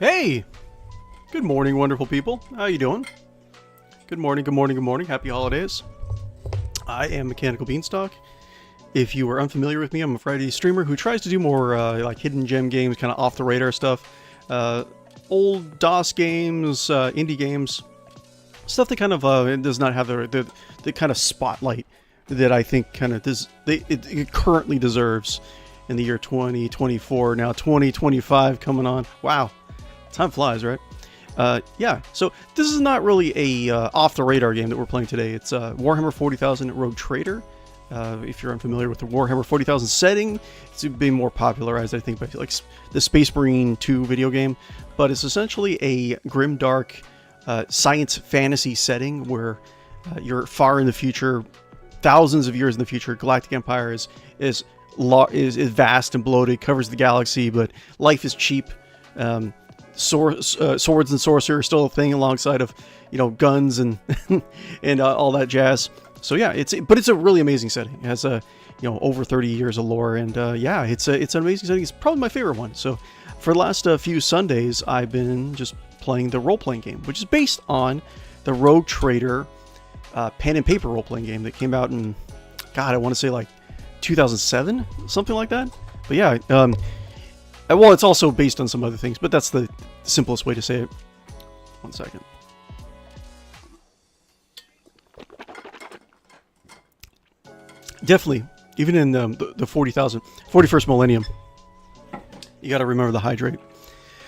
Hey! Good morning, wonderful people. How you doing? Good morning, good morning, good morning. Happy holidays. I am Mechanical Beanstalk. If you are unfamiliar with me, I'm a Friday streamer who tries to do more like hidden gem games, kind of off the radar stuff. Old DOS games, indie games. Stuff that kind of does not have the kind of spotlight that I think kind of it currently deserves in the year 2024. Now 2025 coming on. Wow. Time flies, right? Yeah, so this is not really a off-the-radar game that we're playing today. It's Warhammer 40,000 Rogue Trader. If you're unfamiliar with the Warhammer 40,000 setting, it's been more popularized, I think, by like the Space Marine 2 video game. But it's essentially a grimdark science fantasy setting where you're far in the future, thousands of years in the future. Galactic Empire is vast and bloated, covers the galaxy, but life is cheap. Swords and sorcery are still a thing alongside of, guns and and all that jazz. So yeah, it's a really amazing setting. It has over 30 years of lore, and yeah, it's an amazing setting. It's probably my favorite one. So for the last few Sundays, I've been just playing the role-playing game, which is based on the Rogue Trader pen and paper role-playing game that came out in, God, I want to say like 2007, something like that. But yeah, well, it's also based on some other things, but that's the simplest way to say it. One second. Definitely, even in the 41st millennium, you got to remember the hydrate.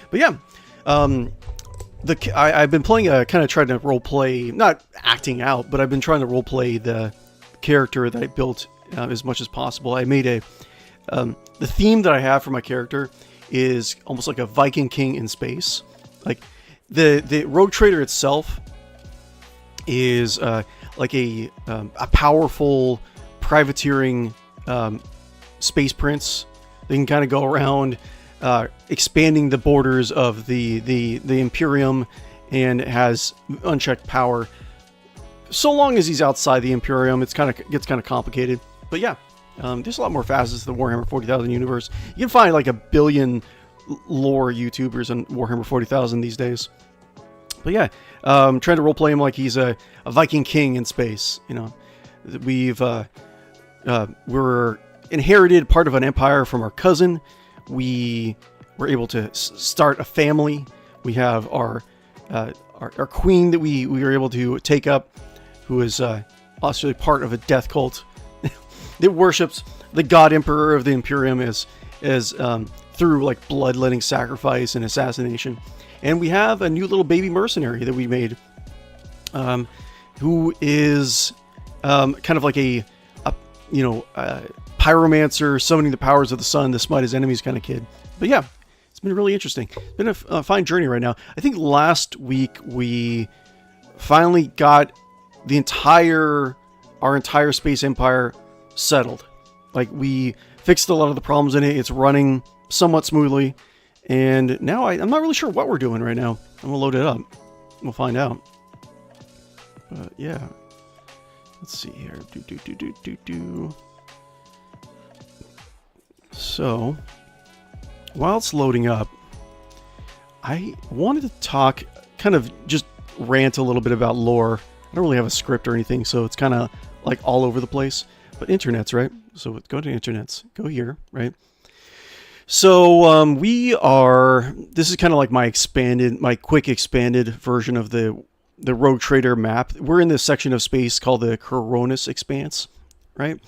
But yeah, I've been playing kind of trying to role play, not acting out, but I've been trying to role play the character that I built as much as possible. I made the theme that I have for my character is almost like a Viking King in space. Like the Rogue Trader itself is like a powerful privateering space prince. They can kind of go around expanding the borders of the Imperium, and has unchecked power. So long as he's outside the Imperium, gets kind of complicated. But yeah. There's a lot more facets to the Warhammer 40,000 universe. You can find like a billion lore YouTubers on Warhammer 40,000 these days. But yeah, trying to roleplay him like he's a Viking king in space. We're inherited part of an empire from our cousin. We were able to start a family. We have our queen that we were able to take up, who is also part of a death cult that worships the god emperor of the Imperium as through like bloodletting sacrifice and assassination. And we have a new little baby mercenary that we made, who is kind of like a pyromancer, summoning the powers of the sun to smite his enemies kind of kid. But yeah, it's been really interesting. It's been a fine journey right now. I think last week we finally got our entire space empire settled. Like, we fixed a lot of the problems in it. It's running somewhat smoothly, and now I'm not really sure what we're doing right now. I'm gonna load it up. We'll find out. But yeah, let's see here. So while it's loading up, I wanted to talk, kind of just rant a little bit about lore. I don't really have a script or anything, so it's kind of like all over the place. But internets, right? So go to internets. Go here, right? So this is kind of like my quick expanded version of the Rogue Trader map. We're in this section of space called the Coronis Expanse, right?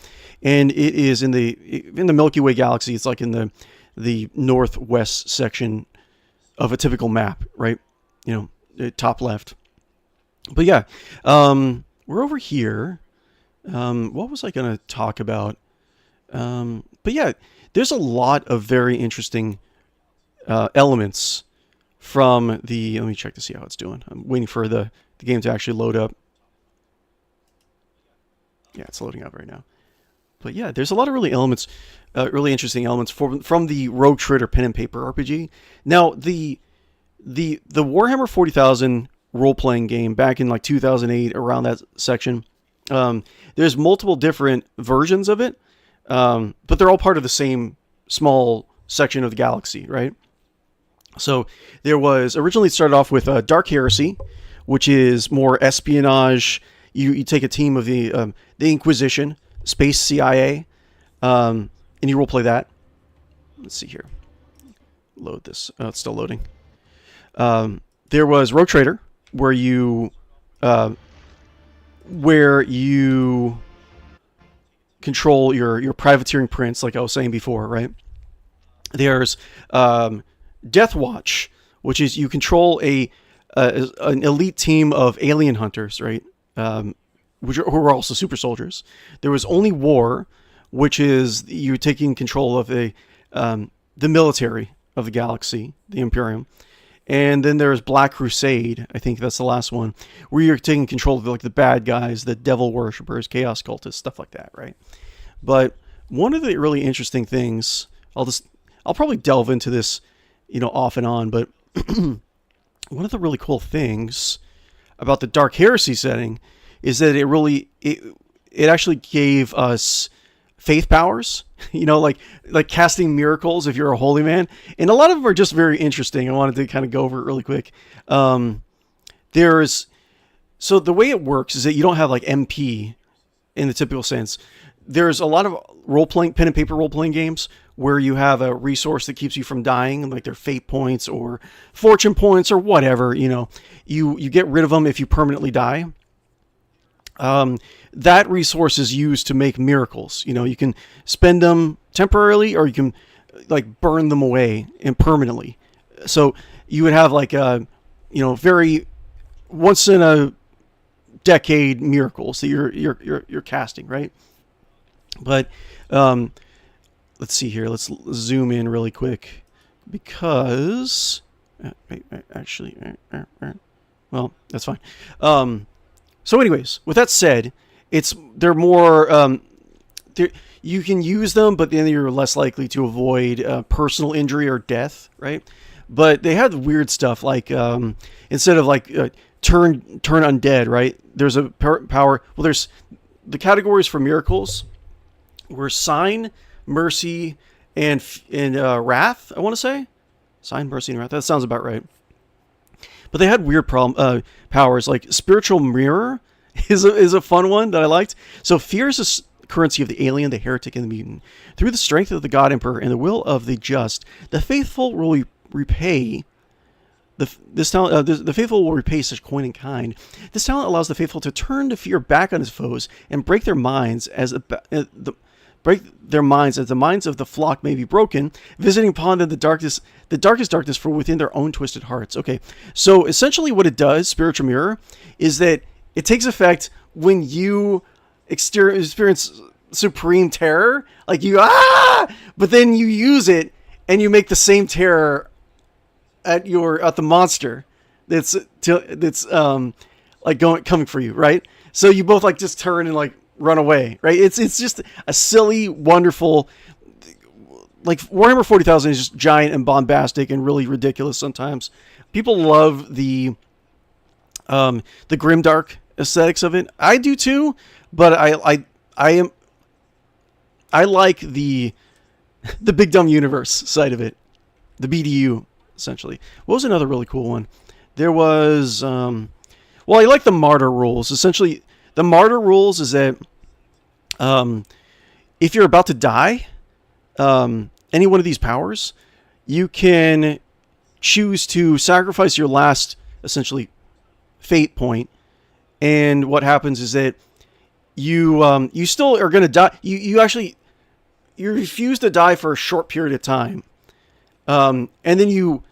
And it is in the Milky Way galaxy. It's like in the northwest section of a typical map, right? Top left. But yeah, we're over here. What was I going to talk about? But yeah, there's a lot of very interesting elements from the... Let me check to see how it's doing. I'm waiting for the game to actually load up. Yeah, it's loading up right now. But yeah, there's a lot of really interesting elements from the Rogue Trader pen and paper RPG. Now, the Warhammer 40,000 role-playing game back in like 2008, around that section... there's multiple different versions of it, but they're all part of the same small section of the galaxy, right? So there was originally started off with Dark Heresy, which is more espionage. You take a team of the Inquisition, Space CIA, and you roleplay that. Let's see here. Load this. Oh, it's still loading. There was Rogue Trader, where you control your privateering prince, like I was saying before, right? There's Death Watch, which is you control an elite team of alien hunters, right? Who are also super soldiers. There was Only War, which is you're taking control of the military of the galaxy, the Imperium. And then there's Black Crusade, I think that's the last one, where you're taking control of like the bad guys, the devil worshippers, chaos cultists, stuff like that, right? But one of the really interesting things, I'll probably delve into this, off and on, but one of the really cool things about the Dark Heresy setting is that it actually gave us faith powers, like casting miracles if you're a holy man. And a lot of them are just very interesting. I wanted to kind of go over it really quick. So the way it works is that you don't have like MP in the typical sense. There's a lot of pen and paper role-playing games where you have a resource that keeps you from dying, like their fate points or fortune points or whatever, you get rid of them if you permanently die. That resource is used to make miracles. You can spend them temporarily or you can like burn them away impermanently. So you would have like very once in a decade miracles that you're casting, right? But let's see here. Let's zoom in really quick because actually, well, that's fine. So anyways, with that said, they're more, you can use them, but then you're less likely to avoid personal injury or death, right? But they had weird stuff like, instead of like turn undead, right? There's a power, well, there's the categories for miracles were Sign, Mercy, and Wrath, I want to say. Sign, Mercy, and Wrath, that sounds about right. But they had weird powers, like Spiritual Mirror is a fun one that I liked. So fear is a currency of the alien, the heretic, and the mutant. Through the strength of the God Emperor and the will of the just, the faithful will repay. The faithful will repay such coin in kind. This talent allows the faithful to turn the fear back on his foes and break their minds as the minds of the flock may be broken, visiting upon them the darkest darkness from within their own twisted hearts. Okay, so essentially what it does, Spiritual Mirror, is that it takes effect when you experience supreme terror, like but then you use it and you make the same terror at the monster that's like coming for you, right? So you both like just turn and like run away, right? It's just a silly, wonderful, like Warhammer 40,000 is just giant and bombastic and really ridiculous sometimes. People love the grimdark aesthetics of it. I do too, but I like the big dumb universe side of it, the BDU essentially. What was another really cool one? There was I like the martyr rules. Essentially, the martyr rules is that if you're about to die, any one of these powers, you can choose to sacrifice your last, essentially, fate point. And what happens is that you still are going to die. You refuse to die for a short period of time. And then you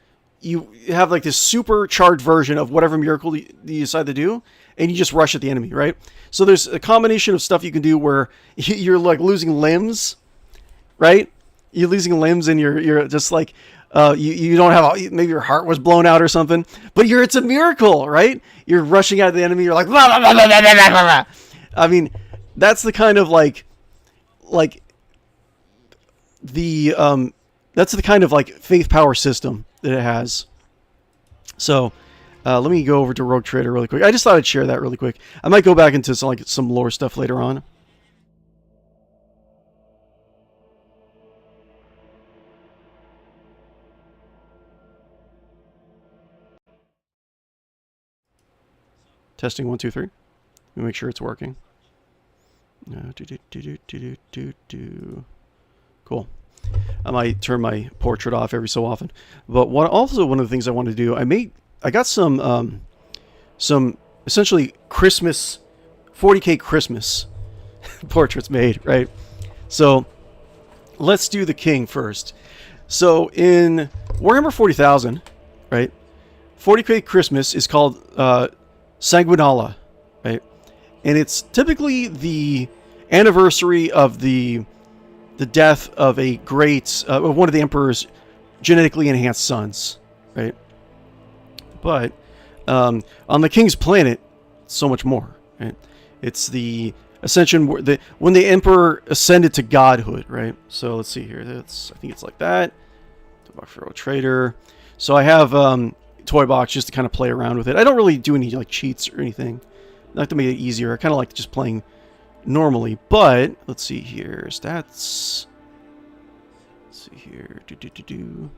have like this supercharged version of whatever miracle you decide to do, and you just rush at the enemy, right? So there's a combination of stuff you can do where you're like losing limbs, right? You're losing limbs and you're just like, you don't have, maybe your heart was blown out or something, but it's a miracle, right? You're rushing at the enemy. You're like, blah, blah, blah, blah, blah, blah, blah. I mean, that's the kind of that's the kind of like faith power system that it has. So let me go over to Rogue Trader really quick. I just thought I'd share that really quick. I might go back into some lore stuff later on. Testing 1, 2, 3. Let me make sure it's working. Cool. I might turn my portrait off every so often. But one of the things I want to do, I got some essentially Christmas 40K Christmas portraits made, right? So let's do the king first. So in Warhammer 40,000, right? 40K Christmas is called Sanguinala, right? And it's typically the anniversary of the death of a great one of the emperor's genetically enhanced sons, right? But on the king's planet, so much more, right? It's the ascension, when the emperor ascended to godhood, right? So let's see here. I think it's like that. Toy box trader. So I have toy box just to kind of play around with it. I don't really do any like cheats or anything. Not to make it easier. I kind of like just playing normally. But let's see here. Stats. Let's see here. And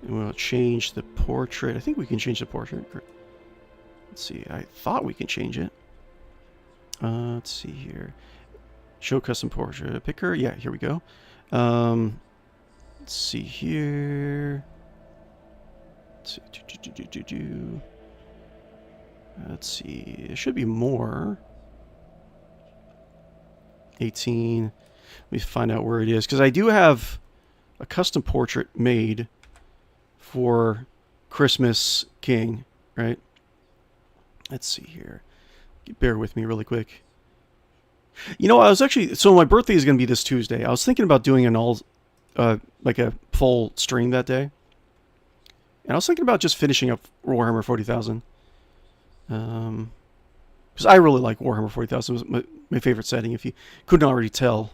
we'll change the portrait. I think we can change the portrait. Let's see. I thought we can change it. Let's see here. Show custom portrait picker. Yeah, here we go. Let's see here. Let's see. Let's see. It should be more. 18. Let me find out where it is, because I do have a custom portrait made for Christmas King, right? Let's see here. Bear with me really quick. You know, I was actually, so my birthday is going to be this Tuesday. I was thinking about doing like a full stream that day. And I was thinking about just finishing up Warhammer 40,000. Because I really like Warhammer 40,000. It was my favorite setting, if you couldn't already tell.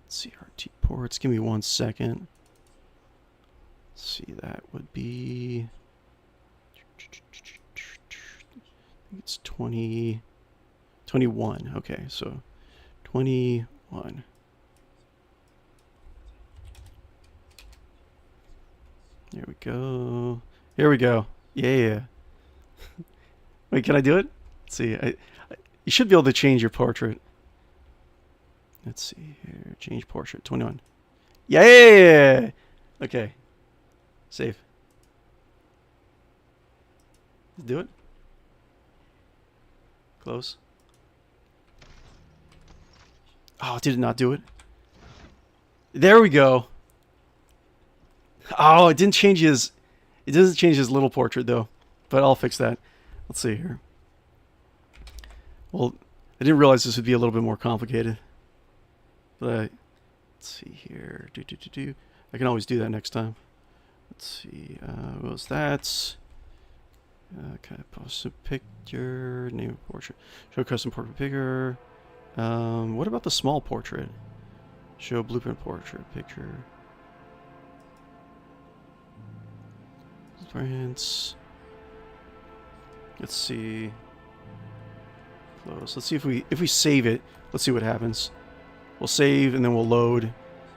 Let's see, RT ports. Give me 1 second. Let's see, that would be... I think it's 21. Okay, so 21. There we go. Here we go. Yeah. Wait, can I do it? Let's see. You should be able to change your portrait. Let's see here. Change portrait. 21. Yeah. Okay. Save. Let's do it. Close. Oh, did it not do it? There we go. Oh, it didn't change his... It doesn't change his little portrait, though. But I'll fix that. Let's see here. Well, I didn't realize this would be a little bit more complicated. But, let's see here. I can always do that next time. Let's see. What was that? Kind of post a picture. Name of portrait. Show custom portrait picker. What about the small portrait? Show blueprint portrait picture. Blueprints. Let's see. Close. Let's see if we save it. Let's see what happens. We'll save and then we'll load.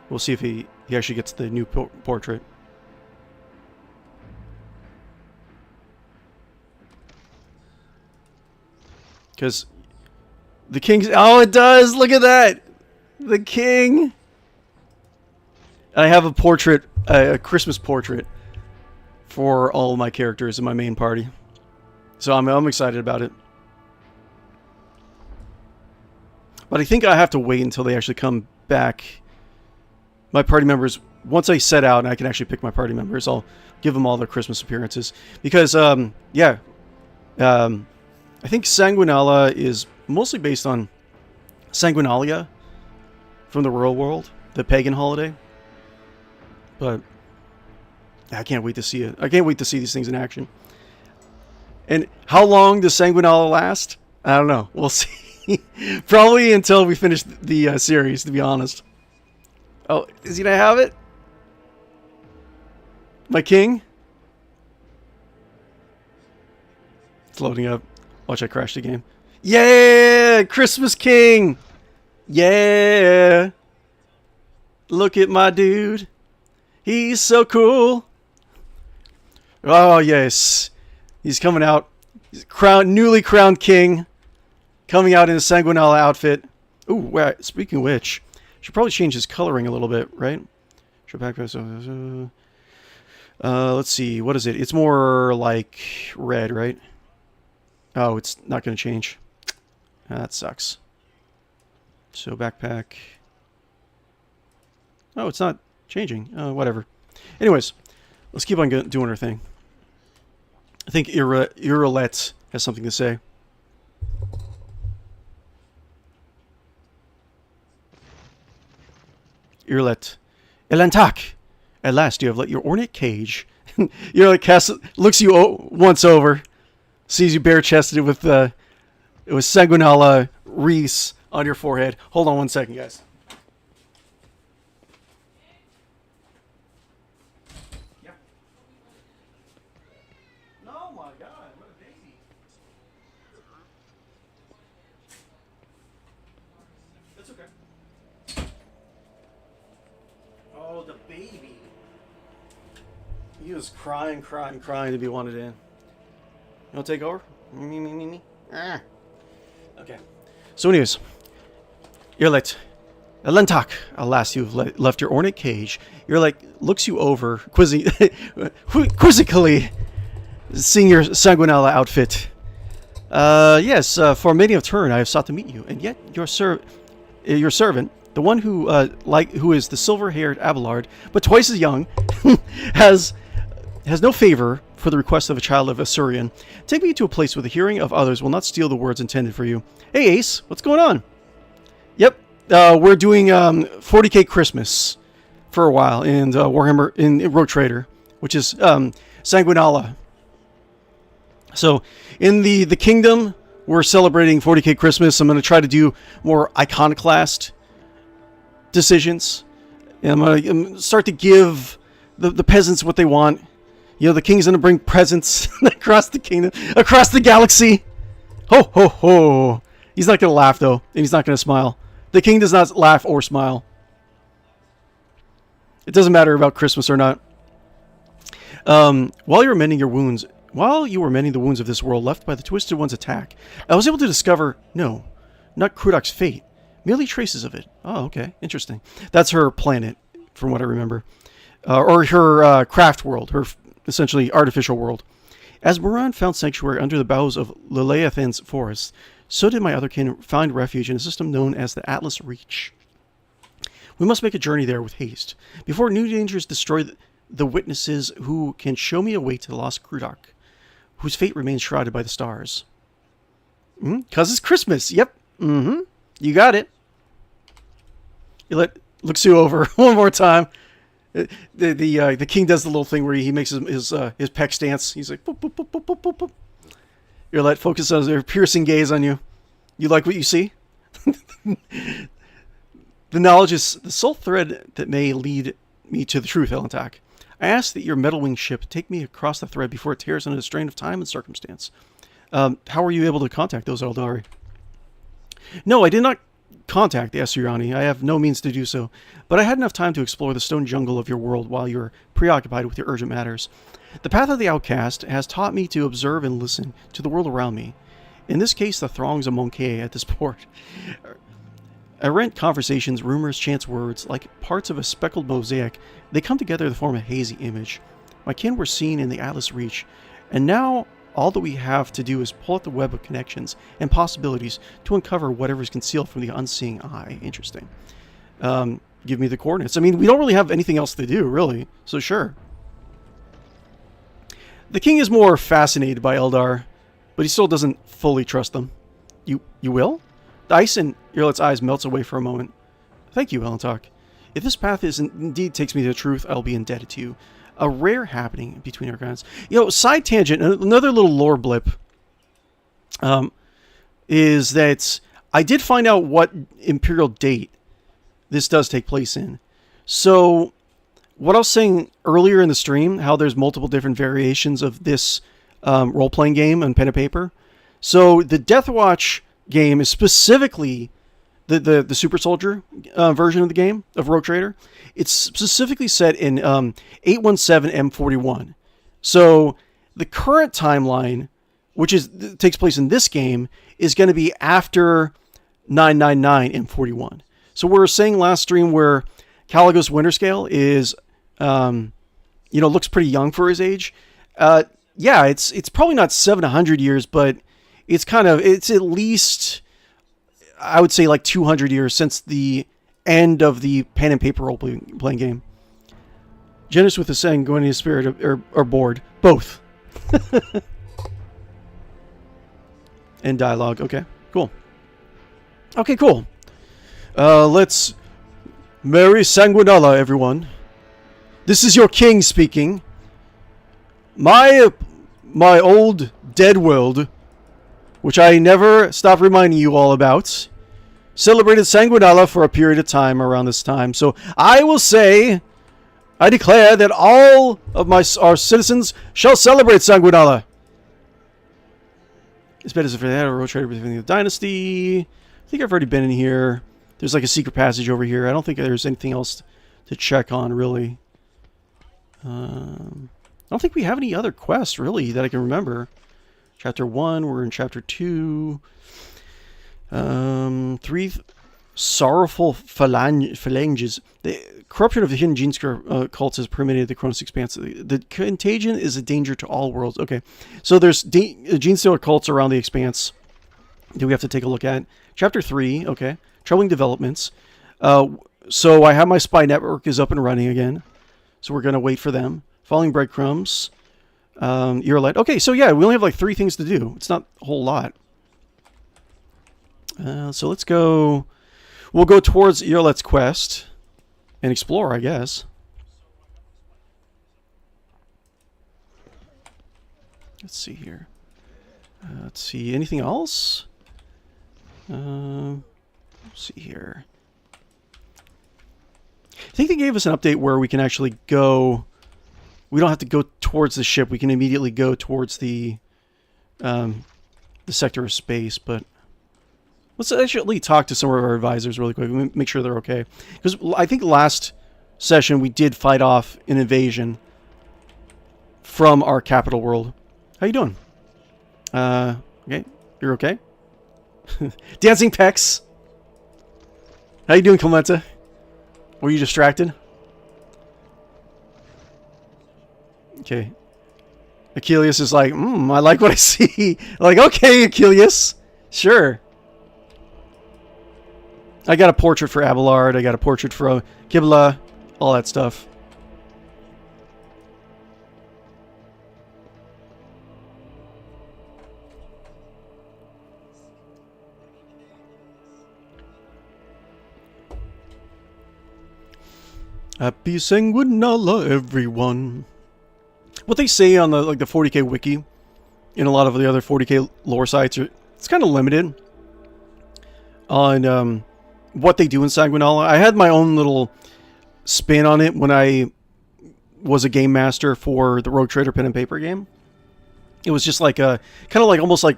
We'll see if he actually gets the new portrait. Because the king's... Oh, it does! Look at that! The king! I have a portrait, a Christmas portrait for all of my characters in my main party. So I'm excited about it. But I think I have to wait until they actually come back. My party members, once I set out and I can actually pick my party members, I'll give them all their Christmas appearances. Because, yeah. I think Sanguinala is mostly based on Sanguinalia from the real world, the pagan holiday. But I can't wait to see it. I can't wait to see these things in action. And how long does Sanguinala last? I don't know. We'll see. Probably until we finish the series, to be honest. Oh, is he gonna have it? My king? It's loading up. Watch, I crash the game. Yeah! Christmas King! Yeah! Look at my dude. He's so cool. Oh, yes. He's coming out. Newly crowned king, coming out in a Sanguinala outfit. Ooh, wait, speaking of which, should probably change his coloring a little bit, right? Let's see, what is it? It's more like red, right? Oh, it's not going to change. That sucks. So backpack. Oh, it's not changing. Whatever. Anyways, let's keep on doing our thing. I think Irolette has something to say. Irolette. Elantak! At last you have let your ornate cage. Irolette looks you once over, sees you bare-chested with Sanguinala wreaths on your forehead. Hold on one second, guys. Yeah. Oh my God, what a baby. That's okay. Oh, the baby. He was crying to be wanted in. You want to take over? Me. Ah. Okay. So anyways, Irolette. Elantak, alas, you've left your ornate cage. Irolette looks you over, quizzically, seeing your Sanguinala outfit. Yes, for many a turn I have sought to meet you, and yet your servant, the one who is the silver-haired Abelard, but twice as young, has no favor for the request of a child of Assyrian. Take me to a place where the hearing of others will not steal the words intended for you. Hey, Ace, what's going on? Yep, we're doing 40k Christmas for a while in Warhammer in Rogue Trader, which is Sanguinala. So in the kingdom, we're celebrating 40k Christmas. I'm going to try to do more iconoclast decisions. And I'm going to start to give the peasants what they want. You know, the king's going to bring presents across the kingdom, across the galaxy. Ho, ho, ho. He's not going to laugh, though, and he's not going to smile. The king does not laugh or smile. It doesn't matter about Christmas or not. While you were mending the wounds of this world left by the Twisted One's attack, I was able to discover, no, not Krudok's fate, merely traces of it. Oh, okay, interesting. That's her planet, from what I remember. Or her craft world, her essentially artificial world. As Moran found sanctuary under the boughs of Leleathan's forest, so did my other kin find refuge in a system known as the Atlas Reach. We must make a journey there with haste, before new dangers destroy the witnesses who can show me a way to the lost Krudok, whose fate remains shrouded by the stars. 'Cause it's Christmas. Yep. You got it. Looks you over one more time. The king does the little thing where he makes his peck stance. He's like, boop, boop, boop, boop, boop, boop, boop. Irolette focuses their piercing gaze on you. You like what you see? The knowledge is the sole thread that may lead me to the truth, Elantak. I ask that your metal-winged ship take me across the thread before it tears under the strain of time and circumstance. How were you able to contact those Eldari? No, I did not contact the Asuryani. I have no means to do so, but I had enough time to explore the stone jungle of your world while you were preoccupied with your urgent matters. The path of the outcast has taught me to observe and listen to the world around me. In this case, the throngs of Monkey at this port. Errant conversations, rumors, chance words, like parts of a speckled mosaic, they come together to form a hazy image. My kin were seen in the Atlas Reach, and now all that we have to do is pull out the web of connections and possibilities to uncover whatever is concealed from the unseeing eye. Interesting. Give me the coordinates. I mean, we don't really have anything else to do, really, so sure. The king is more fascinated by Eldar, but he still doesn't fully trust them. You will? The ice in Irolette's eyes melts away for a moment. Thank you, Elantak. If this path indeed takes me to the truth, I'll be indebted to you. A rare happening between our guns. You know, side tangent, another little lore blip, is that I did find out what Imperial date this does take place in. So, what I was saying earlier in the stream, how there's multiple different variations of this role-playing game on pen and paper. So, the Deathwatch game is specifically the Super Soldier version of the game, of Rogue Trader. It's specifically set in 817 M41. So the current timeline which takes place in this game, is going to be after 999 and 41. So we were saying last stream where Caligos Winterscale is, looks pretty young for his age. Yeah, it's probably not 700 years, but it's at least, I would say, like 200 years since the end of the pen and paper role-playing game. Genesis with the Sanguinian Spirit or bored. Both. And dialogue. Okay, cool. Okay, cool. Let's... Mary Sanguinala, everyone. This is your king speaking. My old dead world, which I never stop reminding you all about, celebrated Sanguinala for a period of time around this time. So I will say, I declare that all of our citizens shall celebrate Sanguinala. It's better for that, or road within the dynasty. I think I've already been in here. There's like a secret passage over here. I don't think there's anything else to check on, really. I don't think we have any other quests, really, that I can remember. Chapter 1, we're in Chapter 2. 3 sorrowful phalanges. The corruption of the hidden gene cults has permeated the Chronos Expanse. The contagion is a danger to all worlds. Okay, so there's gene stealer cults around the Expanse that we have to take a look at. Chapter 3, okay. Troubling developments. So I have my spy network is up and running again. So we're going to wait for them. Following breadcrumbs. Earlight. Okay, so yeah, we only have like 3 things to do. It's not a whole lot. So let's go... We'll go towards Earlet's quest and explore, I guess. Let's see here. Let's see. Anything else? Let's see here. I think they gave us an update where we can actually go... We don't have to go towards the ship. We can immediately go towards the sector of space, but... Let's actually talk to some of our advisors really quick. Make sure they're okay. Because I think last session we did fight off an invasion from our capital world. How you doing? Okay. You're okay? Dancing Pecs. How you doing, Clementa? Were you distracted? Okay. Achilles is like, I like what I see. Like, okay, Achilles. Sure. I got a portrait for Abelard. I got a portrait for Kibla. All that stuff. Happy Sanguinala, everyone. What they say on the 40k wiki, in a lot of the other 40k lore sites, it's kind of limited on what they do in Sanguinala. I had my own little spin on it when I was a game master for the Rogue Trader pen and paper game. It was just like a kind of like almost like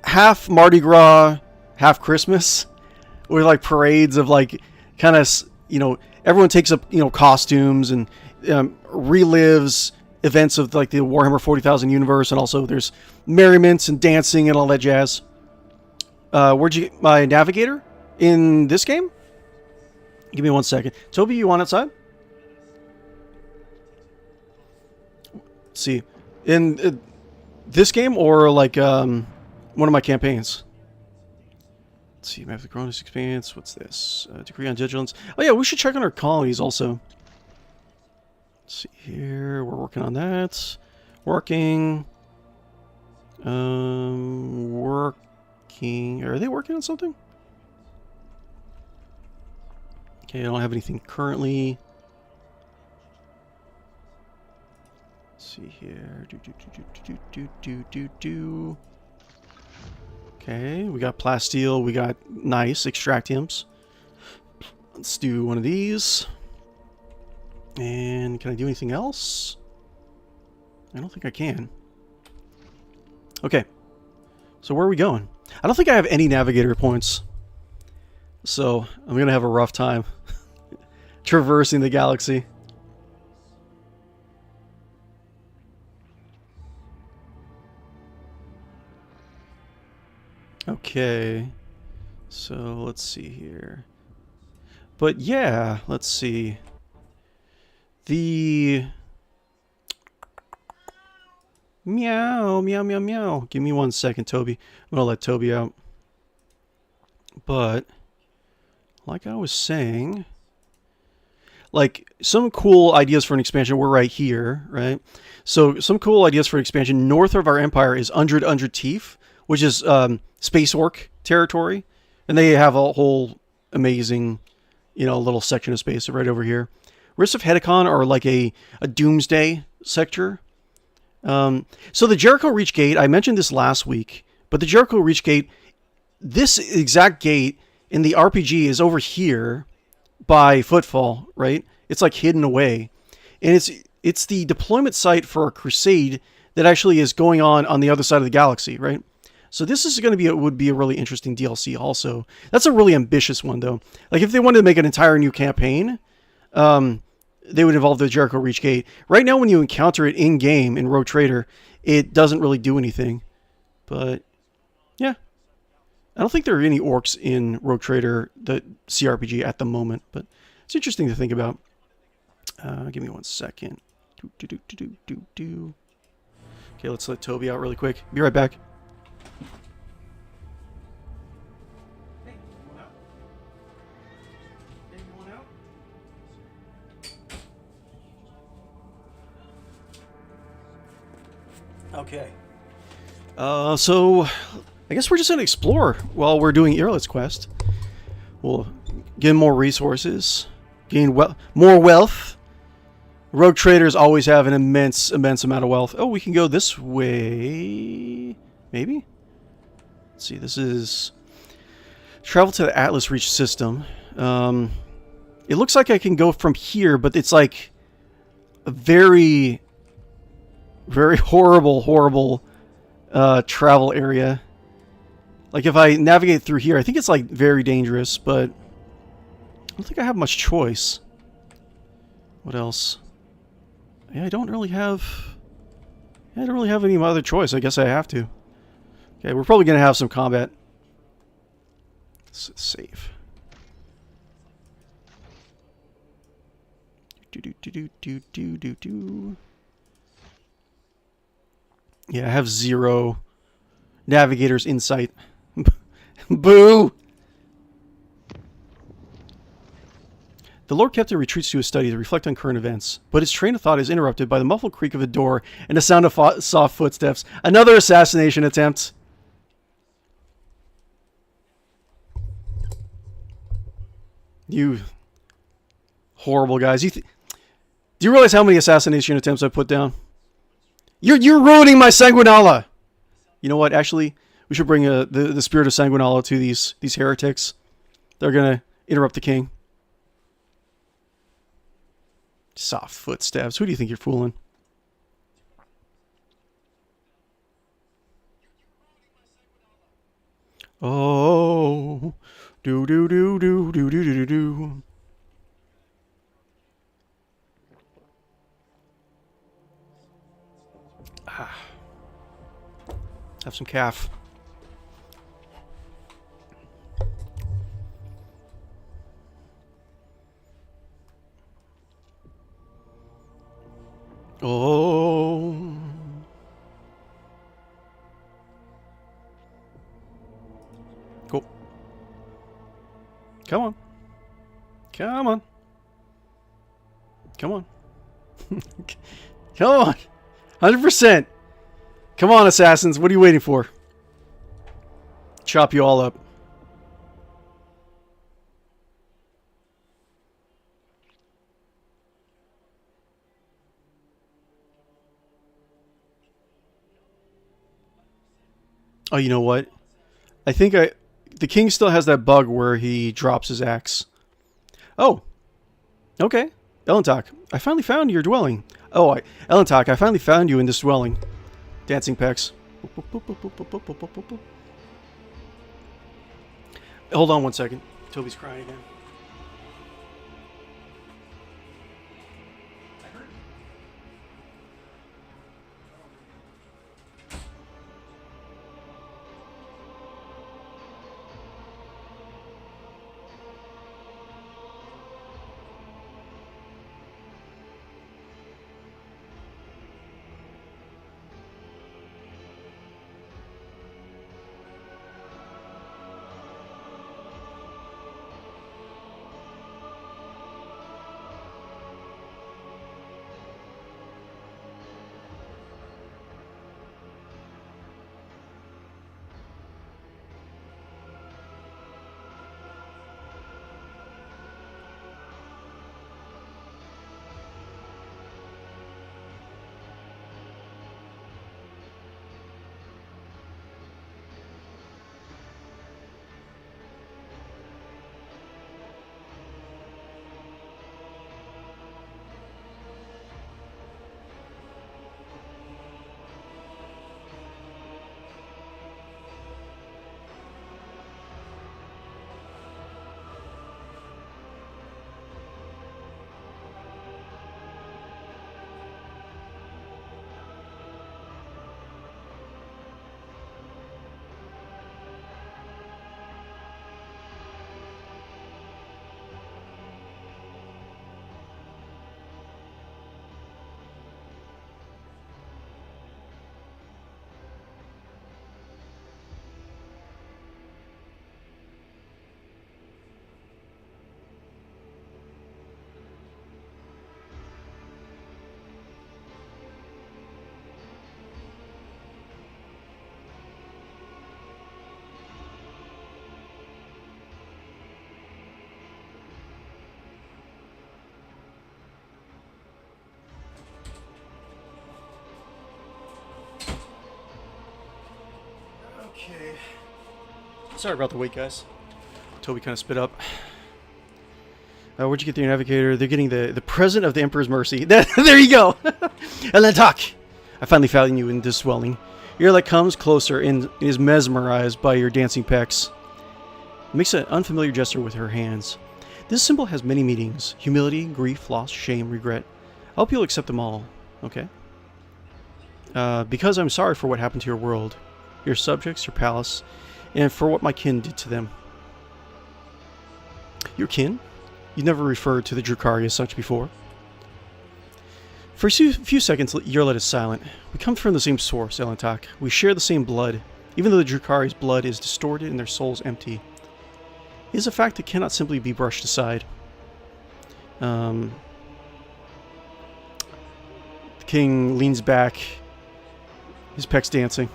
half Mardi Gras, half Christmas, with like parades of like kind of, everyone takes up costumes and relives events of like the Warhammer 40,000 universe, and also there's merriments and dancing and all that jazz. Where'd you get my navigator in this game? Give me 1 second. Toby, you want outside? Let's see. In this game or like one of my campaigns? Let's see. Map of the Chronos Expanse. What's this? Decree on Vigilance. Oh yeah, we should check on our colonies also. Let's see here. We're working on that. Working. Working. Are they working on something? Okay, I don't have anything currently. Let's see here. Okay, we got plasteel. We got nice extractiums. Let's do one of these. And can I do anything else? I don't think I can. Okay. So where are we going? I don't think I have any navigator points. So I'm going to have a rough time traversing the galaxy. Okay. So let's see here. But yeah, let's see. The meow, meow, meow, meow. Give me 1 second, Toby. I'm gonna let Toby out. But like I was saying, like some cool ideas for an expansion. We're right here, right? So some cool ideas for an expansion. North of our empire is Undred Teeth, which is Space Orc territory, and they have a whole amazing, little section of space right over here. Rifts of Hedicon are like a doomsday sector. So the Jericho Reach Gate, I mentioned this last week, but the Jericho Reach Gate, this exact gate in the RPG is over here by Footfall, right? It's like hidden away. And it's the deployment site for a crusade that actually is going on the other side of the galaxy, right? So this is going to be would be a really interesting DLC also. That's a really ambitious one though. Like if they wanted to make an entire new campaign, they would involve the Jericho Reach Gate. Right now when you encounter it in game in Rogue Trader, it doesn't really do anything. But yeah. I don't think there are any orcs in Rogue Trader, the CRPG at the moment, but it's interesting to think about. Give me 1 second. Okay, let's let Toby out really quick. Be right back. Hey, you going out? Hey, you going out? Okay. So I guess we're just gonna explore while we're doing Earlet's quest. We'll get more resources, gain more wealth. Rogue traders always have an immense amount of wealth. Oh, we can go this way, maybe. Let's see. This is travel to the Atlas Reach system. It looks like I can go from here, but it's like a very, very horrible travel area. Like if I navigate through here, I think it's like very dangerous, but I don't think I have much choice. What else? Yeah, I don't really have any other choice. I guess I have to. Okay, we're probably gonna have some combat. Save. Yeah, I have 0 navigator's insight. Boo! The Lord Captain retreats to his study to reflect on current events, but his train of thought is interrupted by the muffled creak of a door and the sound of soft footsteps. Another assassination attempt. You horrible guys. Do you realize how many assassination attempts I put down? You're ruining my Sanguinala! You know what? Actually, we should bring the spirit of Sanguinala to these heretics. They're gonna interrupt the king. Soft footsteps. Who do you think you're fooling? Oh, do do do do do do do do. Ah. Have some calf. Oh. Cool. Come on. Come on. Come on. Come on. 100%. Come on, assassins. What are you waiting for? Chop you all up. Oh, you know what? I think the king still has that bug where he drops his axe. Oh. Okay. Elentok, I finally found your dwelling. Oh, Elentok, I finally found you in this dwelling. Dancing pecs. Hold on 1 second. Toby's crying again. Okay. Sorry about the wait, guys. Toby kind of spit up. Where'd you get the navigator? They're getting the present of the Emperor's mercy. There you go! And then talk! I finally found you in this swelling. Your light comes closer and is mesmerized by your dancing pecs. Makes an unfamiliar gesture with her hands. This symbol has many meanings. Humility, grief, loss, shame, regret. I hope you'll accept them all. Okay. Because I'm sorry for what happened to your world, your subjects, your palace, and for what my kin did to them. Your kin? You never referred to the Drukhari as such before. For a few seconds, Yurlet is silent. We come from the same source, Elentak. We share the same blood, even though the Drukhari's blood is distorted and their souls empty. It is a fact that cannot simply be brushed aside. The king leans back, his pecs dancing.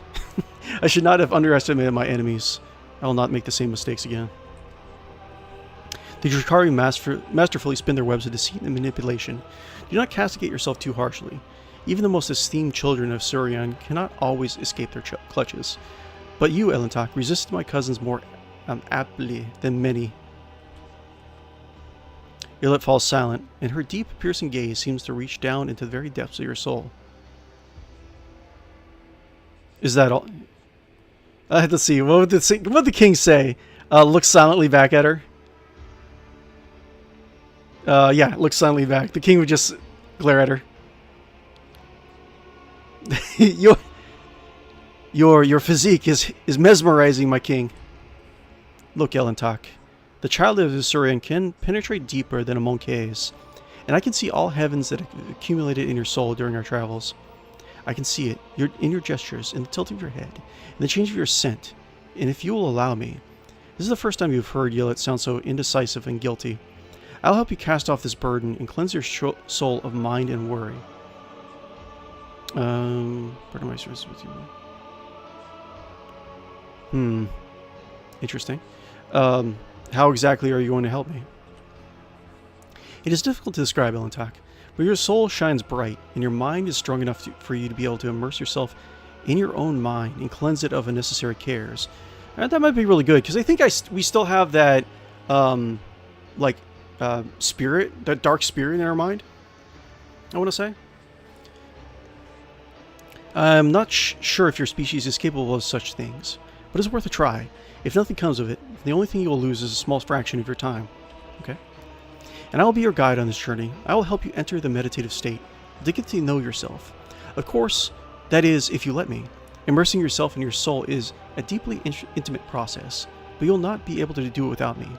I should not have underestimated my enemies. I will not make the same mistakes again. The Drukhari masterfully spin their webs of deceit and manipulation. Do not castigate yourself too harshly. Even the most esteemed children of Surian cannot always escape their clutches. But you, Elentak, resisted my cousins more aptly than many. Yurlet falls silent, and her deep, piercing gaze seems to reach down into the very depths of your soul. Is that all? Let's see. What would the king say? Look silently back at her. Yeah, look silently back. The king would just glare at her. Your physique is mesmerizing, my king. Look, Elentak. The child of the Surian can penetrate deeper than a monkey's, and I can see all heavens that have accumulated in your soul during our travels. I can see it in your gestures, in the tilt of your head, in the change of your scent. And if you will allow me, this is the first time you've heard Yurlet sound so indecisive and guilty. I'll help you cast off this burden and cleanse your soul of mind and worry. Pardon my service with you. Interesting. How exactly are you going to help me? It is difficult to describe, Elentak, but your soul shines bright, and your mind is strong enough for you to be able to immerse yourself in your own mind and cleanse it of unnecessary cares. And that might be really good, because I think we still have that, spirit, that dark spirit in our mind, I want to say. I'm not sure if your species is capable of such things, but it's worth a try. If nothing comes of it, the only thing you will lose is a small fraction of your time. Okay? And I will be your guide on this journey. I will help you enter the meditative state, to get to know yourself. Of course, that is, if you let me. Immersing yourself in your soul is a deeply intimate process, but you'll not be able to do it without me.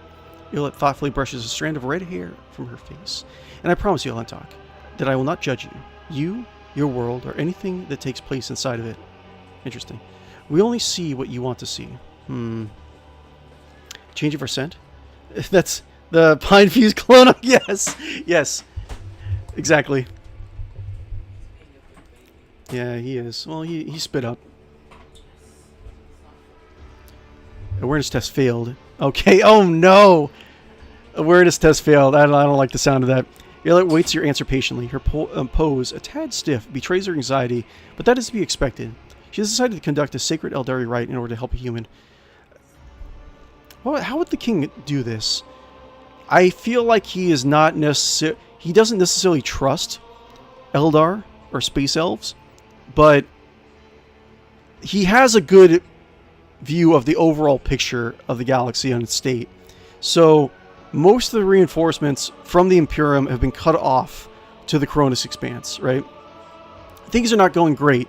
Yurlet thoughtfully brushes a strand of red hair from her face. And I promise you, Elentak, that I will not judge you, your world, or anything that takes place inside of it. Interesting. We only see what you want to see. Change of our scent? That's the pine fused clone. Yes. Yes. Exactly. Yeah, he is. Well, he spit up. Awareness test failed. Okay. Oh no. Awareness test failed. I don't like the sound of that. Yurlet waits your answer patiently. Her pose, a tad stiff, betrays her anxiety, but that is to be expected. She has decided to conduct a sacred Eldari rite in order to help a human. Well, how would the king do this? I feel like he is not necessarily... He doesn't necessarily trust Eldar or space elves, but he has a good view of the overall picture of the galaxy and its state. So most of the reinforcements from the Imperium have been cut off to the Cronus Expanse, right? Things are not going great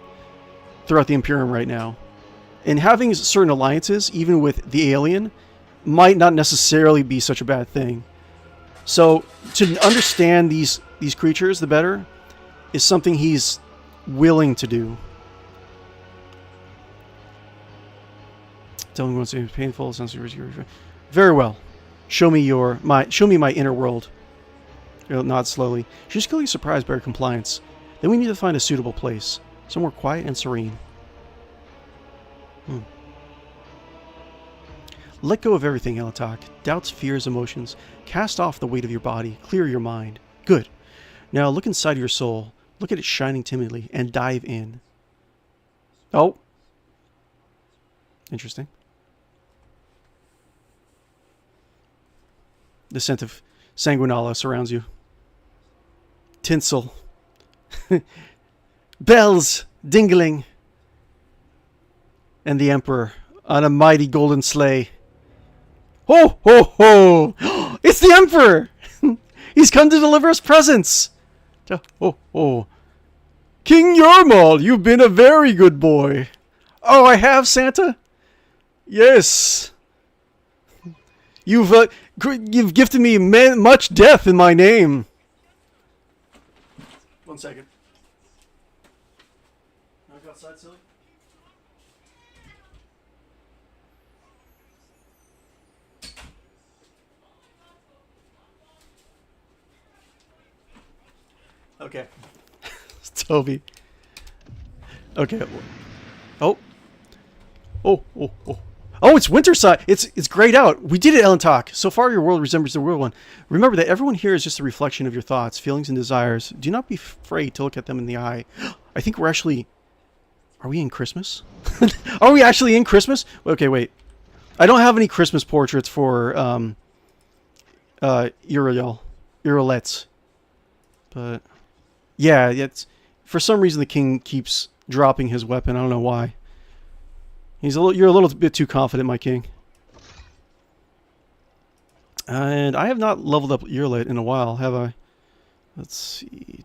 throughout the Imperium right now. And having certain alliances, even with the alien, might not necessarily be such a bad thing. So to understand these creatures the better is something he's willing to do. Telling me what's painful, very well. Show me my inner world. He'll nod slowly. She's clearly surprised by her compliance. Then we need to find a suitable place, somewhere quiet and serene. Let go of everything, Elentak. Doubts, fears, emotions. Cast off the weight of your body. Clear your mind. Good. Now look inside your soul. Look at it shining timidly and dive in. Oh. Interesting. The scent of sanguinala surrounds you. Tinsel. Bells dingling. And the Emperor on a mighty golden sleigh. Ho, ho, ho! It's the Emperor! He's come to deliver us presents! Oh, oh. King Yormal, you've been a very good boy. Oh, I have, Santa? Yes. You've gifted me much death in my name. 1 second. Wanna go outside, silly? Okay. Toby. Okay. Oh. Oh, oh, oh. Oh, it's winter side. It's grayed out. We did it, Ellen Talk. So far, your world resembles the real one. Remember that everyone here is just a reflection of your thoughts, feelings, and desires. Do not be afraid to look at them in the eye. I think we're actually... Are we in Christmas? Are we actually in Christmas? Okay, wait. I don't have any Christmas portraits for Urolets. But yeah, it's for some reason the king keeps dropping his weapon. I don't know why. You're a little bit too confident, my king. And I have not leveled up Urlet in a while, have I? Let's see.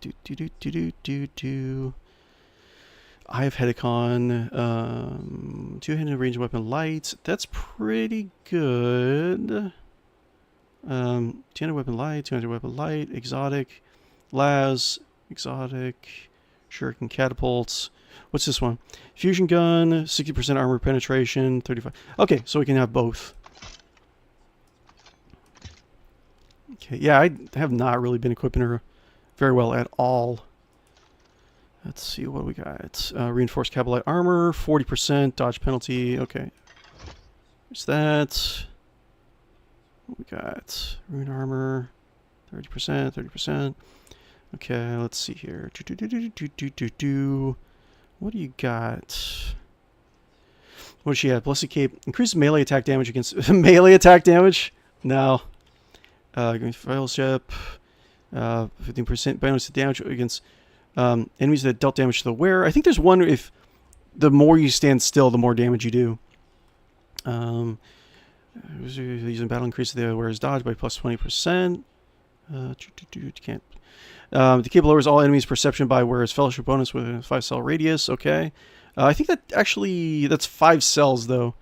I have Hedicon. Two-handed ranged weapon light. That's pretty good. Two-handed weapon light. Two-handed weapon light. Exotic. Las. Exotic. Shuriken catapults. What's this one? Fusion gun, 60% armor penetration, 35. Okay, so we can have both. Okay, yeah, I have not really been equipping her very well at all. Let's see what we got. Reinforced Cabalite armor, 40%, dodge penalty. Okay. There's that. What we got? Rune armor, 30%, 30%. Okay, let's see here. What do you got? What does she have? Blessed Cape. Increases melee attack damage against... melee attack damage? No. Fellowship. 15% bonus to damage against enemies that dealt damage to the wearer. I think there's one if the more you stand still, the more damage you do. Using battle increases the wearer's dodge by plus 20%. Can't... the cape lowers all enemies' perception by wearer's fellowship bonus with a 5-cell radius. Okay. I think that actually... That's 5 cells, though.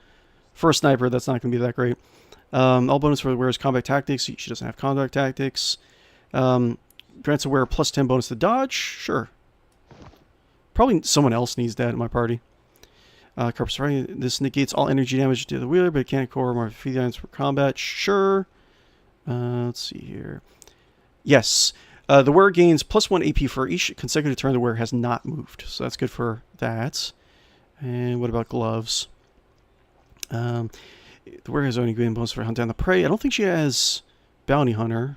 For a sniper, that's not going to be that great. All bonus for the wearer's combat tactics. She doesn't have combat tactics. Grants the wearer plus 10 bonus to dodge. Sure. Probably someone else needs that in my party. Corpse right. This negates all energy damage to the wheeler, but it can't core more items for combat. Sure. Let's see here. Yes. The wearer gains plus 1 AP for each consecutive turn the wearer has not moved. So that's good for that. And what about gloves? The wearer has only gained bonus for hunt down the prey. I don't think she has bounty hunter.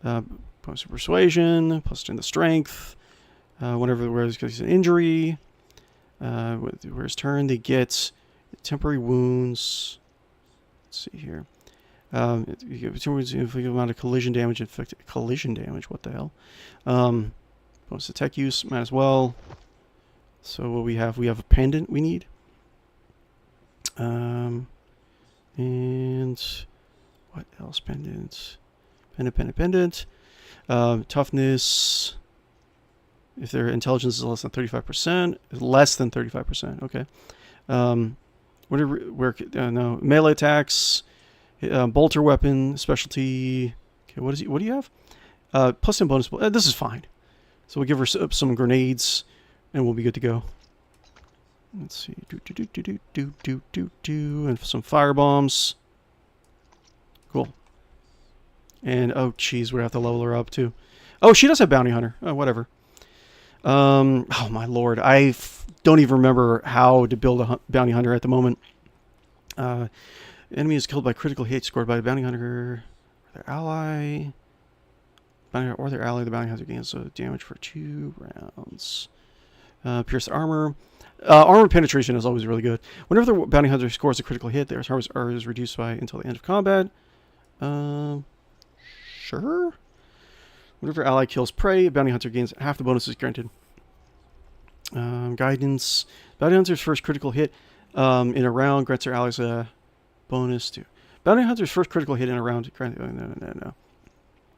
Bonus to persuasion, plus 10 to strength. Whenever the wearer gets an injury, with the wearer's turn, they get temporary wounds. Let's see here. You get temporary amount of collision damage. Collision damage. What the hell? Bonus to tech use. Might as well. So what we have a pendant we need. And what else? Pendant. Pendant. Toughness. If their intelligence is less than 35%, less than 35%. Okay. No melee attacks, bolter weapon, specialty. Okay, what do you have? Plus 10 bonus. This is fine. So we'll give her some grenades, and we'll be good to go. Let's see. And some fire bombs. Cool. And oh, geez, we have to level her up too. Oh, she does have bounty hunter. Oh, whatever. Oh my lord, I don't even remember how to build a bounty hunter at the moment. Enemy is killed by critical hit scored by a bounty hunter or their ally. The bounty hunter gains damage for 2 rounds. Pierce armor. Armor penetration is always really good. Whenever the bounty hunter scores a critical hit, their armor is reduced by until the end of combat. Sure. Whenever ally kills prey, bounty hunter gains half the bonuses granted. Guidance. Bounty hunter's first critical hit in a round grants their allies a bonus to. Bounty hunter's first critical hit in a round. No.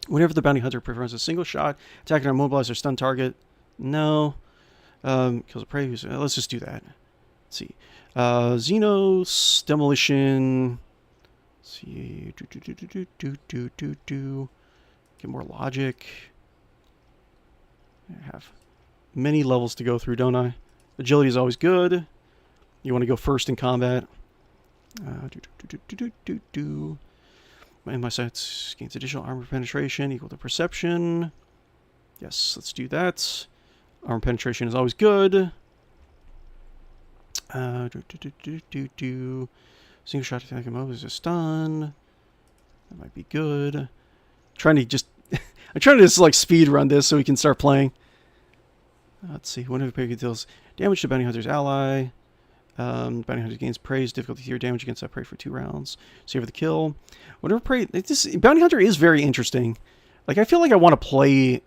Whenever the bounty hunter performs a single shot, attacking or immobilize or stun target. No. Kills a prey. Let's just do that. Let's see. Xenos, demolition. Let's see. Get more logic. I have many levels to go through, don't I? Agility is always good. You want to go first in combat. And my sights gains additional armor penetration equal to perception. Yes, let's do that. Armor penetration is always good. Single shot attack him is a stun. That might be good. I'm trying to just like speed run this so we can start playing. Let's see. Whenever prey deals damage to bounty hunter's ally, bounty hunter gains praise difficulty 0 damage against that prey for 2 rounds. Save the kill. Whenever prey, bounty hunter is very interesting. Like I feel like I want to play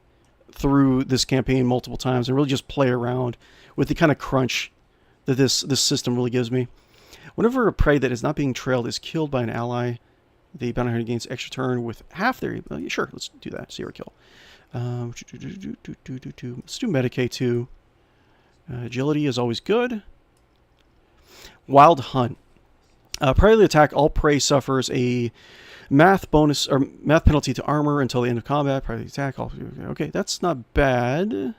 through this campaign multiple times and really just play around with the kind of crunch that this system really gives me. Whenever a prey that is not being trailed is killed by an ally, the bounty hunter gains extra turn with half their... sure, let's do that. Zero kill. Let's do Medicaid too. Agility is always good. Wild Hunt. Prior to attack, all prey suffers a math bonus or math penalty to armor until the end of combat. Prior to attack, okay, that's not bad.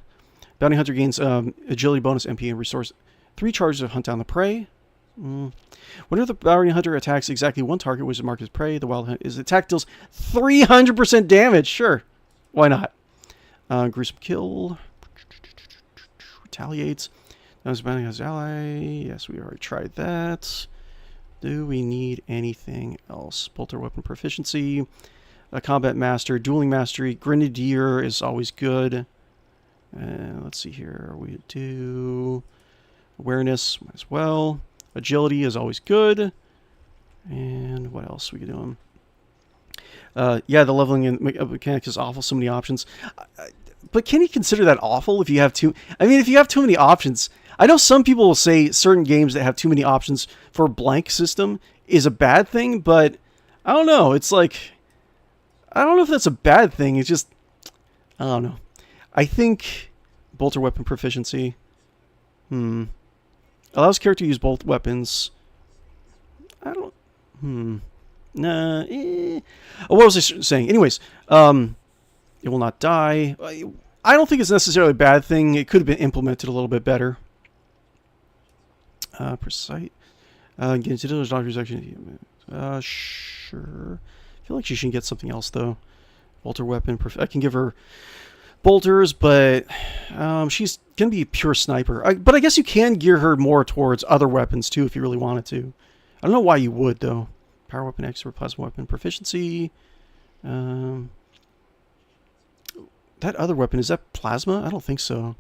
Bounty hunter gains agility bonus MP and restores 3 charges of hunt down the prey. Whenever the bounty hunter attacks exactly one target, which is marked as prey, the wild hunt is attack deals 300% damage. Sure, why not? Gruesome kill. Retaliates. That bounty hunter's ally. Yes, we already tried that. Do we need anything else? Bolter weapon proficiency. Combat master. Dueling mastery. Grenadier is always good. Let's see here. We do awareness. Might as well. Agility is always good. And what else are we doing? Yeah, the leveling and mechanics is awful. So many options. But can you consider that awful if you have too... I mean, if you have too many options... I know some people will say certain games that have too many options for a blank system is a bad thing, but I don't know. It's like... I don't know if that's a bad thing. It's just... I don't know. I think bolter weapon proficiency... Allows character to use both weapons. I don't... Nah. Oh, what was I saying? Anyways, it will not die. I don't think it's necessarily a bad thing. It could have been implemented a little bit better. Precise. Get into those doctors actually. Sure. I feel like she should get something else though. Bolter weapon. I can give her bolters, but she's gonna be a pure sniper. But I guess you can gear her more towards other weapons too if you really wanted to. I don't know why you would though. Power weapon, expert, plasma weapon, proficiency. That other weapon, is that plasma? I don't think so.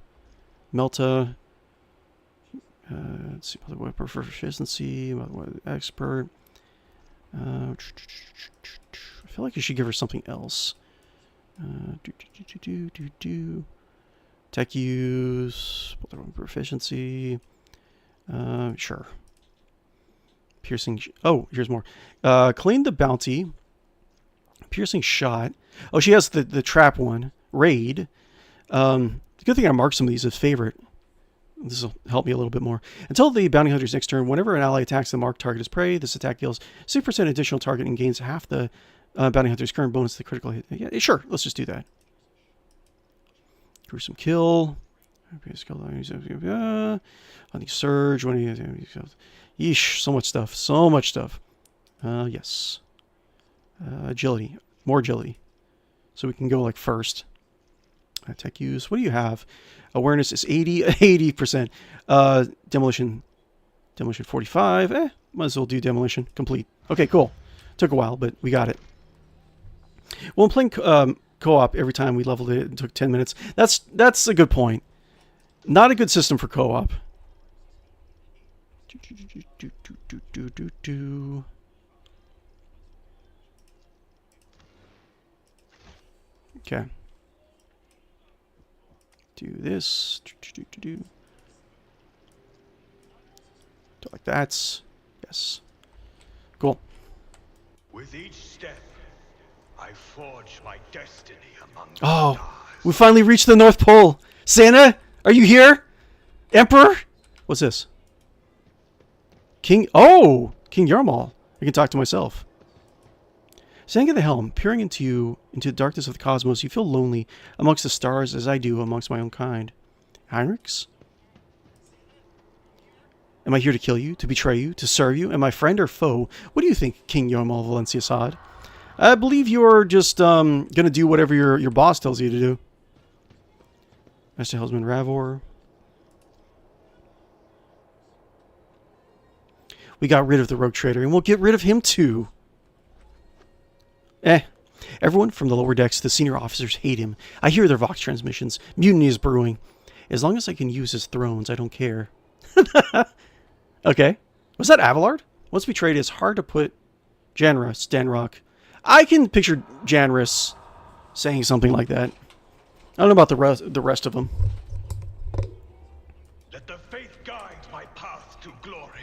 Melta. Let's see, other weapon proficiency, expert. I feel like you should give her something else. Tech use, proficiency. Sure. Piercing. Oh, here's more. Claim the bounty. Piercing shot. Oh, she has the trap one. Raid. The good thing I marked some of these as favorite. This will help me a little bit more. Until the bounty hunter's next turn, whenever an ally attacks the marked target as prey, this attack deals 6% additional target and gains half the bounty hunter's current bonus to the critical hit. Yeah, sure, let's just do that. Gruesome kill. Hunting surge. Yeesh, so much stuff. So much stuff. Yes. Agility. More agility. So we can go like first. Tech use. What do you have? Awareness is 80%. Demolition 45. Might as well do demolition. Complete. Okay, cool. Took a while, but we got it. Well, I'm playing co-op every time we leveled it. It took 10 minutes. That's a good point. Not a good system for co-op. Okay. Do this. Like that. Yes. Cool. With each step, I forge my destiny among the Oh, stars. we finally reached the North Pole. Santa, are you here? Emperor? What's this? King. Oh, King Yarmal. I can talk to myself. Standing at the helm, peering into the darkness of the cosmos, you feel lonely amongst the stars as I do amongst my own kind. Heinrichs? Am I here to kill you, to betray you, to serve you? Am I friend or foe? What do you think, King Yarmal Valencia Hodd? I believe you're just going to do whatever your boss tells you to do. Master Helmsman Ravor. We got rid of the rogue trader, and we'll get rid of him too. Everyone from the lower decks to the senior officers hate him. I hear their Vox transmissions. Mutiny is brewing. As long as I can use his thrones, I don't care. Okay. Was that Abelard? Once betrayed, it's hard to put Janrus, Danrock. I can picture Janrus saying something like that. I don't know about the rest of them. Let the faith guide my path to glory.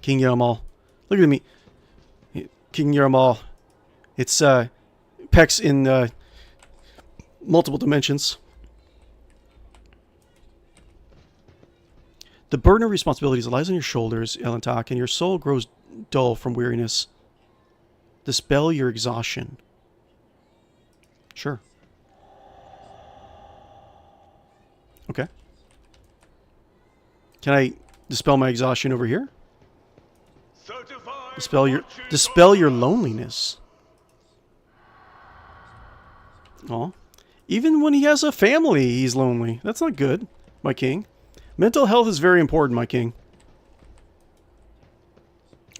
King Yarmal. Look at me. King Yarmal. It's Pex in multiple dimensions. The burden of responsibilities lies on your shoulders, Elentak, and your soul grows dull from weariness. Dispel your exhaustion. Sure. Okay. Can I dispel my exhaustion over here? Dispel your loneliness. Oh. Even when he has a family, he's lonely. That's not good, my king. Mental health is very important, my king.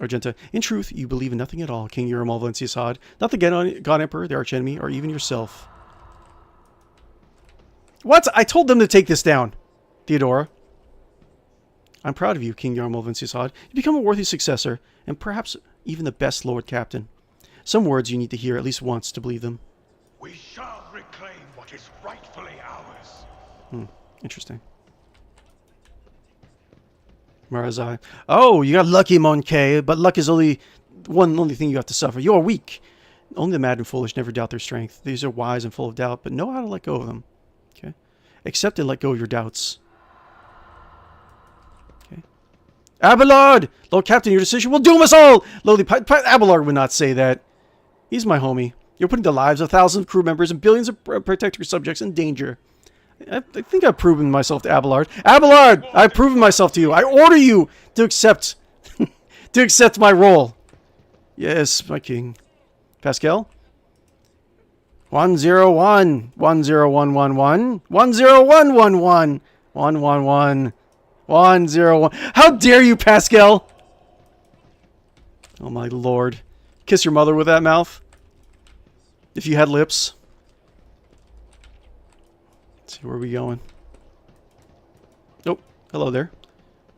Argenta, in truth, you believe in nothing at all, King Yarmal Valencia Hodd. Not the God Emperor, the archenemy, or even yourself. What? I told them to take this down, Theodora. I'm proud of you, King Yarmal Valencia Hodd. You become a worthy successor, and perhaps even the best Lord Captain. Some words you need to hear at least once to believe them. We shall reclaim what is rightfully ours. Interesting. Marazai. Oh, you got lucky, Monkey, but luck is only thing you have to suffer. You are weak. Only the mad and foolish never doubt their strength. These are wise and full of doubt, but know how to let go of them. Okay. Accept and let go of your doubts. Okay. Abelard! Lord Captain, your decision will doom us all! Lowly Abelard would not say that. He's my homie. You're putting the lives of thousands of crew members and billions of protector subjects in danger. I think I've proven myself to Abelard. Abelard! I've proven myself to you. I order you to accept my role. Yes, my king. Pascal? 101 10111 10111 111 101. How dare you, Pascal? Oh my lord. Kiss your mother with that mouth? If you had lips. Let's see, where are we going? Oh, hello there.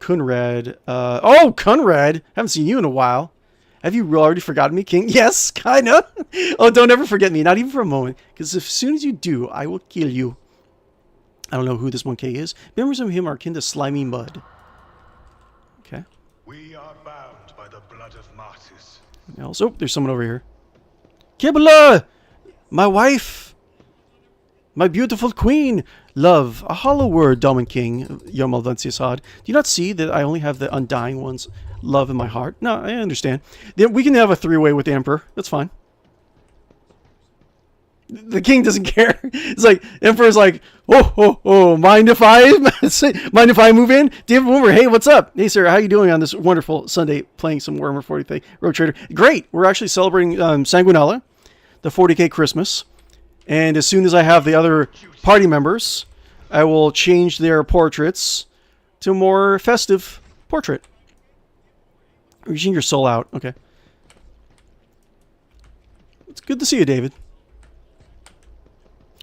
Kunrad. Oh, Kunrad! Haven't seen you in a while. Have you already forgotten me, King? Yes, kinda. Oh, don't ever forget me, not even for a moment. Because as soon as you do, I will kill you. I don't know who this monkey is. Members of him are akin to slimy mud. Okay. We are bound by the blood of martyrs. Else? Oh, there's someone over here. Kibla! My wife! My beautiful queen! Love, a hollow word, Domin King, Yarmal Valencia Hodd. Do you not see that I only have the undying one's love in my heart? No, I understand. Then we can have a three-way with the Emperor. That's fine. The king doesn't care. It's like, Emperor's like, mind if I move in? David Boomer, hey, what's up? Hey, sir, how you doing on this wonderful Sunday playing some Warhammer 40K Rogue Trader? Great. We're actually celebrating Sanguinella, the 40K Christmas. And as soon as I have the other party members, I will change their portraits to a more festive portrait. Reaching your soul out. Okay. It's good to see you, David.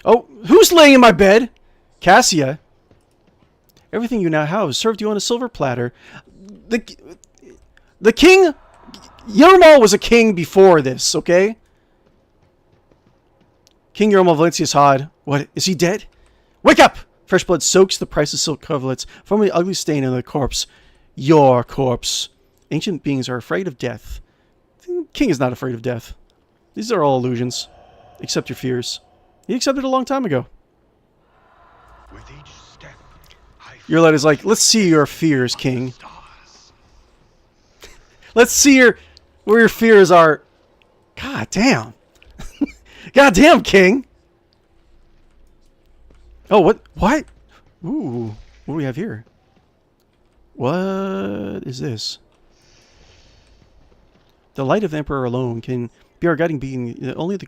Oh, who's laying in my bed? Cassia. Everything you now have is served you on a silver platter. The king... Yermal was a king before this, okay? King Yermal Valencius Hodd. What? Is he dead? Wake up! Fresh blood soaks the priceless silk coverlets from the ugly stain on the corpse. Your corpse. Ancient beings are afraid of death. The king is not afraid of death. These are all illusions. Accept your fears. He accepted a long time ago. With each step, Your light is like, let's see your fears, king. Let's see where your fears are. God damn. God damn, king. Oh, what? What? Ooh. What do we have here? What is this? The light of the Emperor alone can be our guiding being. Only the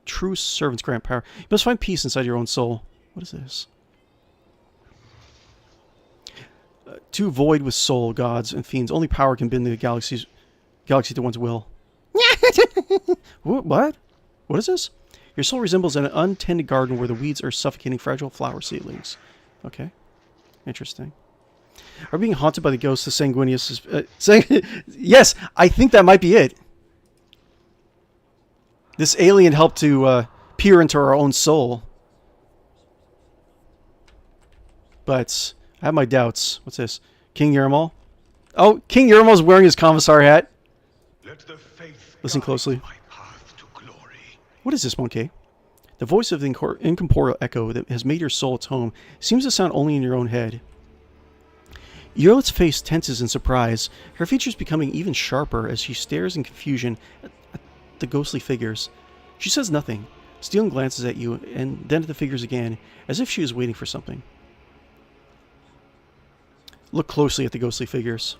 true servants grant power. You must find peace inside your own soul. What is this? Too void with soul, gods and fiends. Only power can bend the galaxy to one's will. What? What is this? Your soul resembles an untended garden where the weeds are suffocating fragile flower seedlings. Okay. Interesting. Are being haunted by the ghosts of Sanguinius is... yes, I think that might be it. This alien helped to peer into our own soul. But I have my doubts. What's this? King Yermal? Oh, King Yermal's wearing his commissar hat. Let the faith Listen closely. my path to glory. What is this, Monkey? The voice of the incorporeal echo that has made your soul its home seems to sound only in your own head. Yerlet's face tenses in surprise, her features becoming even sharper as she stares in confusion at the ghostly figures. She says nothing, stealing glances at you and then at the figures again, as if she is waiting for something. Look closely at the ghostly figures.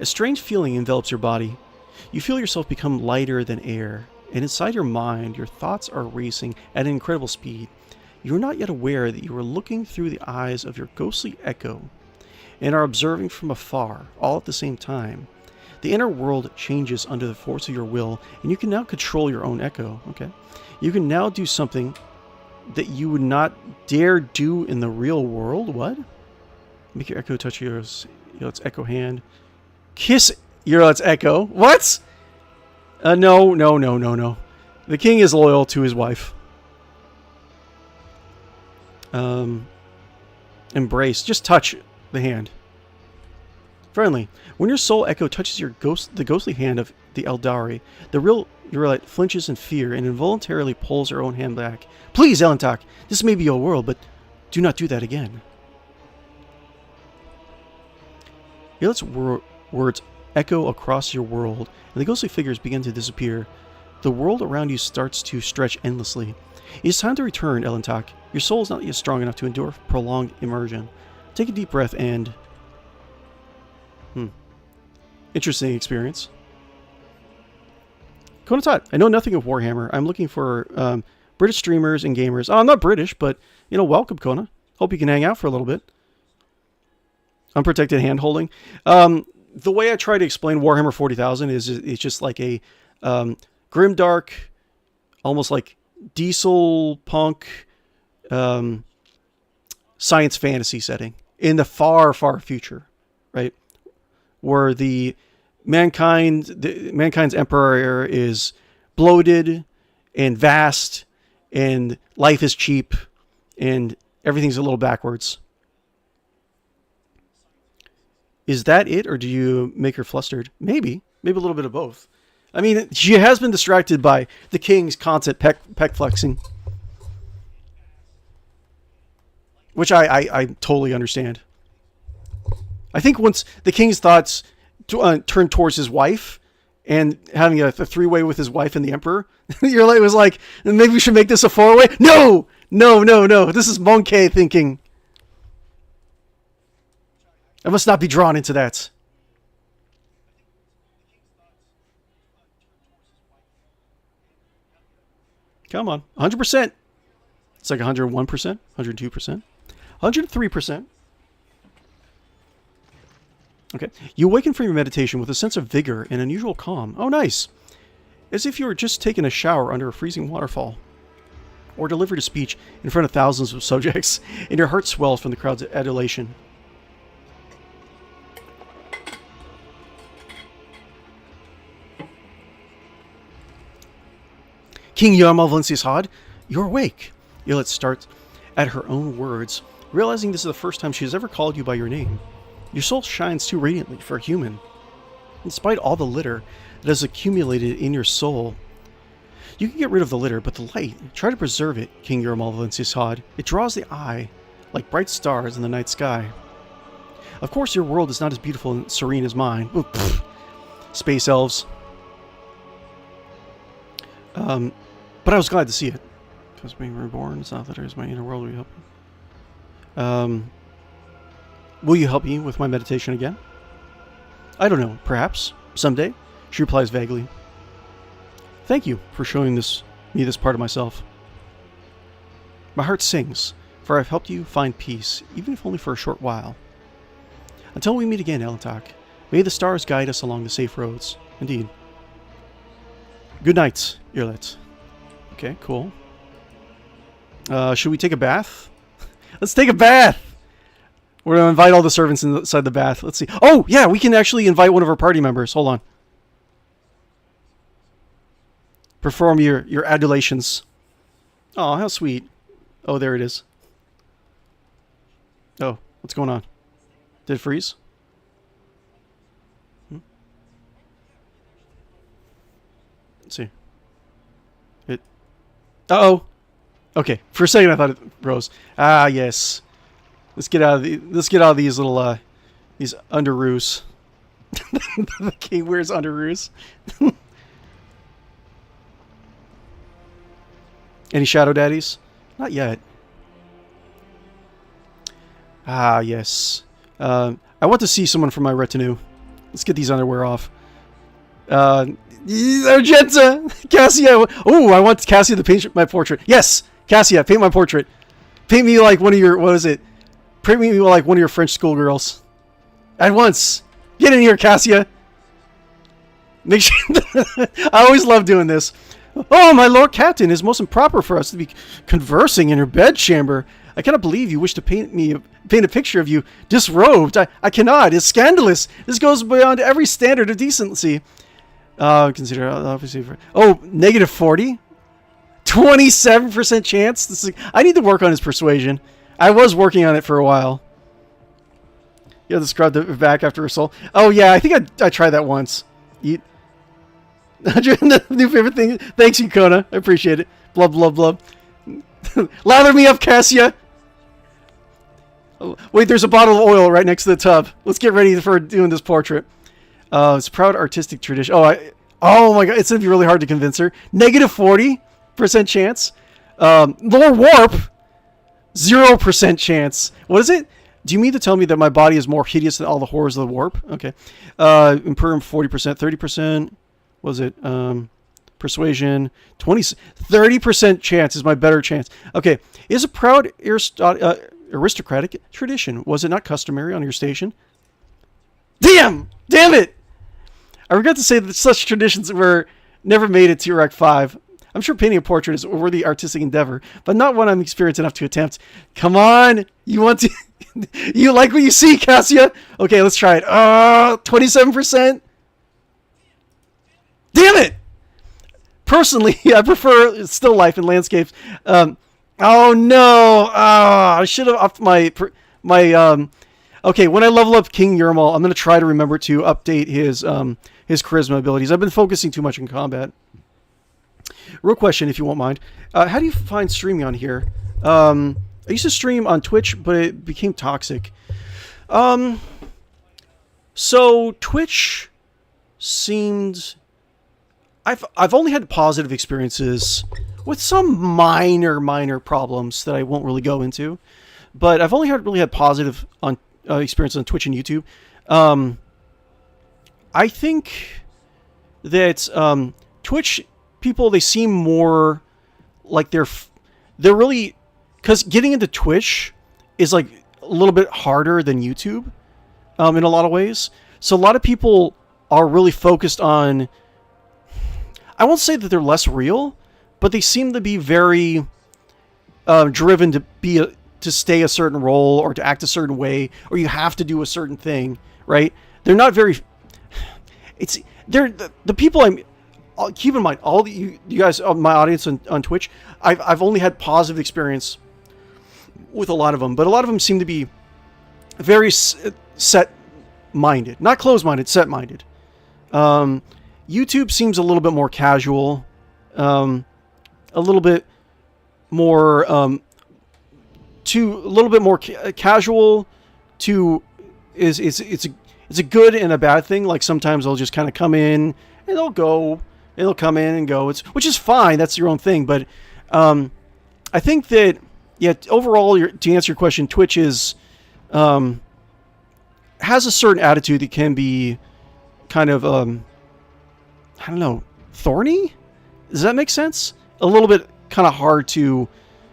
A strange feeling envelops your body. You feel yourself become lighter than air, and inside your mind, your thoughts are racing at an incredible speed. You are not yet aware that you are looking through the eyes of your ghostly echo, and are observing from afar, all at the same time. The inner world changes under the force of your will, and you can now control your own echo. Okay, you can now do something that you would not dare do in the real world. What? Make your echo touch yours. Its echo hand. Kiss Yerlet's echo. What? No. The king is loyal to his wife. Embrace. Just touch the hand. Friendly. When your soul echo touches the ghostly hand of the Eldari, the real Yerlet flinches in fear and involuntarily pulls her own hand back. Please, Elentak, this may be your world, but do not do that again. Yerlet's words echo across your world, and the ghostly figures begin to disappear. The world around you starts to stretch endlessly. It is time to return, Elentak. Your soul is not yet strong enough to endure prolonged immersion. Take a deep breath and... Interesting experience. Konatat, I know nothing of Warhammer. I'm looking for British streamers and gamers. Oh, I'm not British, but, welcome, Kona. Hope you can hang out for a little bit. Unprotected hand-holding. The way I try to explain Warhammer 40,000 is it's just like a grimdark, almost like diesel punk science fantasy setting in the far, far future, right? Where mankind's emperor is bloated and vast, and life is cheap, and everything's a little backwards. Is that it, or do you make her flustered? Maybe a little bit of both. I mean, she has been distracted by the king's constant peck flexing, which I totally understand. I think once the king's thoughts turned towards his wife and having a three-way with his wife and the emperor, Yerlet was like, maybe we should make this a four-way. No. This is Monkey thinking. I must not be drawn into that. Come on. 100%. It's like 101%, 102%, 103%. Okay. You awaken from your meditation with a sense of vigor and unusual calm. Oh, nice. As if you were just taking a shower under a freezing waterfall. or delivered a speech in front of thousands of subjects, and your heart swells from the crowd's adulation. King Yarmal Valencius Hodd, you're awake. Yolette starts at her own words, realizing this is the first time she has ever called you by your name. Your soul shines too radiantly for a human. Despite all the litter that has accumulated in your soul, you can get rid of the litter, but the light, try to preserve it, King Yarmal Valencius Hodd. It draws the eye like bright stars in the night sky. Of course, your world is not as beautiful and serene as mine. Ooh, space elves. But I was glad to see it. Because being reborn is not that there's my inner world will help me. Will you help me with my meditation again? I don't know. Perhaps. Someday. She replies vaguely. Thank you for showing me this part of myself. My heart sings, for I've helped you find peace, even if only for a short while. Until we meet again, Elentak, may the stars guide us along the safe roads. Indeed. Good night, Earlet. Okay, cool. Should we take a bath? Let's take a bath! We're going to invite all the servants inside the bath. Let's see. Oh, yeah, we can actually invite one of our party members. Hold on. Perform your adulations. Oh, how sweet. Oh, there it is. Oh, what's going on? Did it freeze? Let's see. Uh-oh. Okay, for a second I thought it rose. Ah, yes. Let's get out of these little these underoos. The king wears underoos. Any shadow daddies? Not yet. Ah, yes. I want to see someone from my retinue. Let's get these underwear off. Argenta! Cassia! Oh, I want Cassia to paint my portrait. Yes! Cassia, paint my portrait. Paint me like one of your... What is it? Paint me like one of your French schoolgirls. At once! Get in here, Cassia! Make sure... I always love doing this. Oh, my lord captain, it is most improper for us to be conversing in your bedchamber. I cannot believe you wish to paint a picture of you disrobed. I cannot. It's scandalous. This goes beyond every standard of decency. Consider obviously for negative 40, 27% chance. I need to work on his persuasion. I was working on it for a while. Yeah, describe the back after assault. Oh yeah, I think I tried that once. Eat. New favorite thing. Thanks, Yukona. I appreciate it. Blub blub blub. Lather me up, Cassia. Oh, wait, there's a bottle of oil right next to the tub. Let's get ready for doing this portrait. It's a proud artistic tradition. Oh my god, it's gonna be really hard to convince her. Negative 40% chance. Lore warp. 0% chance. What is it? Do you mean to tell me that my body is more hideous than all the horrors of the warp? Okay. Imperium 40%, 30%. What was it? Persuasion 30% chance is my better chance. Okay. Is a proud aristocratic tradition. Was it not customary on your station? Damn it! I regret to say that such traditions were never made it to Iraq 5. I'm sure painting a portrait is a worthy artistic endeavor, but not one I'm experienced enough to attempt. Come on! You want to... You like what you see, Cassia? Okay, let's try it. 27%? Damn it! Personally, I prefer still life and landscapes. Oh no! I should have upped my... Okay, when I level up King Yermal, I'm going to try to remember to update his charisma abilities. I've been focusing too much on combat. Real question, if you won't mind. How do you find streaming on here? I used to stream on Twitch, but it became toxic. So Twitch seemed... I've only had positive experiences with some minor problems that I won't really go into. But I've only really had positive experiences on Twitch and YouTube. I think that Twitch people, they seem more like they're really, because getting into Twitch is like a little bit harder than YouTube in a lot of ways. So a lot of people are really focused on, I won't say that they're less real, but they seem to be very driven to stay a certain role or to act a certain way, or you have to do a certain thing, right? They're not very. They're the people keep in mind, all you guys, my audience on Twitch, I've only had positive experience with a lot of them, but a lot of them seem to be very set-minded, not closed-minded, set-minded. YouTube seems a little bit more casual, a little bit more casual. It's a good and a bad thing. Like sometimes they'll just kind of come in and they'll go. It'll come in and go. Which is fine. That's your own thing. But I think that, yeah, overall, to answer your question, Twitch has a certain attitude that can be kind of, I don't know, thorny? Does that make sense? A little bit kind of hard to,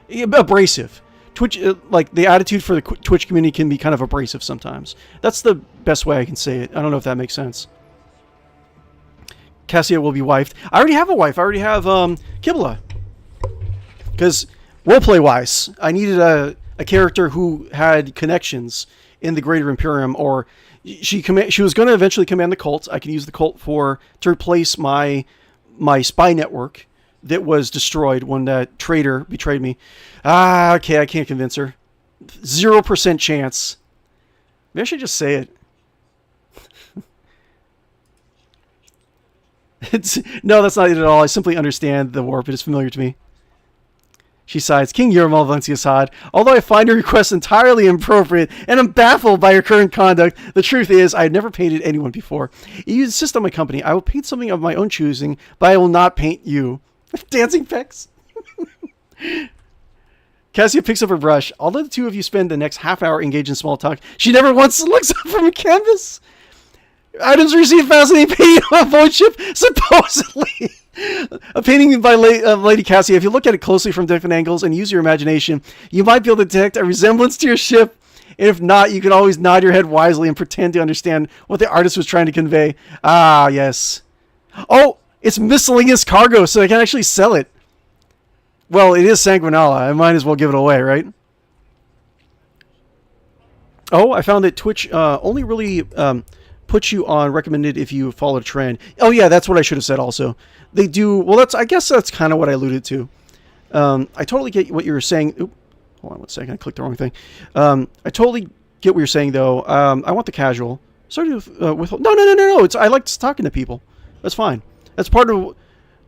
abrasive. Twitch, like the attitude for the Twitch community can be kind of abrasive sometimes. That's the best way I can say it. I don't know if that makes sense. Cassia will be wifed. I already have a wife. I already have Kibla. Because roleplay wise, I needed a character who had connections in the Greater Imperium, or she was going to eventually command the cult. I can use the cult to replace my spy network that was destroyed when that traitor betrayed me. Okay, I can't convince her. 0% chance. Maybe I should just say it. No, that's not it at all. I simply understand the warp. It is familiar to me. She sighs. King Yermal Valencius Hodd. Although I find your request entirely inappropriate and am baffled by your current conduct, the truth is I had never painted anyone before. You insist on my company. I will paint something of my own choosing, but I will not paint you. Dancing pecs. Cassia picks up her brush. Although the two of you spend the next half hour engaged in small talk, she never once looks up from a canvas. Items received fascinating painting on a void ship, supposedly. A painting by Lady Cassia. If you look at it closely from different angles and use your imagination, you might be able to detect a resemblance to your ship. And if not, you can always nod your head wisely and pretend to understand what the artist was trying to convey. Ah, yes. Oh, it's miscellaneous cargo, so I can actually sell it. Well, it is Sanguinala. I might as well give it away, right? Oh, I found that Twitch only really puts you on recommended if you follow a trend. Oh, yeah, that's what I should have said also. They do... Well, I guess that's kind of what I alluded to. I totally get what you were saying. Oop, hold on one second. I clicked the wrong thing. I totally get what you're saying, though. I want the casual. Sorry to withhold... No. I like talking to people. That's fine. That's part of...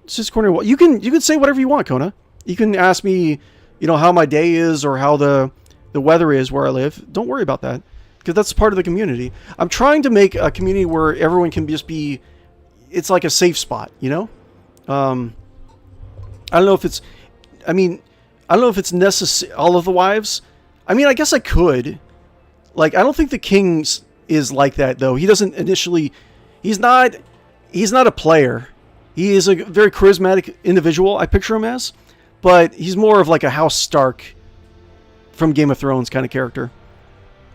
It's just corner. You can say whatever you want, Kona. You can ask me, how my day is or how the weather is where I live. Don't worry about that, because that's part of the community. I'm trying to make a community where everyone can just be... It's like a safe spot, I don't know if it's... I don't know if it's necessary... All of the wives? I guess I could. Like, I don't think the king is like that, though. He doesn't initially... He's not a player. He is a very charismatic individual, I picture him as. But he's more of like a House Stark from Game of Thrones kind of character,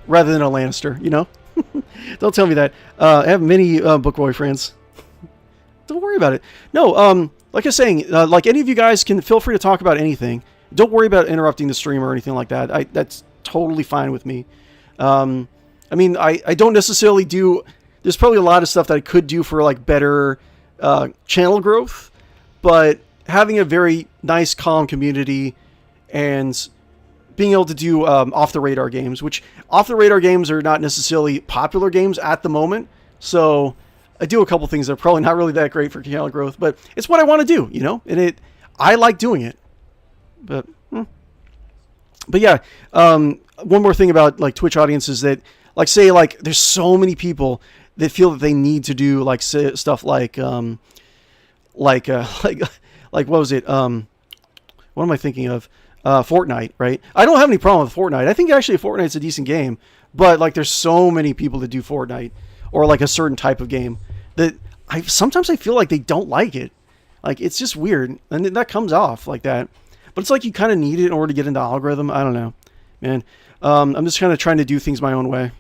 rather than a Lannister, Don't tell me that. I have many book boyfriends. Don't worry about it. No, like I was saying, like any of you guys can feel free to talk about anything. Don't worry about interrupting the stream or anything like that. That's totally fine with me. I don't necessarily do... There's probably a lot of stuff that I could do for like better channel growth, but having a very nice, calm community and being able to do off-the-radar games, which off-the-radar games are not necessarily popular games at the moment, so I do a couple things that are probably not really that great for channel growth, but it's what I want to do, and I like doing it. But yeah, one more thing about like Twitch audiences that, like, say, like, there's so many people that feel that they need to do like stuff like what was it? What am I thinking of? Fortnite, right? I don't have any problem with Fortnite. I think actually Fortnite's a decent game, but like there's so many people that do Fortnite or like a certain type of game that sometimes I feel like they don't like it. Like it's just weird, and that comes off like that. But it's like you kind of need it in order to get into the algorithm. I don't know, man. I'm just kind of trying to do things my own way,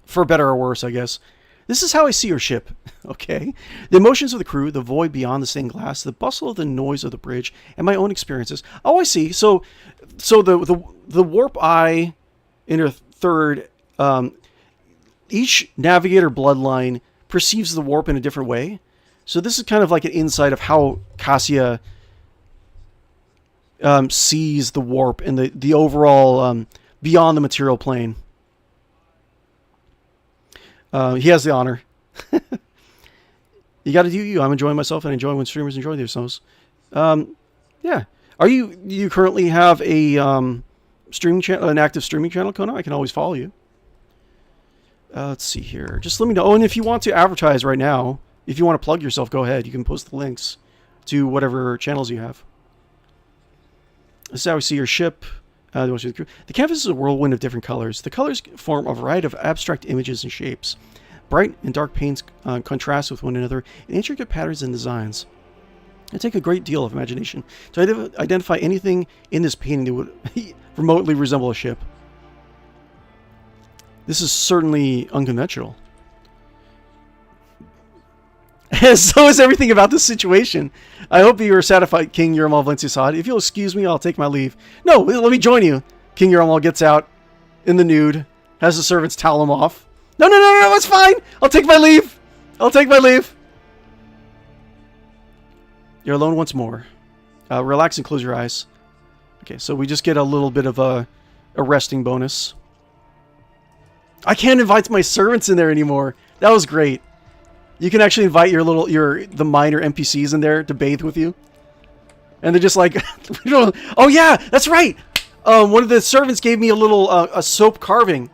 for better or worse, I guess. This is how I see your ship. Okay. The emotions of the crew, the void beyond the stained glass, the bustle of the noise of the bridge, and my own experiences. Oh, I see. So the warp eye in her third, each navigator bloodline perceives the warp in a different way. So this is kind of like an insight of how Cassia sees the warp and the overall beyond the material plane. He has the honor. You got to do you. I'm enjoying myself and enjoying when streamers enjoy themselves. Yeah. Are you currently have a streaming channel, an active streaming channel, Kona? I can always follow you. Let's see here. Just let me know. Oh, and if you want to advertise right now, if you want to plug yourself, go ahead. You can post the links to whatever channels you have. This is how we see your ship. The canvas is a whirlwind of different colors. The colors form a variety of abstract images and shapes. Bright and dark paints contrast with one another in intricate patterns and designs. It takes a great deal of imagination to identify anything in this painting that would remotely resemble a ship. This is certainly unconventional. So is everything about this situation. I hope you are satisfied, King Uramal Valencius Hodd. If you'll excuse me, I'll take my leave. No, let me join you. King Uramal gets out in the nude, has the servants towel him off. No, it's fine. I'll take my leave. You're alone once more. Relax and close your eyes. Okay, so we just get a little bit of a resting bonus. I can't invite my servants in there anymore. That was great. You can actually invite the minor NPCs in there to bathe with you. And they're just like, oh yeah, that's right. One of the servants gave me a soap carving.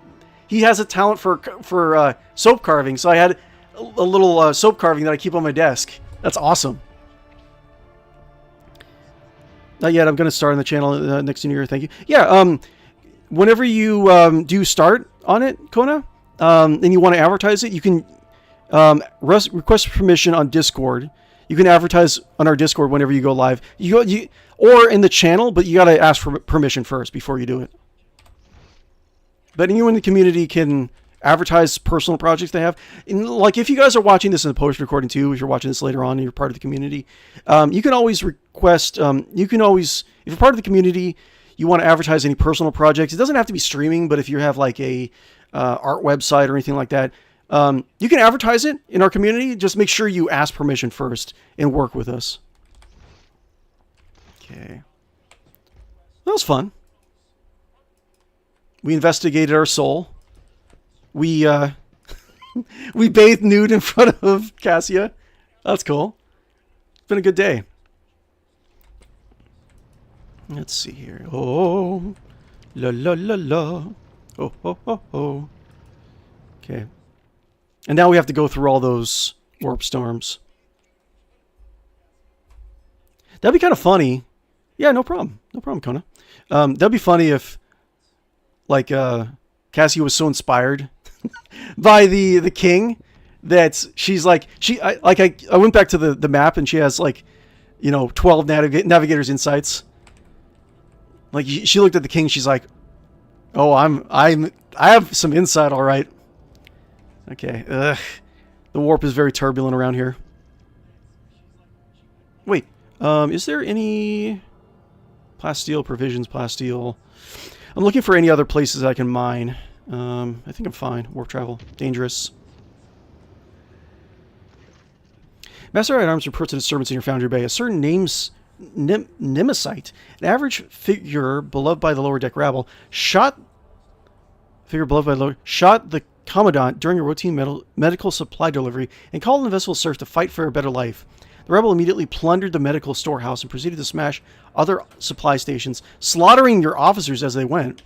He has a talent for soap carving, so I had a little soap carving that I keep on my desk. That's awesome. Not yet. I'm going to start on the channel next year. Thank you. Yeah. Whenever you do start on it, Kona, and you want to advertise it, you can request permission on Discord. You can advertise on our Discord whenever you go live. Or in the channel, but you got to ask for permission first before you do it. But anyone in the community can advertise personal projects they have. And like if you guys are watching this in the post recording too, if you're watching this later on and you're part of the community, you can always request. If you're part of the community, you want to advertise any personal projects. It doesn't have to be streaming, but if you have like a art website or anything like that, you can advertise it in our community. Just make sure you ask permission first and work with us. Okay. That was fun. We investigated our soul. We we bathed nude in front of Cassia. That's cool. It's been a good day. Let's see here. Oh, la la la la. Oh, oh, oh, oh. Okay. And now we have to go through all those warp storms. That'd be kind of funny. Yeah, no problem. No problem, Kona. That'd be funny if, like, Cassie was so inspired by the king that she's like, I went back to the map and she has, like, 12 navigators insights. Like, she looked at the king, she's like, oh, I have some insight, all right. Okay. Ugh. The warp is very turbulent around here. Wait. Is there any plasteel provisions? Plasteel. I'm looking for any other places I can mine. I think I'm fine. Warp travel. Dangerous. Master at Arms reports to the servants in your foundry bay. A certain Nemesite, an average figure beloved by the lower deck rabble, shot the Commandant during a routine medical supply delivery and called on the vessel serfs to fight for a better life. The rebel immediately plundered the medical storehouse and proceeded to smash other supply stations, slaughtering your officers as they went.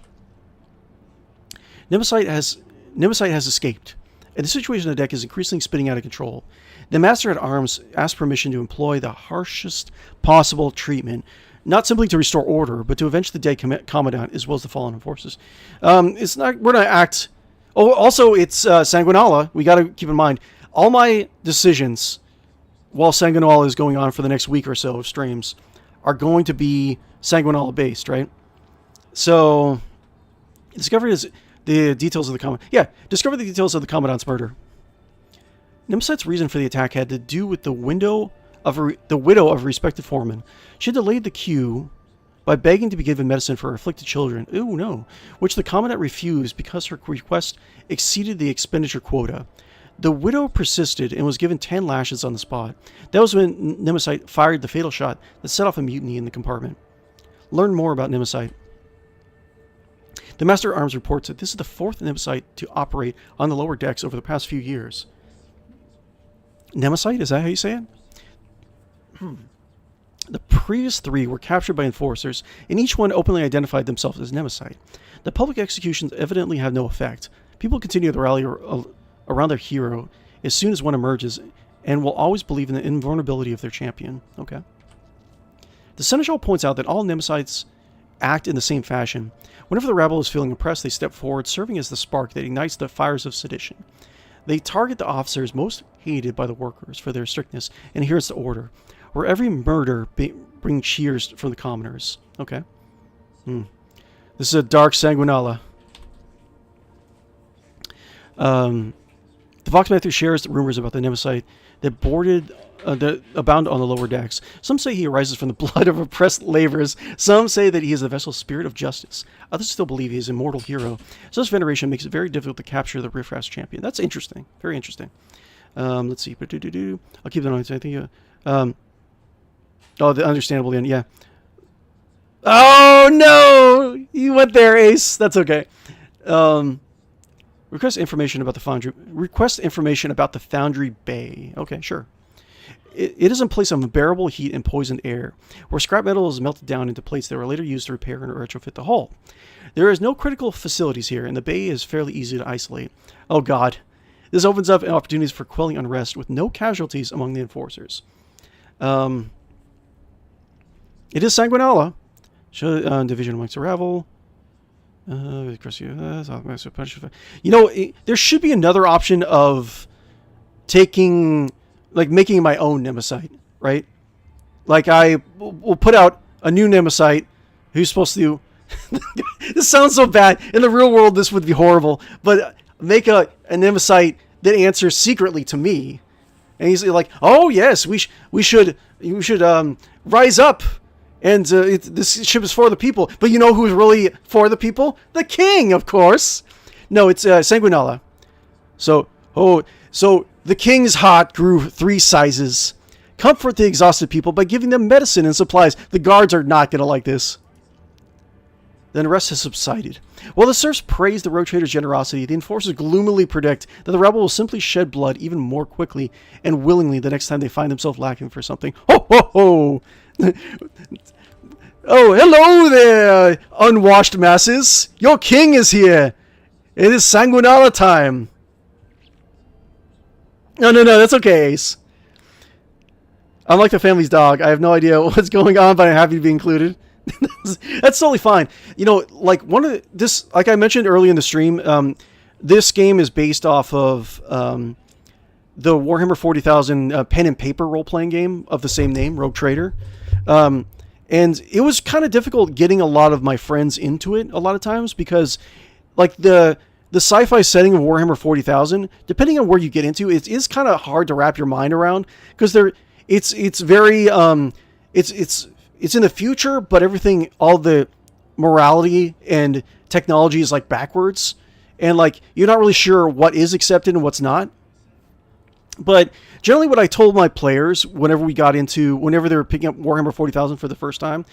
Nemesite has escaped, and the situation on the deck is increasingly spinning out of control. The Master at Arms asked permission to employ the harshest possible treatment, not simply to restore order, but to avenge the dead Commandant as well as the fallen forces. We're not act. Oh, also, it's Sanguinala. We got to keep in mind, all my decisions while Sanguinala is going on for the next week or so of streams are going to be Sanguinala based, right? So, discover the details of the Commandant's murder. Nemesight's reason for the attack had to do with the widow of a respected foreman. She had delayed the queue by begging to be given medicine for her afflicted children. Ooh, no. Which the commandant refused because her request exceeded the expenditure quota. The widow persisted and was given 10 lashes on the spot. That was when Nemesis fired the fatal shot that set off a mutiny in the compartment. Learn more about Nemesis. The Master at Arms reports that this is the 4th Nemesis to operate on the lower decks over the past few years. Nemesis? Is that how you say it? The previous 3 were captured by enforcers, and each one openly identified themselves as Nemesis. The public executions evidently have no effect. People continue to rally around their hero as soon as one emerges, and will always believe in the invulnerability of their champion. Okay. The Seneschal points out that all Nemesis act in the same fashion. Whenever the rabble is feeling oppressed, they step forward, serving as the spark that ignites the fires of sedition. They target the officers most hated by the workers for their strictness, and here's the order. Where every murder brings cheers from the commoners. Okay. This is a dark sanguinala. The Voxmaster shares rumors about the Nemesis that abound on the lower decks. Some say he arises from the blood of oppressed laborers. Some say that he is the vessel's spirit of justice. Others still believe he is an immortal hero. Such veneration makes it very difficult to capture the riffraff champion. That's interesting. Very interesting. Let's see. I'll keep that on. I think. Oh, the understandable end. Yeah. Oh no! You went there, Ace. That's okay. Request information about the foundry. Request information about the foundry bay. Okay, sure. It is in place of unbearable heat and poisoned air, where scrap metal is melted down into plates that are later used to repair and retrofit the hull. There is no critical facilities here, and the bay is fairly easy to isolate. Oh god. This opens up opportunities for quelling unrest with no casualties among the enforcers. It is Sanguinala. Division amongst the rabble. You know, there should be another option of taking, like, making my own Nemesis, right? Like, I will put out a new Nemesis who's supposed to... This sounds so bad. In the real world, this would be horrible. But make a Nemesis that answers secretly to me. And he's like, oh, yes, we should rise up. And this ship is for the people. But you know who's really for the people? The king, of course. No, it's Sanguinala. So the king's heart grew 3 sizes. Comfort the exhausted people by giving them medicine and supplies. The guards are not going to like this. Then the rest has subsided. While the serfs praise the road trader's generosity, the enforcers gloomily predict that the rebel will simply shed blood even more quickly and willingly the next time they find themselves lacking for something. Ho, ho, ho! Oh, hello there, unwashed masses. Your king is here. It is Sanguinala time. No, that's okay, Ace. I'm like the family's dog. I have no idea what's going on, but I'm happy to be included. That's totally fine. You know, like like I mentioned earlier in the stream, this game is based off of the Warhammer 40,000 pen and paper role-playing game of the same name, Rogue Trader. And it was kind of difficult getting a lot of my friends into it a lot of times because, like, the sci-fi setting of Warhammer 40,000, depending on where you get into, it is kind of hard to wrap your mind around because it's very it's in the future, but everything, all the morality and technology is like backwards, and like you're not really sure what is accepted and what's not. But generally what I told my players whenever they were picking up Warhammer 40,000 for the first time,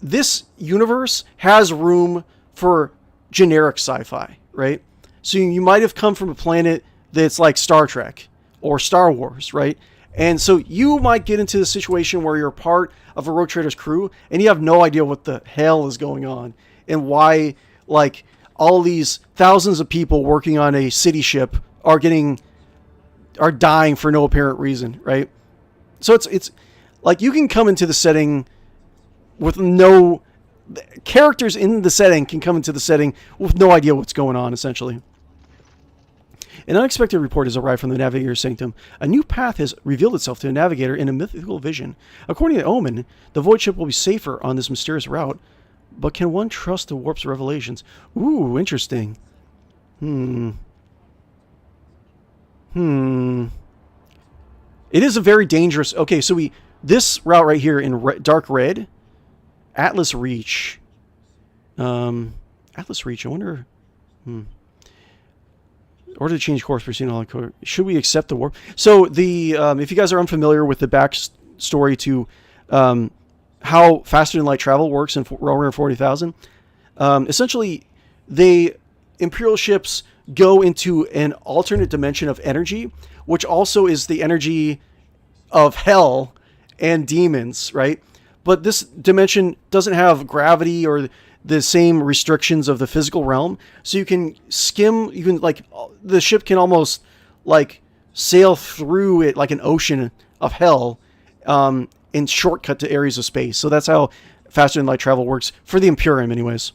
this universe has room for generic sci-fi, right? So you might have come from a planet that's like Star Trek or Star Wars, right? And so you might get into the situation where you're part of a Rogue Trader's crew and you have no idea what the hell is going on and why, like, all these thousands of people working on a city ship are dying for no apparent reason, right? So it's like you can come into the setting with no... Characters in the setting can come into the setting with no idea what's going on, essentially. An unexpected report has arrived from the Navigator's Sanctum. A new path has revealed itself to the Navigator in a mythical vision. According to Omen, the Void Ship will be safer on this mysterious route. But can one trust the Warp's revelations? Ooh, interesting. It is a very dangerous... Okay, so this route right here in dark red, Atlas Reach. Atlas Reach, I wonder... Order to change course, proceed all. Should we accept the warp? So if you guys are unfamiliar with the backstory to how faster than light travel works in Warhammer 40,000, essentially the Imperial ships go into an alternate dimension of energy, which also is the energy of hell and demons, right? But this dimension doesn't have gravity or the same restrictions of the physical realm, so you can skim, the ship can almost like sail through it like an ocean of hell, and shortcut to areas of space. So that's how faster than light travel works for the Imperium anyways.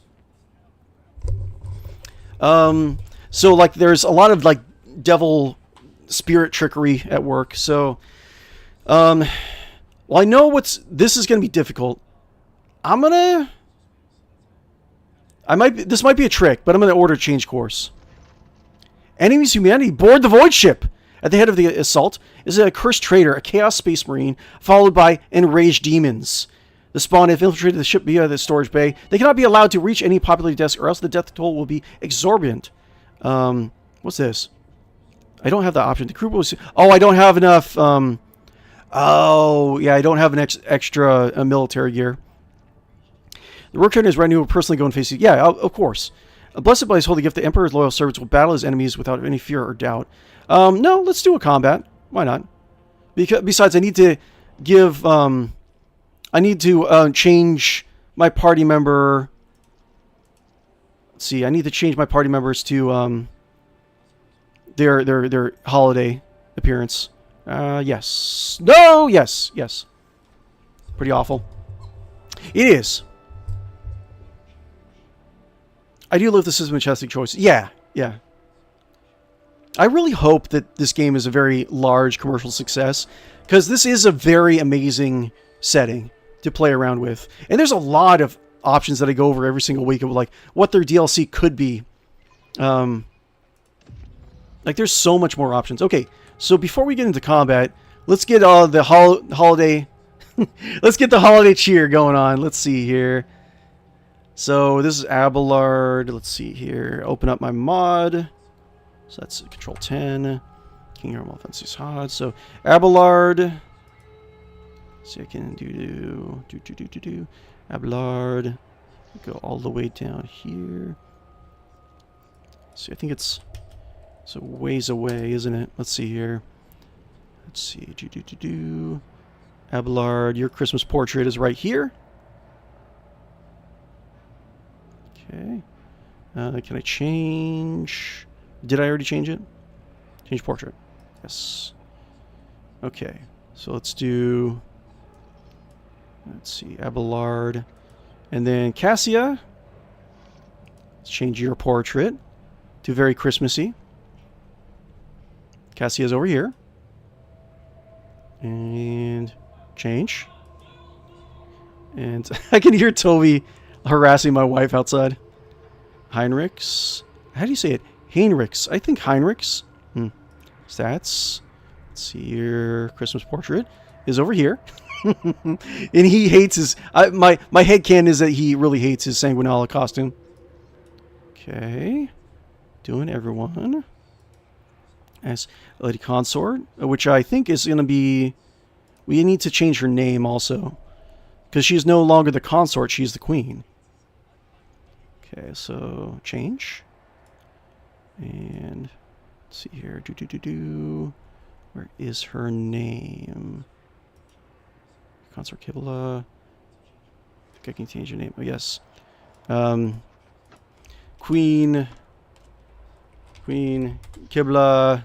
So like there's a lot of like devil spirit trickery at work. So well, I know this is going to be difficult. This might be a trick, but I'm going to order change course. Enemies humanity board the void ship. At the head of the assault is a cursed traitor, a chaos space marine, followed by enraged demons. The spawn have infiltrated the ship via the storage bay. They cannot be allowed to reach any populated desk, or else the death toll will be exorbitant. What's this? I don't have the option. The crew was... Oh, I don't have enough... Oh, yeah, I don't have an extra military gear. The Rook Trader is ready to personally go and face you. Yeah, of course. Blessed by his holy gift, the Emperor's loyal servants will battle his enemies without any fear or doubt. No, let's do a combat. Why not? Besides, I need to give... I need to change my party member... Let's see, I need to change my party members to their holiday appearance. Yes. No! Yes. Yes. Pretty awful. It is. I do love the system of chastic choice. Yeah. Yeah. I really hope that this game is a very large commercial success, because this is a very amazing setting to play around with. And there's a lot of options that I go over every single week of like what their DLC could be. Like there's so much more options. Okay, so before we get into combat, let's get the holiday let's get the holiday cheer going on. Let's see here. So this is Abelard. Let's see here. Open up my mod. So that's Control 10. King Arm Offensive Hodd. So Abelard. See, I can do Abelard. Go all the way down here. See, I think it's a ways away, isn't it? Let's see here. Let's see. Abelard, your Christmas portrait is right here. Okay. Can I change? Did I already change it? Change portrait. Yes. Okay. So let's do... Let's see. Abelard. And then Cassia. Let's change your portrait to very Christmassy. Cassia's over here. And change. And I can hear Toby harassing my wife outside. Heinrichs. How do you say it? Heinrichs. I think Heinrichs. Stats. Let's see here. Christmas portrait is over here. And he hates his... my headcanon is that he really hates his Sanguinala costume. Okay. Doing everyone. As Lady Consort, which I think is going to be... We need to change her name also. Because she's no longer the consort, she's the queen. Okay, so change. And let's see here. Where is her name? Consort Kibla. I think I can change her name. Oh, yes. Queen Kibla.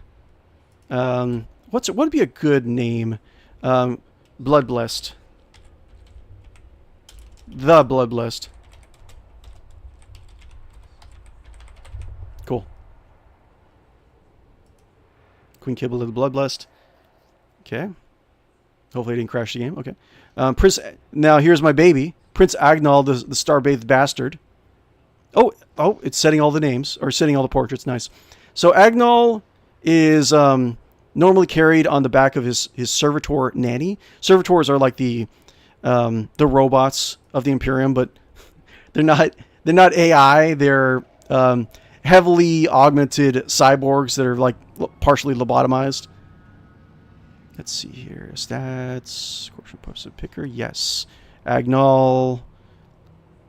What would be a good name? Blood Blessed. The Blood Blessed. Cool. Queen Kibla, the Blood Blessed. Okay. Hopefully I didn't crash the game. Okay. Prince. Now here's my baby, Prince Agnall, the star-bathed bastard. Oh, it's setting all the names, or setting all the portraits. Nice. So Agnall is normally carried on the back of his servitor nanny. Servitors are like the robots of the Imperium, but they're not AI. They're heavily augmented cyborgs that are like partially lobotomized. Let's see here. Stats. Scorpion posted picker. Yes. Agnol.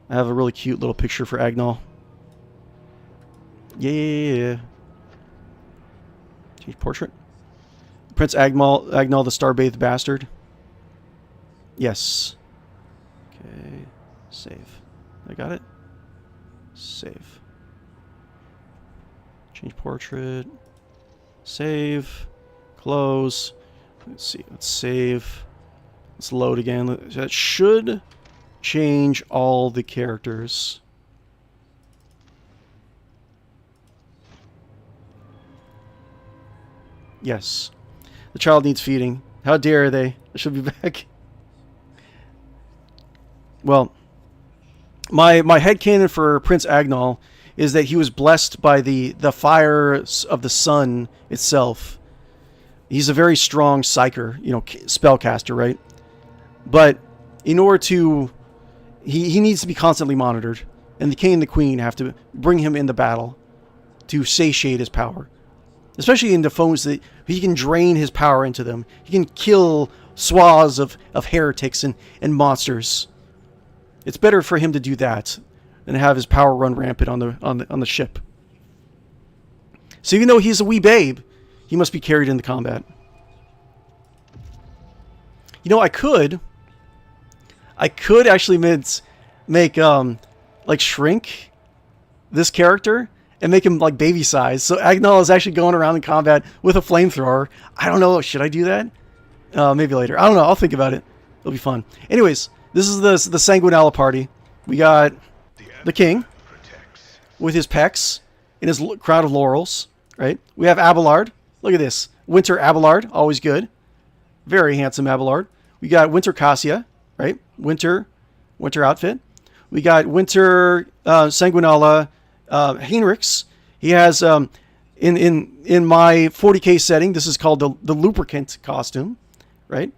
I have a really cute little picture for Agnol. Yeah. Change portrait. Prince Agnol the Starbathed Bastard. Yes. Okay. Save. I got it. Save. Change portrait. Save. Close. Let's see. Let's save. Let's load again. That should change all the characters. Yes. The child needs feeding. How dare they? I should be back. Well, my headcanon for Prince Agnol is that he was blessed by the fire of the sun itself. He's a very strong psyker, spellcaster, right? But in order to... He needs to be constantly monitored. And the king and the queen have to bring him into battle to satiate his power. Especially into foes that he can drain his power into them. He can kill swaths of heretics and monsters. It's better for him to do that than have his power run rampant on the ship. So even though he's a wee babe, he must be carried into combat. I could actually make like shrink this character and make him like baby size. So Agnol is actually going around in combat with a flamethrower. I don't know. Should I do that? Maybe later. I don't know. I'll think about it. It'll be fun. Anyways, this is the Sanguinella party. We got the king with his pecs and his crown of laurels. Right. We have Abelard. Look at this. Winter Abelard. Always good. Very handsome Abelard. We got Winter Cassia. Right. Winter outfit. We got Winter Sanguinella Heinrichs. He has in my 40k setting, this is called the lubricant costume, right?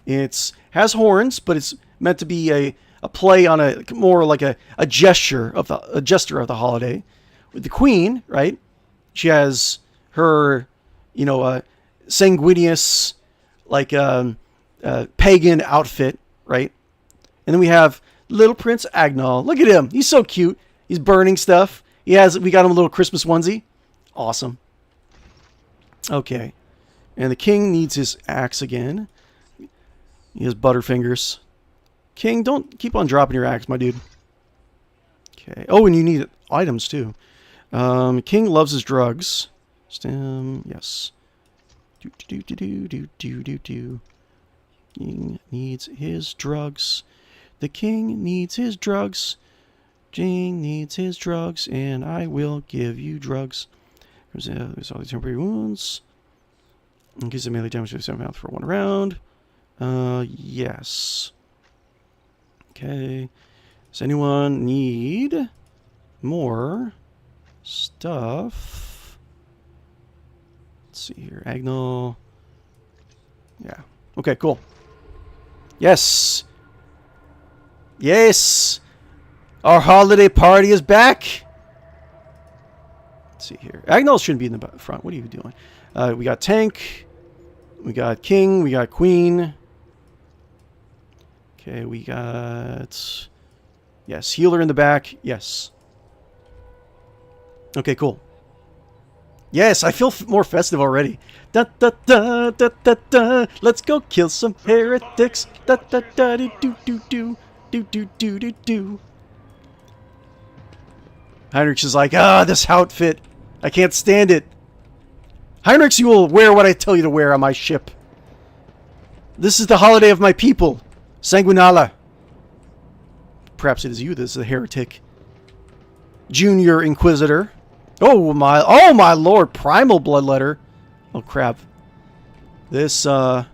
It's has horns, but it's meant to be a play on a more like a gesture of the holiday. With the queen, right? She has her sanguineous like pagan outfit, right? And then we have little Prince Agnol. Look at him. He's so cute. He's burning stuff. We got him a little Christmas onesie. Awesome. Okay. And the king needs his axe again. He has butterfingers. King, don't keep on dropping your axe, my dude. Okay. Oh, and you need items too. King loves his drugs. Stem, yes. Do. King needs his drugs. The king needs his drugs. King needs his drugs, and I will give you drugs. There's all these temporary wounds. In case of melee damage to the 7th mouth for 1 round. Yes. Okay. Does anyone need more stuff? Let's see here. Agnol. Yeah. Okay, cool. Yes. Yes. Our holiday party is back. Let's see here. Agnol shouldn't be in the front. What are you doing? We got tank. We got king. We got queen. Okay, we got... Yes, healer in the back. Yes. Okay, cool. Yes, I feel more festive already. Da da da da da da. Let's go kill some heretics. Da da da do do do do do do do do do. Heinrich is like, this outfit. I can't stand it. Heinrich, you will wear what I tell you to wear on my ship. This is the holiday of my people. Sanguinella. Perhaps it is you that is the heretic. Junior Inquisitor. Oh my lord. Primal Bloodletter. Oh crap. This is an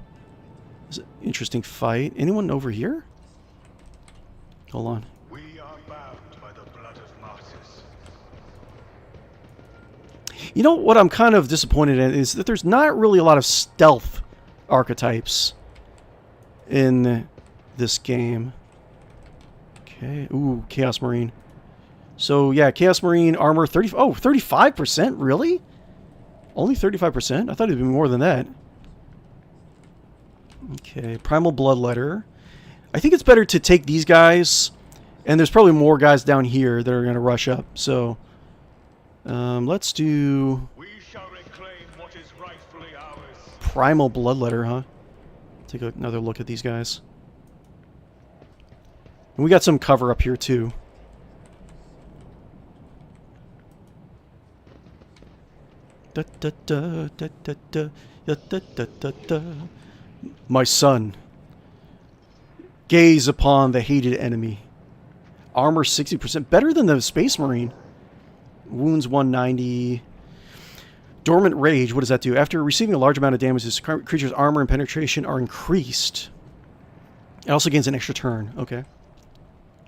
interesting fight. Anyone over here? Hold on. We are bound by the blood of martyrs. You know what I'm kind of disappointed in is that there's not really a lot of stealth archetypes in this game. Okay. Ooh, Chaos Marine. So, yeah, Chaos Marine armor 30... Oh, 35%? Really? Only 35%? I thought it'd be more than that. Okay, Primal Bloodletter. I think it's better to take these guys, and there's probably more guys down here that are going to rush up. So, let's do... We shall reclaim what is rightfully ours. Primal Bloodletter, huh? Take another look at these guys. And we got some cover up here, too. Da, da, da, da, da, da, da, da, da, da, da. My son, gaze upon the hated enemy. Armor 60%, better than the Space Marine. Wounds 190. Dormant Rage, what does that do? After receiving a large amount of damage, this creature's armor and penetration are increased. It also gains an extra turn. Okay.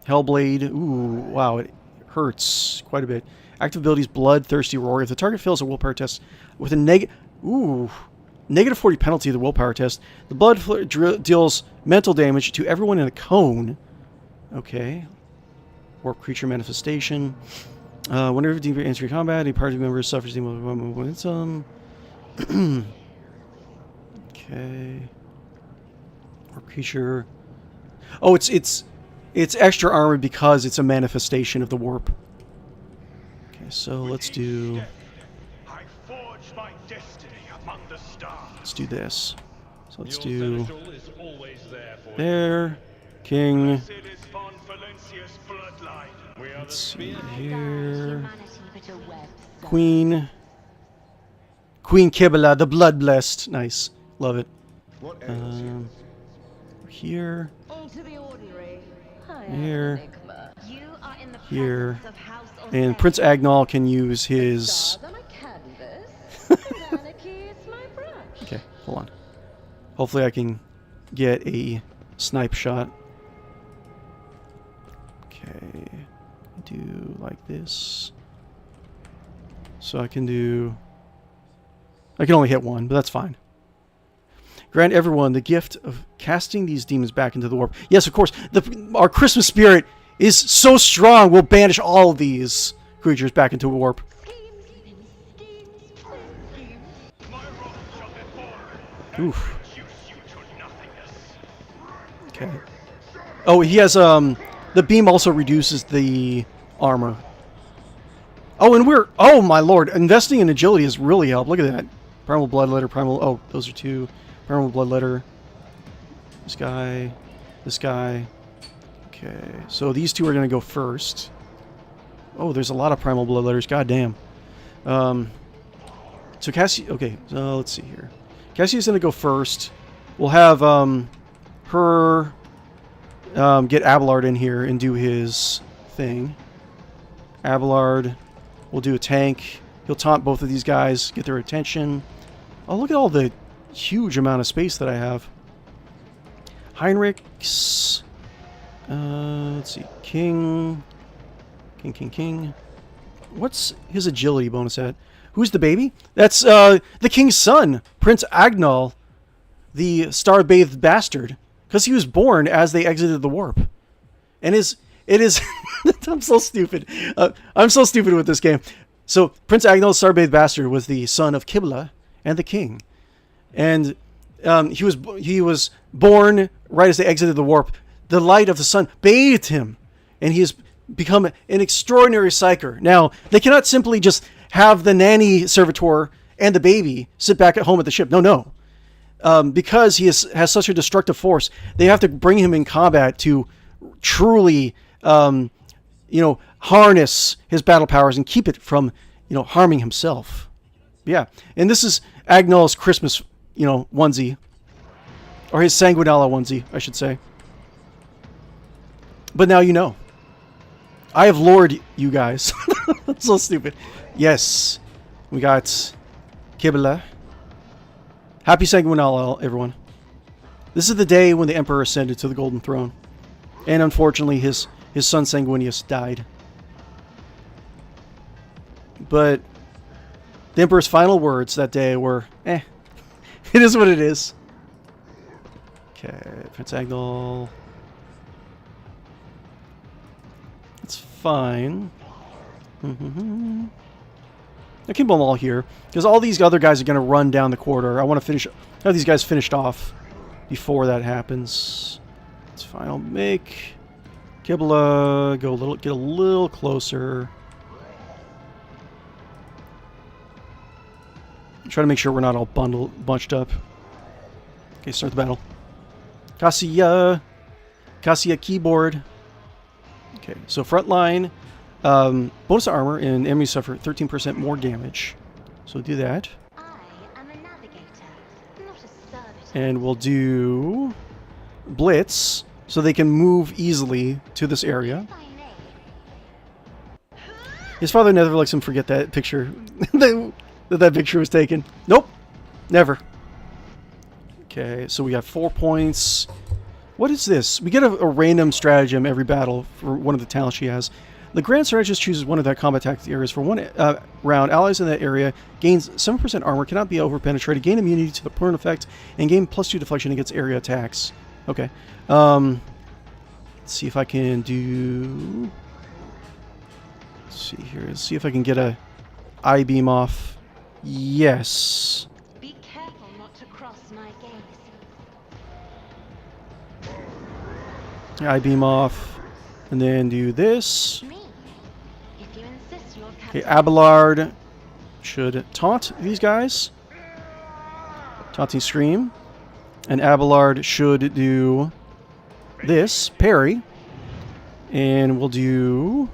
Hellblade, ooh, wow, it hurts quite a bit. Active abilities, Bloodthirsty Roar. If the target fails a willpower test with a negative 40 penalty to the willpower test, the blood deals mental damage to everyone in a cone. Okay. Warp creature manifestation. Whenever you enter combat, a party member suffers the momentum. Okay. Warp creature. Oh, it's extra armor because it's a manifestation of the warp. Okay, so let's do... I forge my destiny among the stars. Let's do this. So let's do... There. King. Let's see here. Queen. Queen Kibala, the Blood Blessed. Nice. Love it. Here. Here. Here. And Prince Agnall can use his... Okay, hold on. Hopefully I can get a snipe shot. Okay. Do like this. So I can do... I can only hit one, but that's fine. Grant everyone the gift of casting these demons back into the warp. Yes, of course. Our Christmas spirit is so strong, we'll banish all of these creatures back into warp. Oof. Okay. Oh, he has, the beam also reduces the armor. Oh, and we're... Oh, my lord. Investing in agility has really helped. Look at that. Primal Bloodletter, Primal... Oh, those are two. Primal Bloodletter. This guy. This guy. Okay. So these two are going to go first. Oh, there's a lot of Primal Bloodletters. God damn. So Cassie... Okay, so let's see here. Cassie's going to go first. We'll have her get Abelard in here and do his thing. Abelard will do a tank. He'll taunt both of these guys, get their attention. Oh, look at all the huge amount of space that I have. Heinrich's... let's see. King. King. What's his agility bonus at? Who's the baby? That's the king's son, Prince Agnall, the star-bathed bastard. Because he was born as they exited the warp. And it is... I'm so stupid. I'm so stupid with this game. So, Prince Agnall, star-bathed bastard, was the son of Kibla and the king. And he was born right as they exited the warp. The light of the sun bathed him. And he has become an extraordinary psyker. Now, they cannot simply just have the nanny servitor and the baby sit back at home at the ship. No. Because he has such a destructive force, they have to bring him in combat to truly, harness his battle powers and keep it from, harming himself. Yeah, and this is Agnall's Christmas, onesie, or his Sanguinala onesie, I should say. But now you know. I have lured you guys. That's so stupid. Yes, we got Kibla. Happy Sanguinala, everyone. This is the day when the Emperor ascended to the Golden Throne. And unfortunately, his son Sanguinius died. But The Emperor's final words that day were, eh. It is what it is. Okay, Pentagonal. It's fine. I keep them all here because all these other guys are going to run down the corridor. I want to have these guys finished off before that happens. It's fine. I'll make Kibla get a little closer. Try to make sure we're not all bunched up. Okay, start the battle. Cassia keyboard. Okay, so front line. Bonus armor and enemies suffer 13% more damage. So do that. I am a navigator, not a servitor. And we'll do blitz so they can move easily to this area. If I may. His father never lets him forget that picture. that picture was taken. Nope. Never. Okay, so we got 4 points. What is this? We get a random stratagem every battle for one of the talents she has. The Grand Strategist chooses one of the combat tactic areas for one round. Allies in that area gains 7% armor, cannot be over-penetrated, gain immunity to the burn effect, and gain +2 deflection against area attacks. Okay. Let's see if I can do... Let's see here. Let's see if I can get a I-beam off. Yes. Be careful not to cross my gaze. I-beam off. And then do this. Me. If you insist, Lord Okay, Captain. Abelard should taunt these guys. Taunting Scream. And Abelard should do this, parry. And we'll do...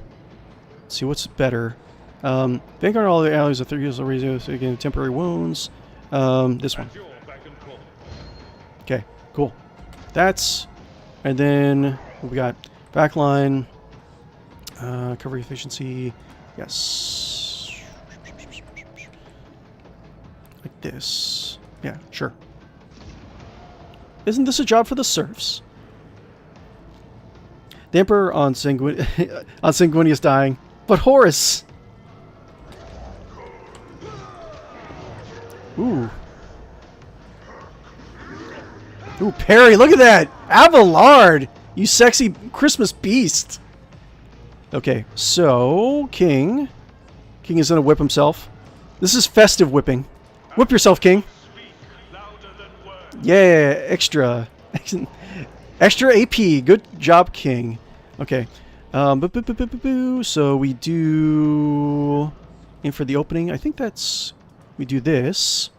Let's see, what's better? Vanguard all the allies of 3 years of razor, so again, temporary wounds. This one. Okay, cool. That's... And then we got backline. Cover efficiency. Yes. Like this. Yeah, sure. Isn't this a job for the serfs? The Emperor on Sanguinius dying. But Horus! Ooh. Ooh, Perry, look at that! Abelard! You sexy Christmas beast! Okay, so... King. King is gonna whip himself. This is festive whipping. Whip yourself, King! Yeah, extra. Extra AP. Good job, King. Okay. So we do... Aim for the opening. I think that's... We do this.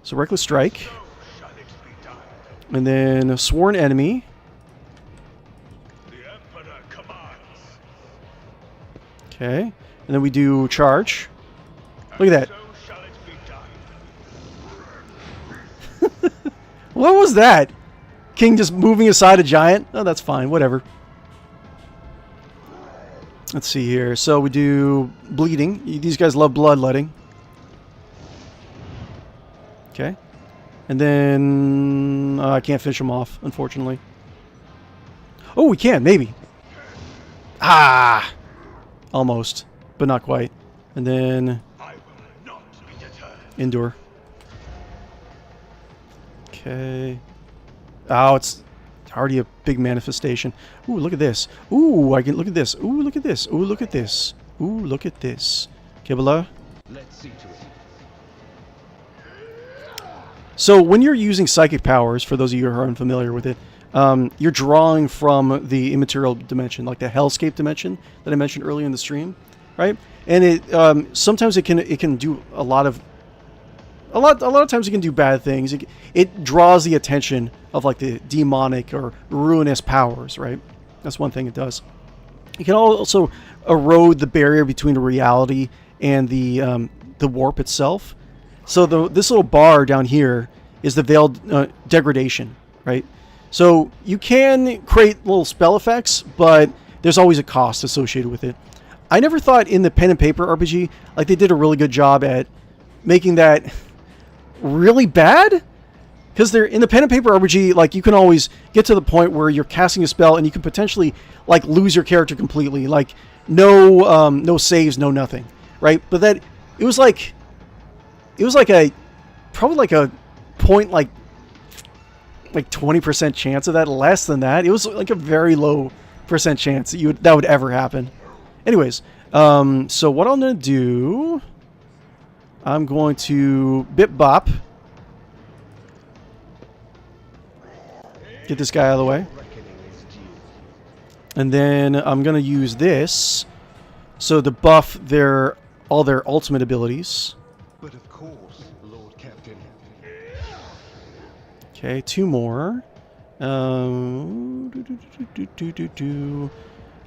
So Reckless Strike. And then a Sworn Enemy. Okay. And then we do Charge. Look at that. What was that? King just moving aside a giant? Oh, that's fine. Whatever. Let's see here. So we do Bleeding. These guys love bloodletting. Okay. And then... I can't finish them off, unfortunately. Oh, we can. Maybe. Ah! Almost. But not quite. And then... Endure. Okay. Oh, it's already a big manifestation. Ooh, look at this. Ooh, I can look at this. Ooh, look at this. Ooh, look at this. Ooh, look at this. Kibala. Let's see to it. So when you're using psychic powers, for those of you who are unfamiliar with it, you're drawing from the immaterial dimension, like the hellscape dimension that I mentioned earlier in the stream, right? And it sometimes it can do a lot of times it can do bad things. It draws the attention of like the demonic or ruinous powers, right? That's one thing it does. It can also erode the barrier between reality and the warp itself. So this little bar down here is the veiled degradation, right? So you can create little spell effects, but there's always a cost associated with it. I never thought in the pen and paper RPG, like they did a really good job at making that really bad. Because they're in the pen and paper RPG, like you can always get to the point where you're casting a spell and you can potentially like lose your character completely, like no saves, no nothing, right? But that it was like a probably like a point like 20% chance of that, less than that. It was like a very low percent chance that would ever happen. Anyways, so what I'm gonna do, I'm going to bip bop, get this guy out of the way, and then I'm gonna use this so to buff all their ultimate abilities. But of course, Lord Captain. Okay, 2 more.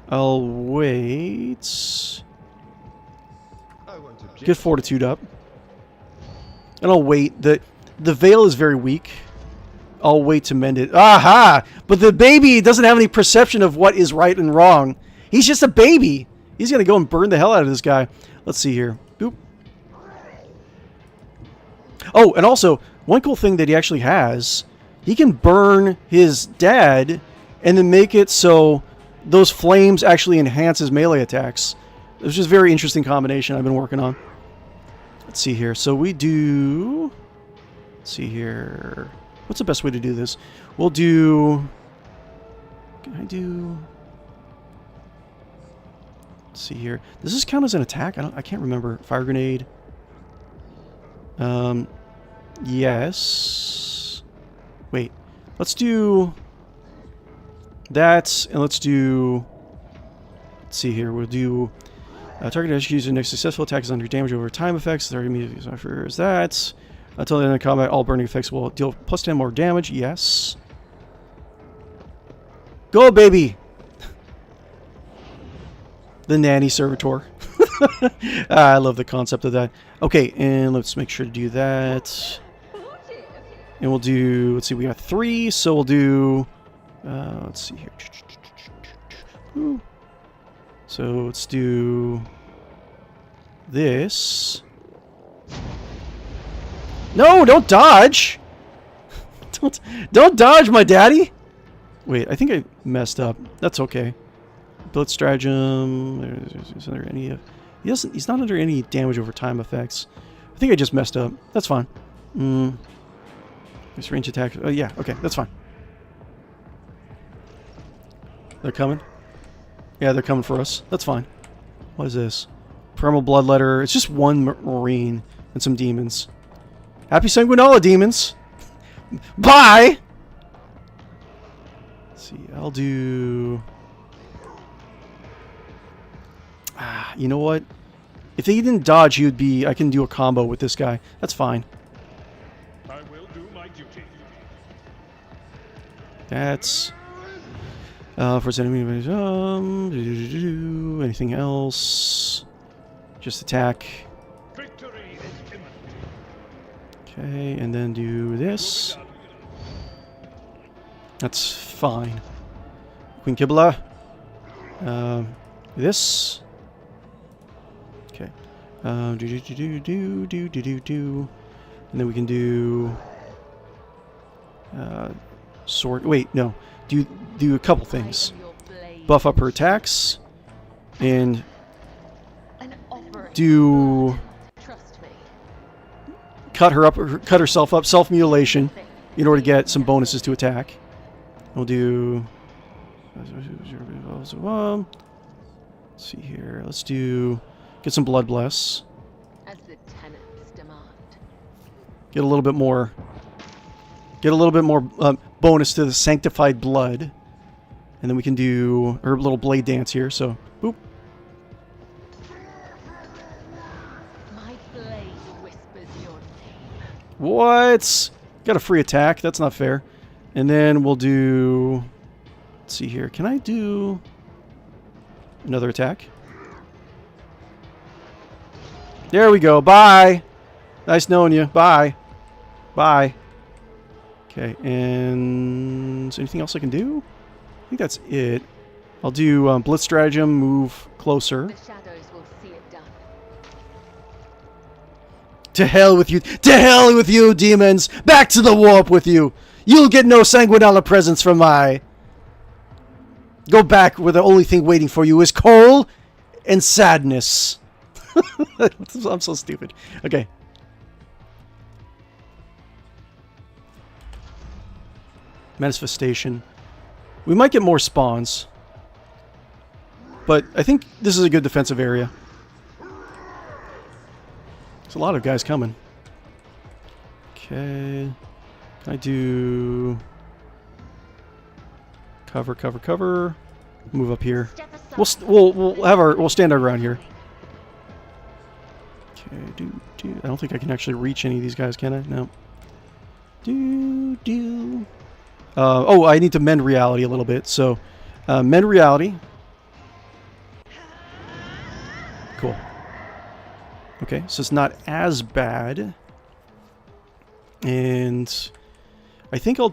I'll wait. I won't object. Get fortitude up. And I'll wait. The veil is very weak. I'll wait to mend it. Aha! But the baby doesn't have any perception of what is right and wrong. He's just a baby. He's going to go and burn the hell out of this guy. Let's see here. Boop. Oh, and also, one cool thing that he actually has, he can burn his dad and then make it so those flames actually enhance his melee attacks. It's just a very interesting combination I've been working on. Let's see here. So we do... Let's see here. What's the best way to do this? We'll do... Can I do... Let's see here. Does this count as an attack? I can't remember. Fire grenade. Yes. Wait. Let's do that, and let's do... Let's see here. We'll do... target executes the next successful attack is under damage over time effects. There immediately is that. Until the end of combat, all burning effects will deal plus 10 more damage. Yes. Go, baby! The nanny servitor. I love the concept of that. Okay, and let's make sure to do that. And we'll do... Let's see, we got 3, so we'll do... let's see here. Ooh. So let's do this. No, don't dodge. don't dodge, my daddy. Wait, I think I messed up. That's okay. Blitz stratagem. Is there any? He's not under any damage over time effects. I think I just messed up. That's fine. This range attack. Yeah. Okay, that's fine. They're coming. Yeah, they're coming for us. That's fine. What is this? Primal Bloodletter. It's just one Marine and some demons. Happy Sanguinala, demons! Bye! Let's see, I'll do... you know what? If he didn't dodge, he would be... I can do a combo with this guy. That's fine. I will do my duty. That's... first enemy... anything else? Just attack. Victory is imminent. Okay, and then do this. That's fine. Queen Kibla. This. Okay. And then we can do sword. Wait, no. Do a couple things. Buff up her attacks, and do cut herself up, self-mutilation, in order to get some bonuses to attack. We'll do... Let's see here. Let's do... Get some Blood Bless. As the tenants demand. Get a little bit more... Get a little bit more bonus to the Sanctified Blood. And then we can do her little blade dance here, so... Boop. My blade whispers your name. What? Got a free attack. That's not fair. And then we'll do... Let's see here. Can I do another attack? There we go. Bye. Nice knowing you. Bye. Bye. Okay, and is there anything else I can do? I think that's it. I'll do Blitz Stratagem, move closer. The shadows will see it done. To hell with you. To hell with you, demons. Back to the warp with you. You'll get no Sanguinala presents from I. Go back where the only thing waiting for you is coal and sadness. I'm so stupid. Okay. Manifestation. We might get more spawns. But I think this is a good defensive area. There's a lot of guys coming. Okay. Can I do... Cover, cover, cover. Move up here. We'll stand our ground here. Okay, I don't think I can actually reach any of these guys, can I? No. Oh, I need to mend reality a little bit. So, mend reality. Cool. Okay, so it's not as bad. And I think I'll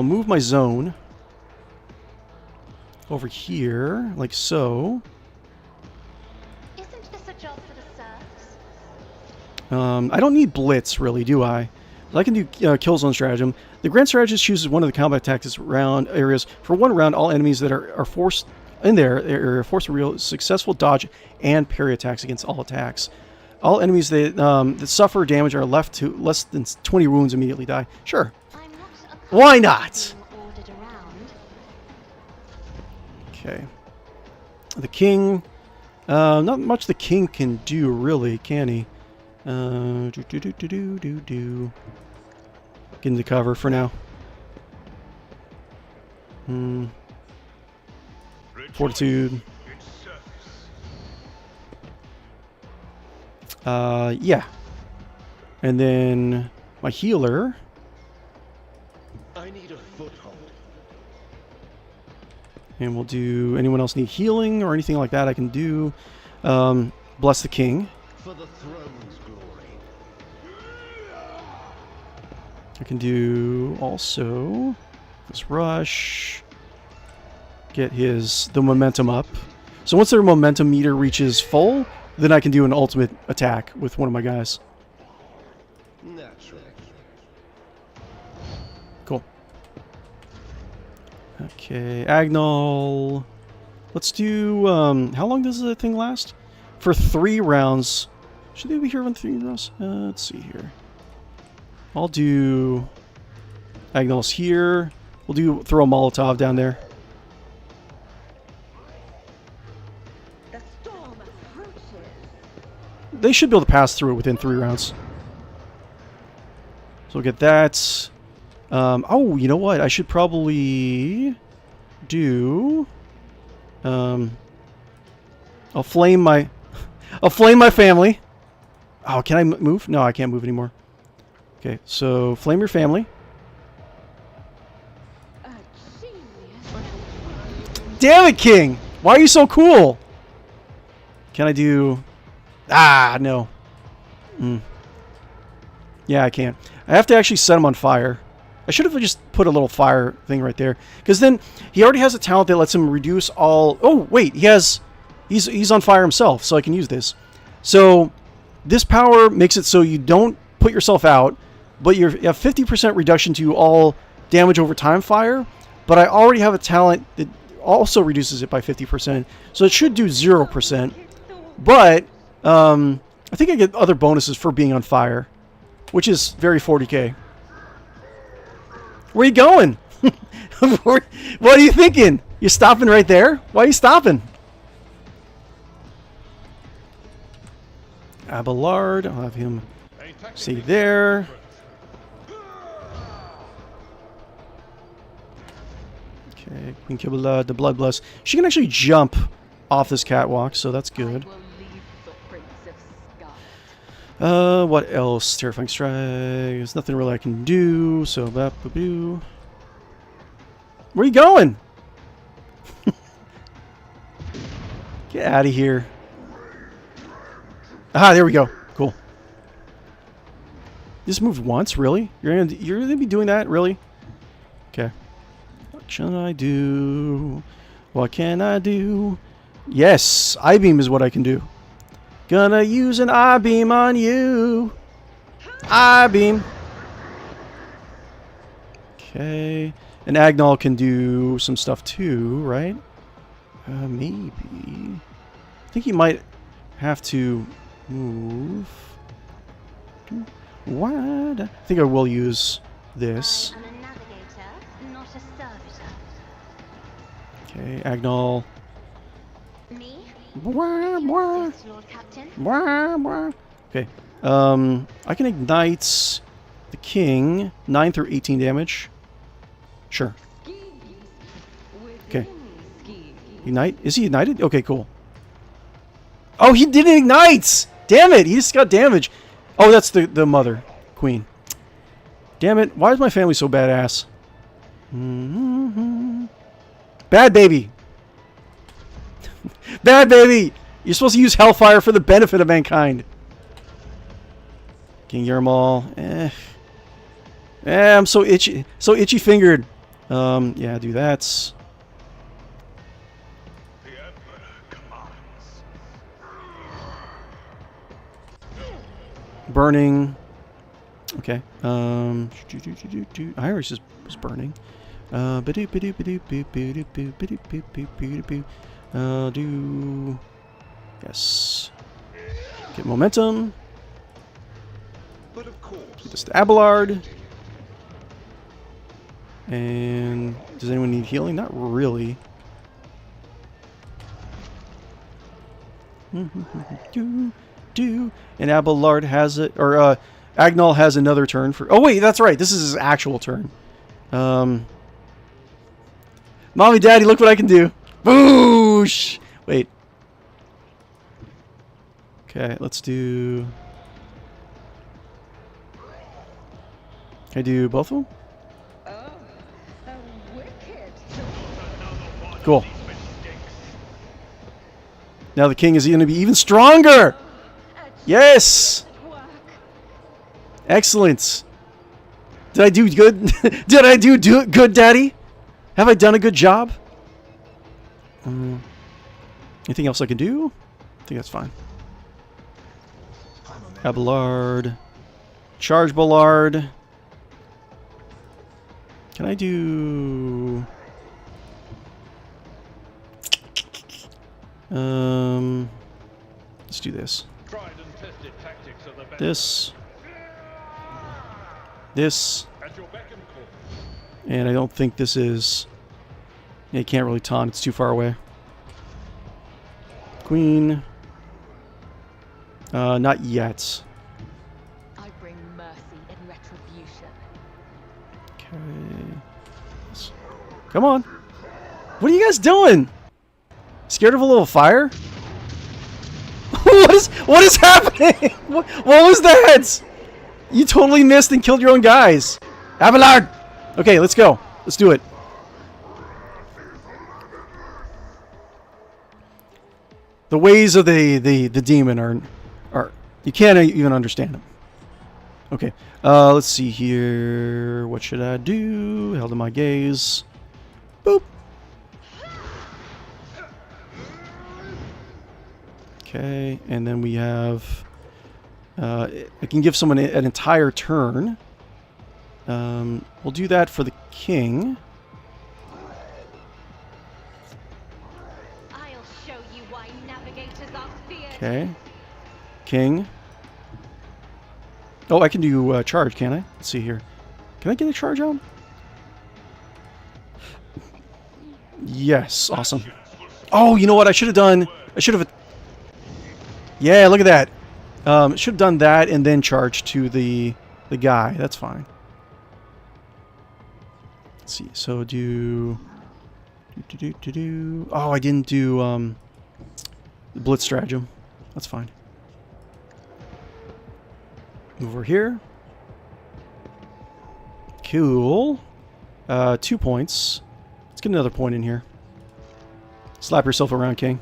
move my zone over here, like so. Isn't this a job for the serfs? I don't need blitz, really, do I? I can do kill zone stratagem. The grand strategist chooses one of the combat tactics round areas. For one round, all enemies that are forced in there are forced to real successful dodge and parry attacks against all attacks. All enemies that suffer damage are left to less than 20 wounds immediately die. Sure. I'm not Why not? ordered around. Okay. The king. Not much the king can do, really, can he? Get into cover for now. Fortitude. Yeah. And then my healer. I need a foothold. And we'll do... Anyone else need healing or anything like that I can do? Bless the king. For the throne's glory. I can do also this rush. Get the momentum up. So once their momentum meter reaches full, then I can do an ultimate attack with one of my guys. Naturally. Cool. Okay, Agnol. Let's do... how long does the thing last? For 3 rounds. Should they be here on 3 rounds? Let's see here. I'll do... Agnol's here. We'll throw a Molotov down there. The storm approaches. They should be able to pass through it within 3 rounds. So we'll get that. Oh, you know what? I should probably do... I'll flame my family. Oh, can I move? No, I can't move anymore. Okay, so flame your family. A genius. Damn it, King! Why are you so cool? Can I do... Ah, no. Yeah, I can't. I have to actually set him on fire. I should have just put a little fire thing right there. Because then he already has a talent that lets him reduce all... Oh, wait. He's on fire himself, so I can use this. So this power makes it so you don't put yourself out, but you have 50% reduction to all damage over time fire. But I already have a talent that also reduces it by 50%. So it should do 0%. But I think I get other bonuses for being on fire, which is very 40k. Where are you going? What are you thinking? You stopping right there? Why are you stopping? Abelard, I'll have him stay there. Okay, Queen Kibula, the Blood Bless. She can actually jump off this catwalk, so that's good. I will leave footprints of scarlet. What else? Terrifying Strike. There's nothing really I can do, so boo. Where are you going? Get out of here. Ah, there we go. Cool. Just moved once, really? You're gonna be doing that, really? Okay. What shall I do? What can I do? Yes, I-beam is what I can do. Gonna use an I-beam on you. I-beam. Okay. And Agnol can do some stuff too, right? Maybe. I think he might have to move. What? I think I will use this. I am a navigator, not a servitor. Okay, Agnol. Me? Bwah, bwah, Yes, Lord Captain. bwah, bwah. Okay. I can ignite the king 9 through 18 damage. Sure. Okay. Ignite? Is he ignited? Okay, cool. Oh, he didn't ignite! Damn it! He just got damage. Oh, that's the mother. Queen. Damn it. Why is my family so badass? Bad baby. Bad baby! You're supposed to use Hellfire for the benefit of mankind. King Yermal. I'm so itchy. So itchy fingered. Yeah, do that. The Emperor commands. Burning. Okay. Iris is burning. Do yes. Get momentum. But of course. Do this to Abelard. And does anyone need healing? Not really. And Abelard has it, or Agnol has another turn for. Oh wait, that's right. This is his actual turn. Mommy, Daddy, look what I can do! Boosh! Wait. Okay, let's do. Can I do both of them? Cool. Now the king is going to be even stronger! Yes! Excellent. Did I do good? Did I do good, Daddy? Have I done a good job? Anything else I can do? I think that's fine. Abelard. Charge Ballard. Can I do... let's do this. Tried and tested tactics of the best. This. At your beck and call. And I don't think this is... Yeah, you can't really taunt. It's too far away. Queen. Not yet. I bring mercy in retribution. Okay. Come on. What are you guys doing? Scared of a little fire? What is happening? What was that? You totally missed and killed your own guys. Abelard! Okay, let's go. Let's do it. The ways of the demon are you can't even understand them. Okay, let's see here. What should I do? Held in my gaze. Boop. Okay, and then we have. I can give someone an entire turn. We'll do that for the king. I'll show you why navigators are feared. Okay. King. Oh, I can do charge, can't I? Let's see here. Can I get a charge on? Yes, awesome. Oh, you know what? I should have done. I should have. Yeah, look at that. Should have done that and then charged to the guy. That's fine. Let's see. So do. Oh, I didn't do the blitz stratagem. That's fine. Over here. Cool. 2 points. Let's get another point in here. Slap yourself around, King.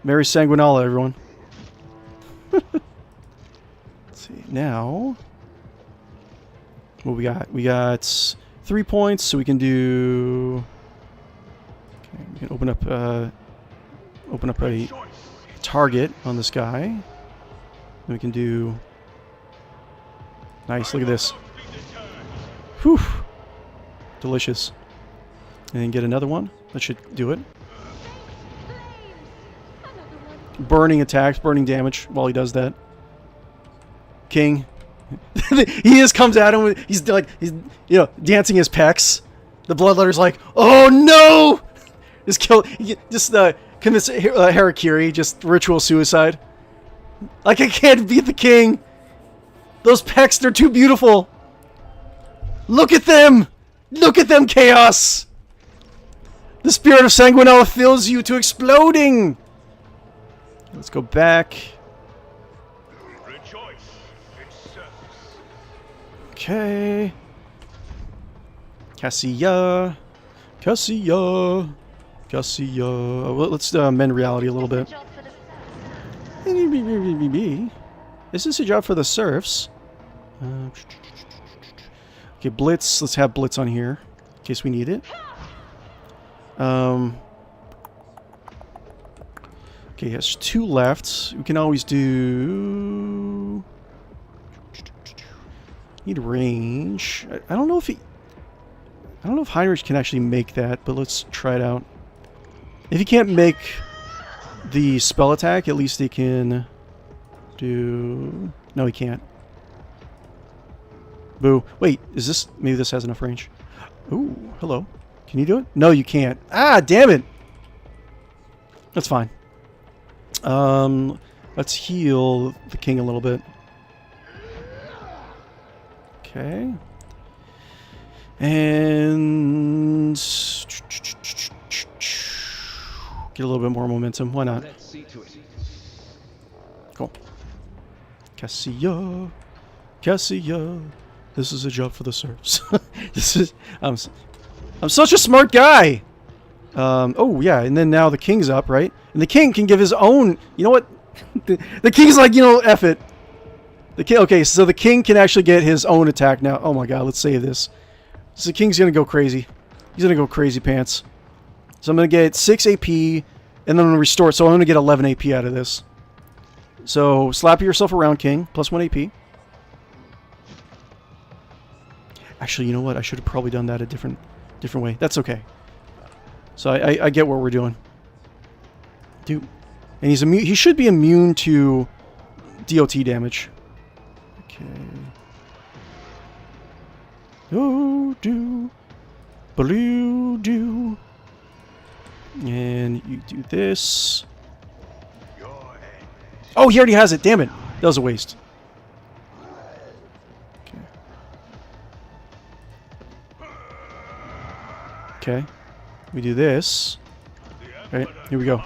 Mary Sanguinala, everyone. Let's see. Now, what we got? We got 3 points, so we can do. Okay, we can open up a target on this guy. Then we can do. Nice. Look at this. Whew. Delicious. And then get another one. That should do it. burning attacks, burning damage while he does that. King. He just comes at him with, he's dancing his pecs. The bloodletter's like, oh no! Just commits harakiri, just ritual suicide. Like, I can't beat the king! Those pecs, they're too beautiful! Look at them! Look at them, Chaos! The spirit of Sanguinella fills you to exploding! Let's go back. Rejoice in service. Okay. Cassia. Cassia. Cassia. Well, let's mend reality a little bit. Job for the serfs. Is this a job for the serfs? Okay, Blitz. Let's have Blitz on here in case we need it. Okay, has 2 left. We can always do... Need range. I don't know if he... I don't know if Heinrich can actually make that, but let's try it out. If he can't make the spell attack, at least he can do... No, he can't. Boo. Wait, is this... Maybe this has enough range. Ooh, hello. Can you do it? No, you can't. Ah, damn it! That's fine. Let's heal the king a little bit. Okay. And... Get a little bit more momentum. Why not? Let's see to it. Cool. Cassia. Cassia. This is a job for the serfs. This is... I'm such a smart guy! Oh, yeah, and then now the king's up, right? And the king can give his own... You know what? The king's like, you know, F it. The king... Okay, so the king can actually get his own attack now. Oh my god, let's save this. So the king's gonna go crazy. He's gonna go crazy pants. So I'm gonna get 6 AP, and then I'm gonna restore it. So I'm gonna get 11 AP out of this. So, slap yourself around, king. Plus 1 AP. Actually, you know what? I should have probably done that a different way. That's okay. So I get what we're doing. Dude. And he's immune. He should be immune to DOT damage. Okay. Oh, do. Blue, do. And you do this. Oh, he already has it. Damn it. That was a waste. Okay. Okay. We do this. Alright, here we go.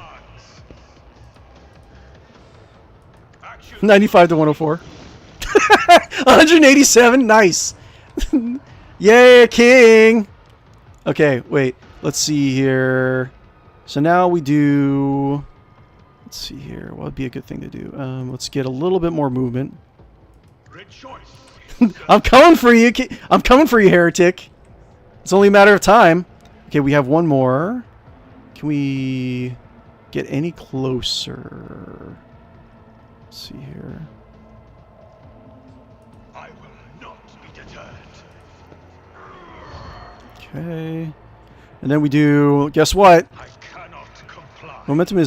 95 to 104. 187. Nice. Yay, king. Okay, wait. Let's see here. So now we do... Let's see here. What would be a good thing to do? Let's get a little bit more movement. I'm coming for you. I'm coming for you, heretic. It's only a matter of time. Okay, we have one more. Can we get any closer? Let's see here. I will not be deterred. Okay. And then we do... Guess what? I cannot comply. Momentum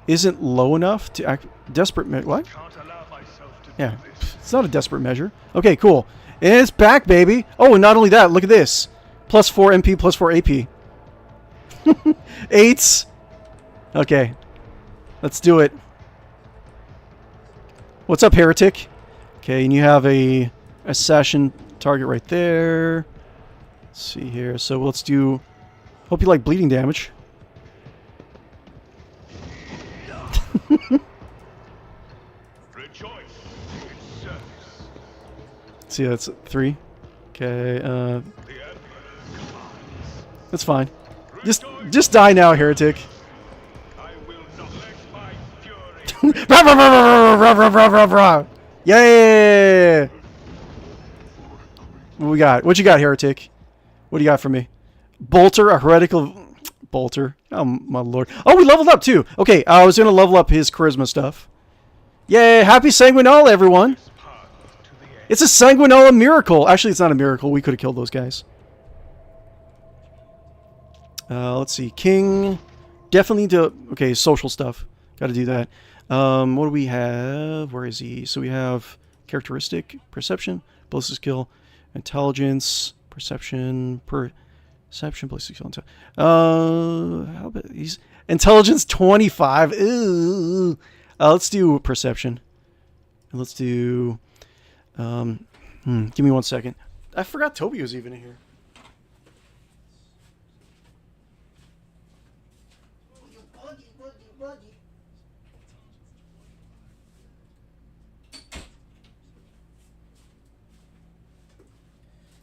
isn't low enough to act... Desperate... What? Can't allow myself to Yeah. do this. It's not a desperate measure. Okay, cool. And it's back, baby. Oh, and not only that. Look at this. Plus 4 MP, plus 4 AP. 8s. Okay. Let's do it. What's up, heretic? Okay, and you have a assassin target right there. Let's see here. So let's do... Hope you like bleeding damage. Rejoice in service. See, that's 3. Okay, The Emperor commands. that's fine. Just die now, heretic. I will not let my fury. Yay! What we got? What you got, heretic? What do you got for me? Bolter, a heretical... Bolter. Oh, my lord. Oh, we leveled up, too. Okay, I was going to level up his charisma stuff. Yay! Happy Sanguinella, everyone! It's a Sanguinella miracle! Actually, it's not a miracle. We could have killed those guys. Let's see. King. Definitely do... Okay, social stuff. Got to do that. What do we have? Where is he? So we have characteristic, perception, ballistic skill, intelligence, perception, ballistic skill, how about he's intelligence 25. Ooh. Let's do perception. And let's do. Give me 1 second. I forgot Toby was even in here.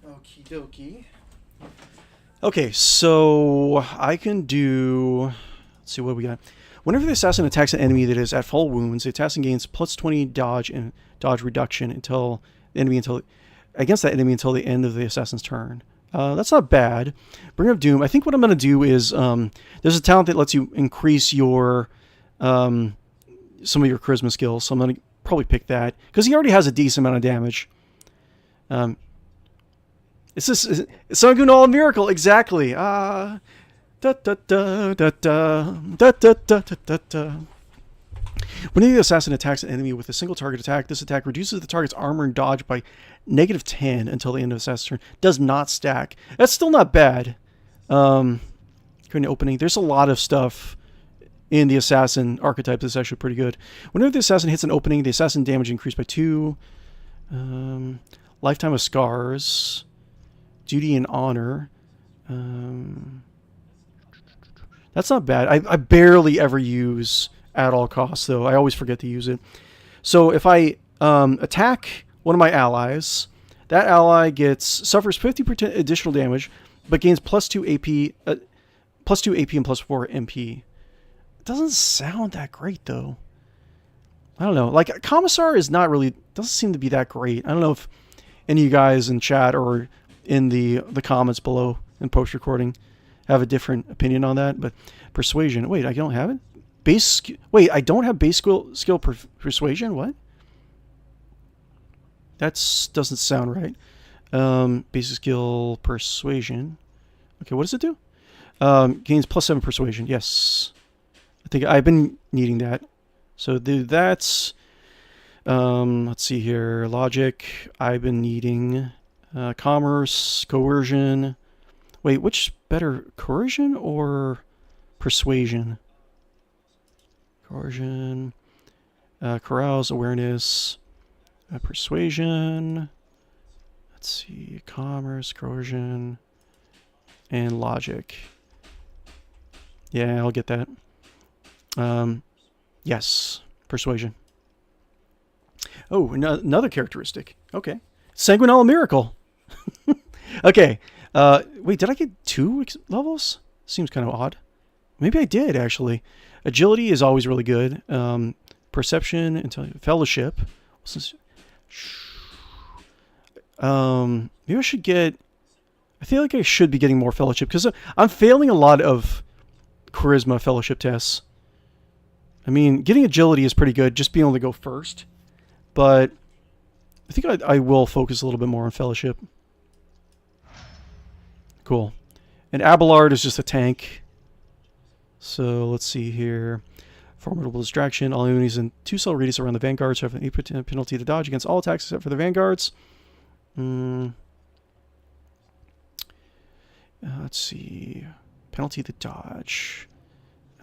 Okie dokie. Okay, so I can do. Let's see what we got. Whenever the assassin attacks an enemy that is at full wounds, the assassin gains plus 20 dodge and dodge reduction until against that enemy until the end of the assassin's turn. That's not bad. Bringer of Doom. I think what I'm going to do is there's a talent that lets you increase your some of your charisma skills. So I'm going to probably pick that because he already has a decent amount of damage. It's Sanguinal Miracle, exactly. Da da da da da da da da da da. When the assassin attacks an enemy with a single target attack, this attack reduces the target's armor and dodge by -10 until the end of the assassin's turn. Does not stack. That's still not bad. Current opening. There's a lot of stuff in the assassin archetype that's actually pretty good. Whenever the assassin hits an opening, the assassin damage increased by 2. Lifetime of Scars. Duty and Honor. That's not bad. I barely ever use at all costs, though. I always forget to use it. So if I attack one of my allies, that ally suffers 50% additional damage, but gains plus 2 AP, and plus 4 MP. It doesn't sound that great, though. I don't know. Like, Commissar is not really, doesn't seem to be that great. I don't know if any of you guys in chat or in the comments below in post-recording have a different opinion on that, but Persuasion. Wait, I don't have it? Wait, I don't have base skill Persuasion? What? That doesn't sound right. Basic skill Persuasion. Okay, what does it do? Gains plus 7 Persuasion. Yes. I think I've been needing that. So that's... let's see here. Logic. I've been needing... commerce, coercion. Wait, which better, coercion or persuasion? Coercion, carouse, awareness, persuasion. Let's see, commerce, coercion, and logic. Yeah, I'll get that. Yes, persuasion. Oh, another characteristic. Okay, Sanguinal Miracle. Okay. Wait, did I get 2 levels? Seems kind of odd. Maybe I did, actually. Agility is always really good. Perception, Fellowship. Maybe I should get... I feel like I should be getting more Fellowship, because I'm failing a lot of Charisma Fellowship tests. I mean, getting Agility is pretty good, just being able to go first. But I think I will focus a little bit more on Fellowship. Cool. And Abelard is just a tank. So let's see here. Formidable Distraction. All enemies in 2-cell radius around the vanguards have an 8% penalty to dodge against all attacks except for the vanguards. Let's see. Penalty to dodge.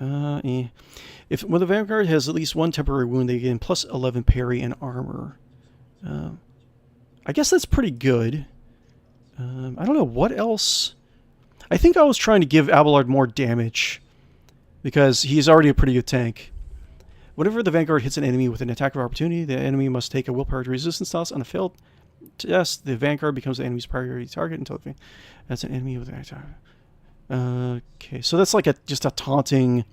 If when the vanguard has at least 1 temporary wound, they gain plus 11 parry and armor. I guess that's pretty good. I don't know what else. I think I was trying to give Abelard more damage because he's already a pretty good tank. Whenever the vanguard hits an enemy with an attack of opportunity, the enemy must take a willpower resistance toss. On a failed test, the vanguard becomes the enemy's priority target until that's an enemy with an attack. Okay, so that's like just a taunting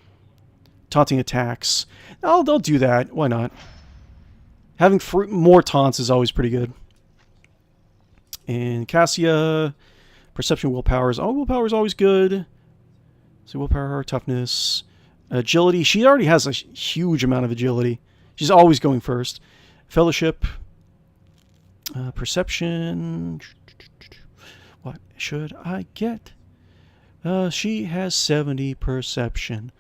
attacks. They'll do that. Why not? Having more taunts is always pretty good. And Cassia, Perception, Willpower is always good. So willpower, toughness, agility. She already has a huge amount of agility. She's always going first. Fellowship, Perception. What should I get? She has 70 Perception.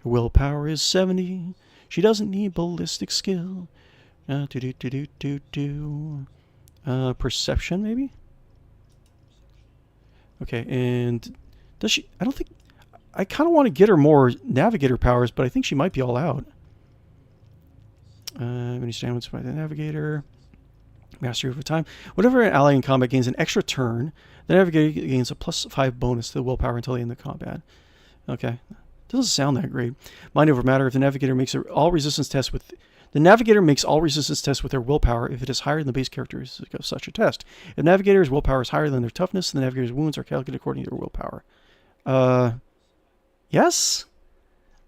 Her willpower is 70. She doesn't need ballistic skill. Perception, maybe? Okay, and does she... I don't think... I kind of want to get her more navigator powers, but I think she might be all out. When you stand by the navigator... Mastery over time. Whenever an ally in combat gains an extra turn, the navigator gains a +5 bonus to the willpower until the end of combat. Okay. Doesn't sound that great. Mind over matter. If the navigator makes all resistance tests with... The navigator makes all resistance tests with their willpower if it is higher than the base characteristic of such a test. If navigator's willpower is higher than their toughness, the navigator's wounds are calculated according to their willpower. Yes?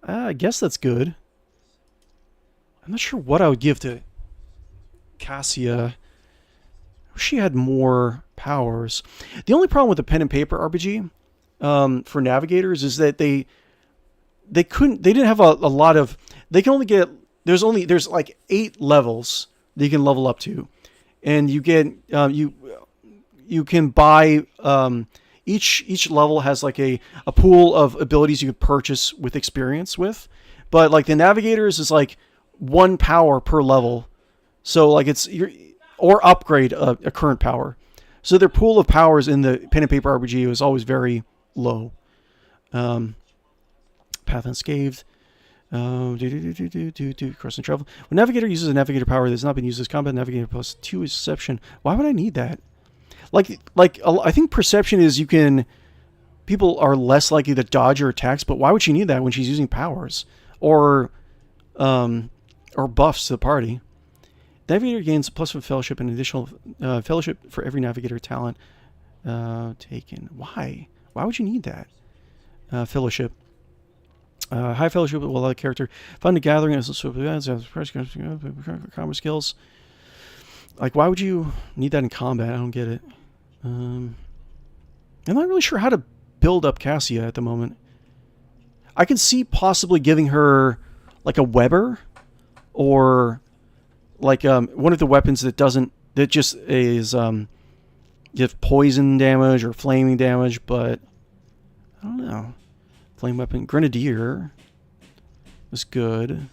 I guess that's good. I'm not sure what I would give to Cassia. She had more powers. The only problem with the pen and paper RPG for navigators is that they didn't have a lot of... They can only get... There's like 8 levels that you can level up to, and you get you can buy each level has like a pool of abilities you can purchase with experience with, but like the navigators is like 1 power per level, so like or upgrade a current power, so their pool of powers in the pen and paper RPG is always very low. Path unscathed. Cross and travel. When navigator uses a navigator power that has not been used as combat, navigator +2 is perception. Why would I need that? Like I think perception is people are less likely to dodge her attacks, but why would she need that when she's using powers or buffs to the party? Navigator gains +1 fellowship and additional fellowship for every navigator talent taken. Why? Why would you need that? Fellowship. High fellowship will allow the character find a gathering as combat skills. Like, why would you need that in combat? I don't get it. I'm not really sure how to build up Cassia at the moment. I can see possibly giving her like a Weber or like one of the weapons that just is give poison damage or flaming damage, but I don't know. Flame weapon. Grenadier is good.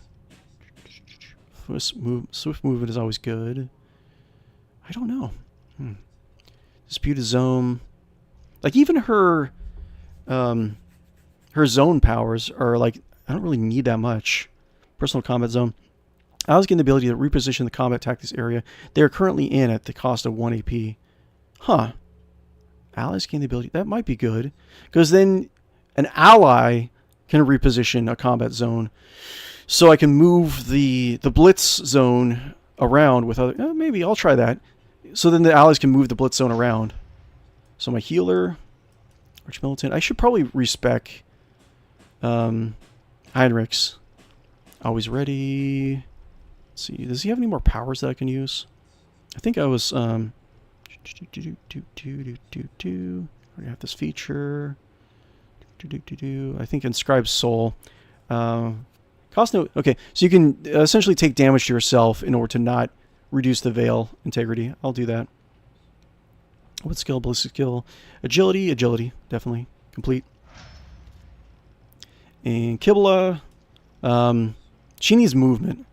Swift movement is always good. I don't know. Disputed zone. Like even her zone powers are like, I don't really need that much. Personal combat zone. Allies gain the ability to reposition the combat tactics area they are currently in at the cost of 1 AP. Huh. Allies gain the ability. That might be good. Because then an ally can reposition a combat zone, so I can move the blitz zone around with other... maybe I'll try that. So then the allies can move the blitz zone around. So my healer, Arch Militant. I should probably respec Heinrichs. Always ready. Let's see. Does he have any more powers that I can use? I think I was... I already have this feature. I think Inscribed Soul. Cost no... Okay, so you can essentially take damage to yourself in order to not reduce the Veil integrity. I'll do that. What skill? Ballistic skill. Agility. Definitely. Complete. And Kibla. She needs movement.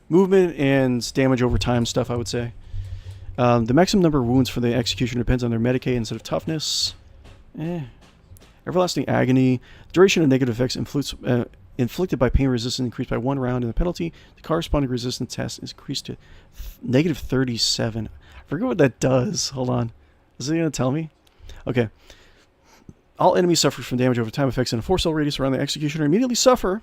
Movement and damage over time stuff, I would say. The maximum number of wounds for the executioner depends on their Medicaid instead of toughness. Everlasting Agony. Duration of negative effects inflicted by pain resistance increased by 1 round, and the penalty, the corresponding resistance test, is increased to negative 37. I forget what that does. Hold on. Is it going to tell me? Okay. All enemies suffer from damage over time effects in a 4-cell radius around the executioner immediately suffer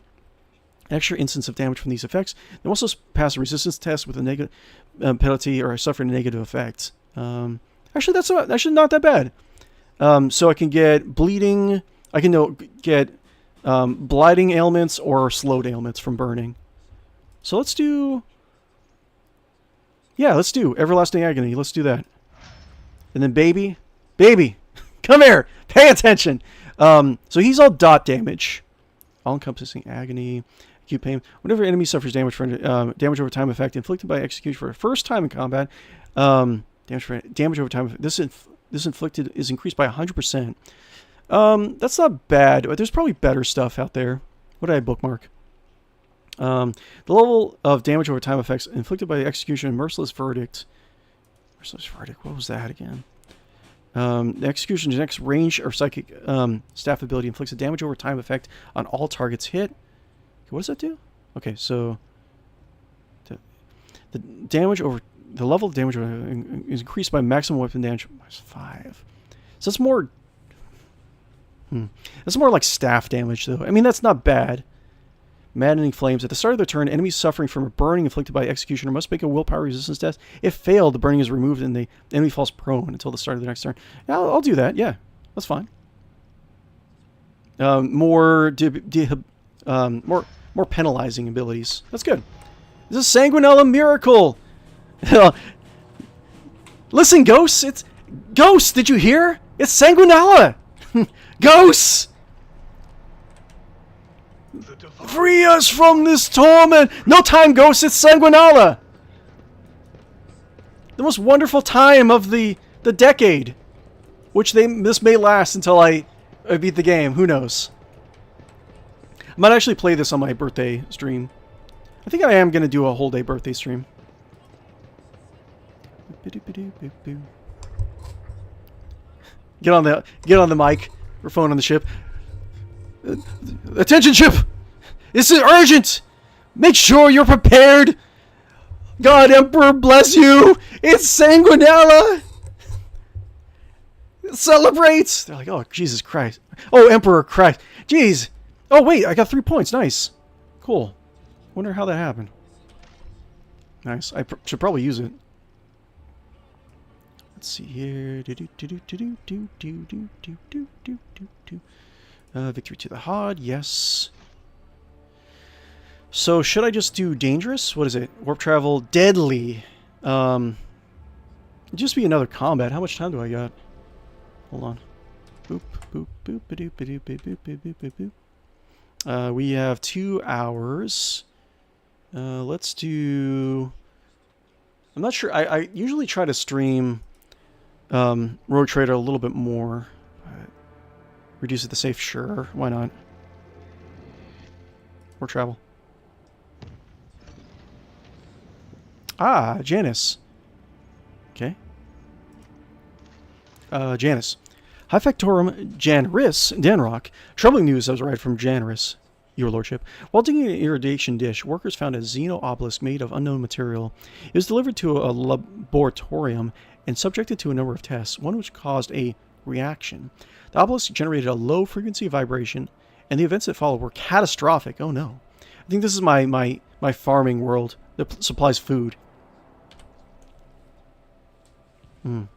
an extra instance of damage from these effects. They also pass a resistance test with a negative penalty or suffer a negative effect. Actually, that's actually not that bad. So I can get bleeding. I can get blighting ailments or slowed ailments from burning. So let's do... Yeah, let's do Everlasting Agony. Let's do that. And then Baby, come here. Pay attention. So he's all dot damage. All-encompassing Agony. Acute pain. Whenever enemy suffers damage for damage over time effect inflicted by execution for the first time in combat, damage over time. This inflicted is increased by 100%. That's not bad. There's probably better stuff out there. What did I bookmark? The level of damage over time effects inflicted by the execution of Merciless Verdict. Merciless Verdict, what was that again? The execution's next range or psychic staff ability inflicts a damage over time effect on all targets hit. Okay, what does that do? Okay, so the damage over the level of damage is increased by maximum weapon damage minus 5. So that's more. That's more like staff damage, though. I mean, that's not bad. Maddening Flames. At the start of the turn, enemies suffering from a burning inflicted by executioner must make a willpower resistance test. If failed, the burning is removed and the enemy falls prone until the start of the next turn. Yeah, I'll do that. Yeah, that's fine. More penalizing abilities. That's good. This is Sanguinella Miracle. Listen, Ghosts. It's Ghosts. Did you hear? It's Sanguinella. Ghosts. Free us from this torment! No time, Ghosts, it's Sanguinella! The most wonderful time of the decade. Which this may last until I beat the game, who knows. I might actually play this on my birthday stream. I think I am going to do a whole day birthday stream. Get on the mic, or phone on the ship. Attention, ship! This is urgent! Make sure you're prepared! God, Emperor, bless you! It's Sanguinella! Celebrate! They're like, oh, Jesus Christ. Oh, Emperor Christ. Jeez. Oh, wait, I got 3 points. Nice. Cool. Wonder how that happened. Nice. I should probably use it. Let's see here. Victory to the Hodd. Yes. So, should I just do dangerous? What is it? Warp travel. Deadly. Just be another combat. How much time do I got? Hold on. Boop, boop, boop, ba-doop, ba-doop, ba-doop, ba-doop, ba-doop, boop. We have 2 hours. Let's do... I'm not sure. I usually try to stream Rogue Trader a little bit more. Reduce it to safe, sure. Why not? Or travel. Ah, Janice. Okay. Janice. High Factorum Janris Danrock. Troubling news I was right from Janris, your lordship. While digging an irradiation dish, workers found a Xeno obelisk made of unknown material. It was delivered to a laboratorium and subjected to a number of tests, one which caused a reaction. The obelisk generated a low frequency vibration, and the events that followed were catastrophic. Oh no. I think this is my farming world that supplies food. A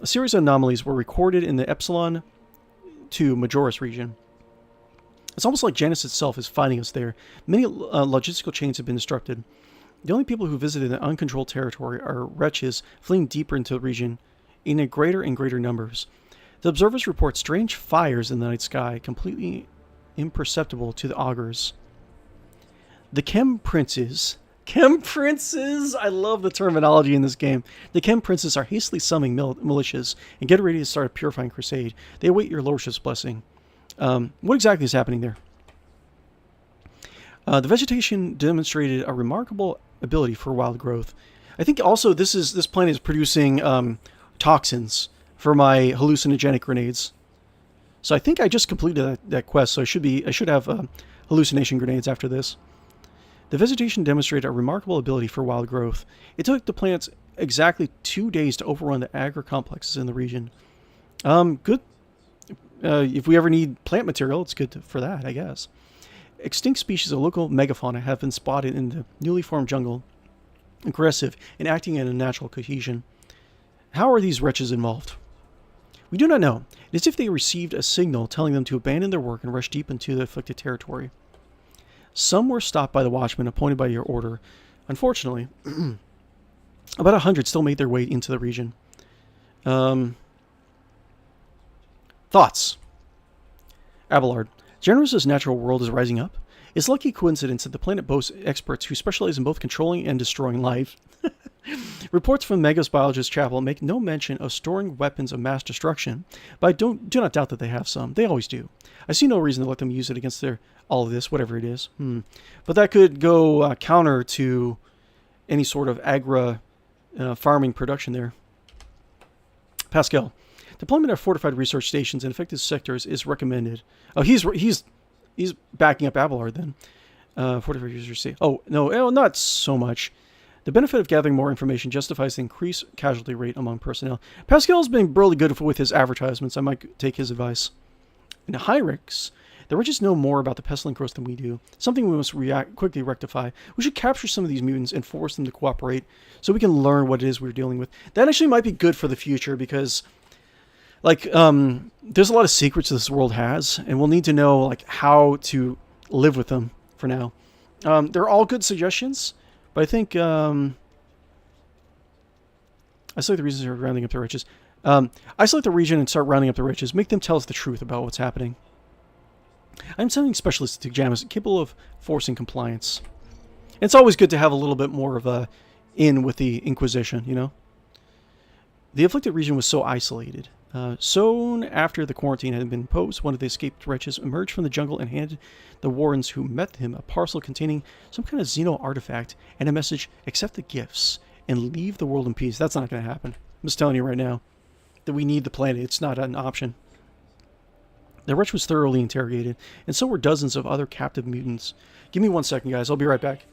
series of anomalies were recorded in the Epsilon to Majoris region. It's almost like Janus itself is finding us there. Many logistical chains have been disrupted. The only people who visited the uncontrolled territory are wretches fleeing deeper into the region in a greater and greater numbers. The observers report strange fires in the night sky, completely imperceptible to the augurs. The Chem Princes... Chem Princes! I love the terminology in this game. The Chem Princes are hastily summoning militias and get ready to start a purifying crusade. They await your lordship's blessing. What exactly is happening there? The vegetation demonstrated a remarkable ability for wild growth. I think also this planet is producing toxins for my hallucinogenic grenades. So I think I just completed that quest, so I should have hallucination grenades after this. The vegetation demonstrated a remarkable ability for wild growth. It took the plants exactly 2 days to overrun the agri-complexes in the region. Good. If we ever need plant material, it's good for that, I guess. Extinct species of local megafauna have been spotted in the newly formed jungle, aggressive and acting in a natural cohesion. How are these wretches involved? We do not know. It is as if they received a signal telling them to abandon their work and rush deep into the afflicted territory. Some were stopped by the watchmen appointed by your order. Unfortunately, about 100 still made their way into the region. Thoughts? Abelard. Generous's natural world is rising up. It's a lucky coincidence that the planet boasts experts who specialize in both controlling and destroying life. Reports from Megos Biologist Chapel make no mention of storing weapons of mass destruction, but I do not doubt that they have some. They always do. I see no reason to let them use it against all of this, whatever it is. But that could go counter to any sort of farming production there. Pascal. Deployment of fortified research stations in affected sectors is recommended. Oh, he's backing up Abelard then. Fortified research station. Oh, no, not so much. The benefit of gathering more information justifies the increased casualty rate among personnel. Pascal's been really good with his advertisements. I might take his advice. In Hyrix, the riches know more about the pestilent growth than we do. Something we must quickly rectify. We should capture some of these mutants and force them to cooperate so we can learn what it is we're dealing with. That actually might be good for the future because, like, there's a lot of secrets this world has, and we'll need to know, like, how to live with them for now. They're all good suggestions. But I think I select the reasons for rounding up the riches. I select the region and start rounding up the riches. Make them tell us the truth about what's happening. I'm sending specialists to Jamis capable of forcing compliance. And it's always good to have a little bit more of a in with the Inquisition, you know? The afflicted region was so isolated. Soon after the quarantine had been imposed, one of the escaped wretches emerged from the jungle and handed the wardens who met him a parcel containing some kind of Xeno artifact and a message: accept the gifts and leave the world in peace. That's not going to happen. I'm just telling you right now that we need the planet. It's not an option. The wretch was thoroughly interrogated, and so were dozens of other captive mutants. Give me 1 second, guys. I'll be right back.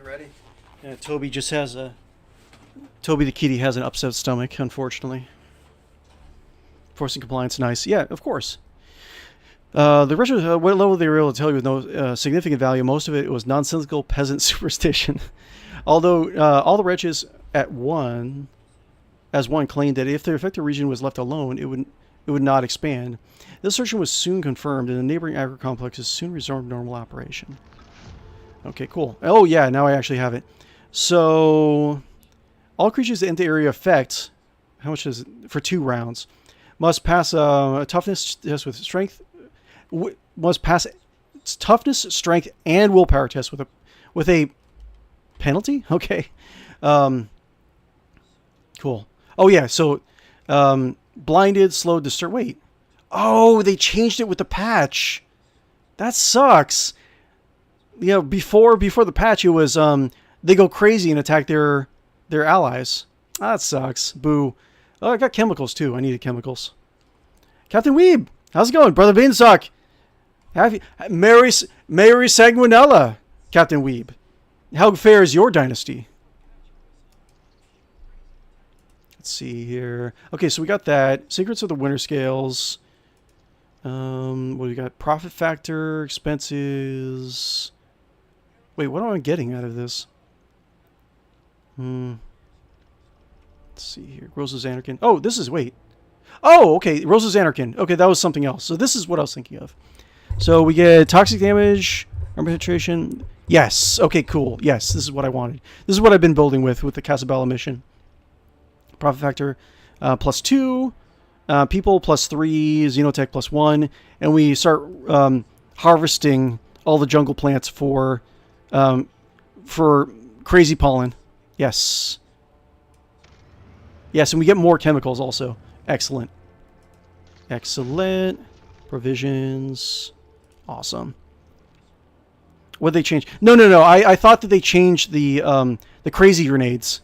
Ready. Yeah, Toby just has a... Toby the kitty has an upset stomach, unfortunately. Forcing compliance, nice. Yeah, of course. The rest of what level they were able to tell you with no significant value. Most of it was nonsensical peasant superstition. Although all the wretches as one claimed that if the affected region was left alone, it would not expand. This assertion was soon confirmed, and the neighboring agri complexes soon resumed normal operation. Okay, cool. Oh, yeah, now I actually have it. So, all creatures that enter area effect, how much is it? For 2 rounds, must pass a toughness test with strength. Must pass toughness, strength, and willpower test with a penalty. Okay, cool. Oh yeah, so blinded, slowed, disturb. Wait, oh, they changed it with the patch. That sucks. You know, before the patch, it was they go crazy and attack their allies. That sucks. Boo. Oh, I got chemicals too. I needed chemicals. Captain Weeb, how's it going, Brother Beanstalk? Mary Sanguinella, Captain Weeb. How fares your dynasty? Let's see here. Okay, so we got that. Secrets of the Winter Scales. What do we got? Profit factor, expenses. Wait, what am I getting out of this? Let's see here. Rosa's Anarchin. Oh, this is, wait. Oh, okay. Rosa's Anarchin. Okay, that was something else. So this is what I was thinking of. So we get toxic damage, armor penetration. Yes. Okay, cool. Yes, this is what I wanted. This is what I've been building with the Casabella mission. Profit factor +2. People +3, xenotech +1, and we start harvesting all the jungle plants for crazy pollen. Yes. Yes, and we get more chemicals also. Excellent. Excellent. Provisions. Awesome. What did they change? No. I thought that they changed the crazy grenades.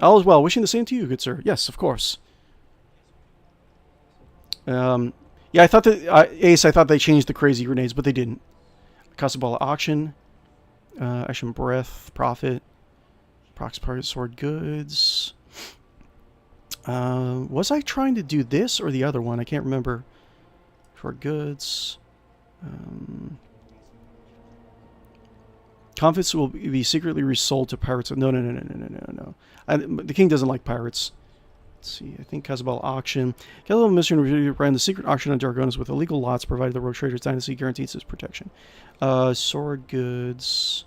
All is well. Wishing the same to you, good sir. Yes, of course. Yeah, I thought that Ace. I thought they changed the crazy grenades, but they didn't. Casabala auction. Action breath. Profit. Prox part sword goods. Was I trying to do this or the other one? I can't remember. Sword goods. Confidence will be secretly resold to pirates. No. The king doesn't like pirates. Let's see. I think Casabal auction. Get a little mission ran the secret auction on Dargonas with illegal lots, provided the Rogue Traders Dynasty guarantees its protection. Sword goods.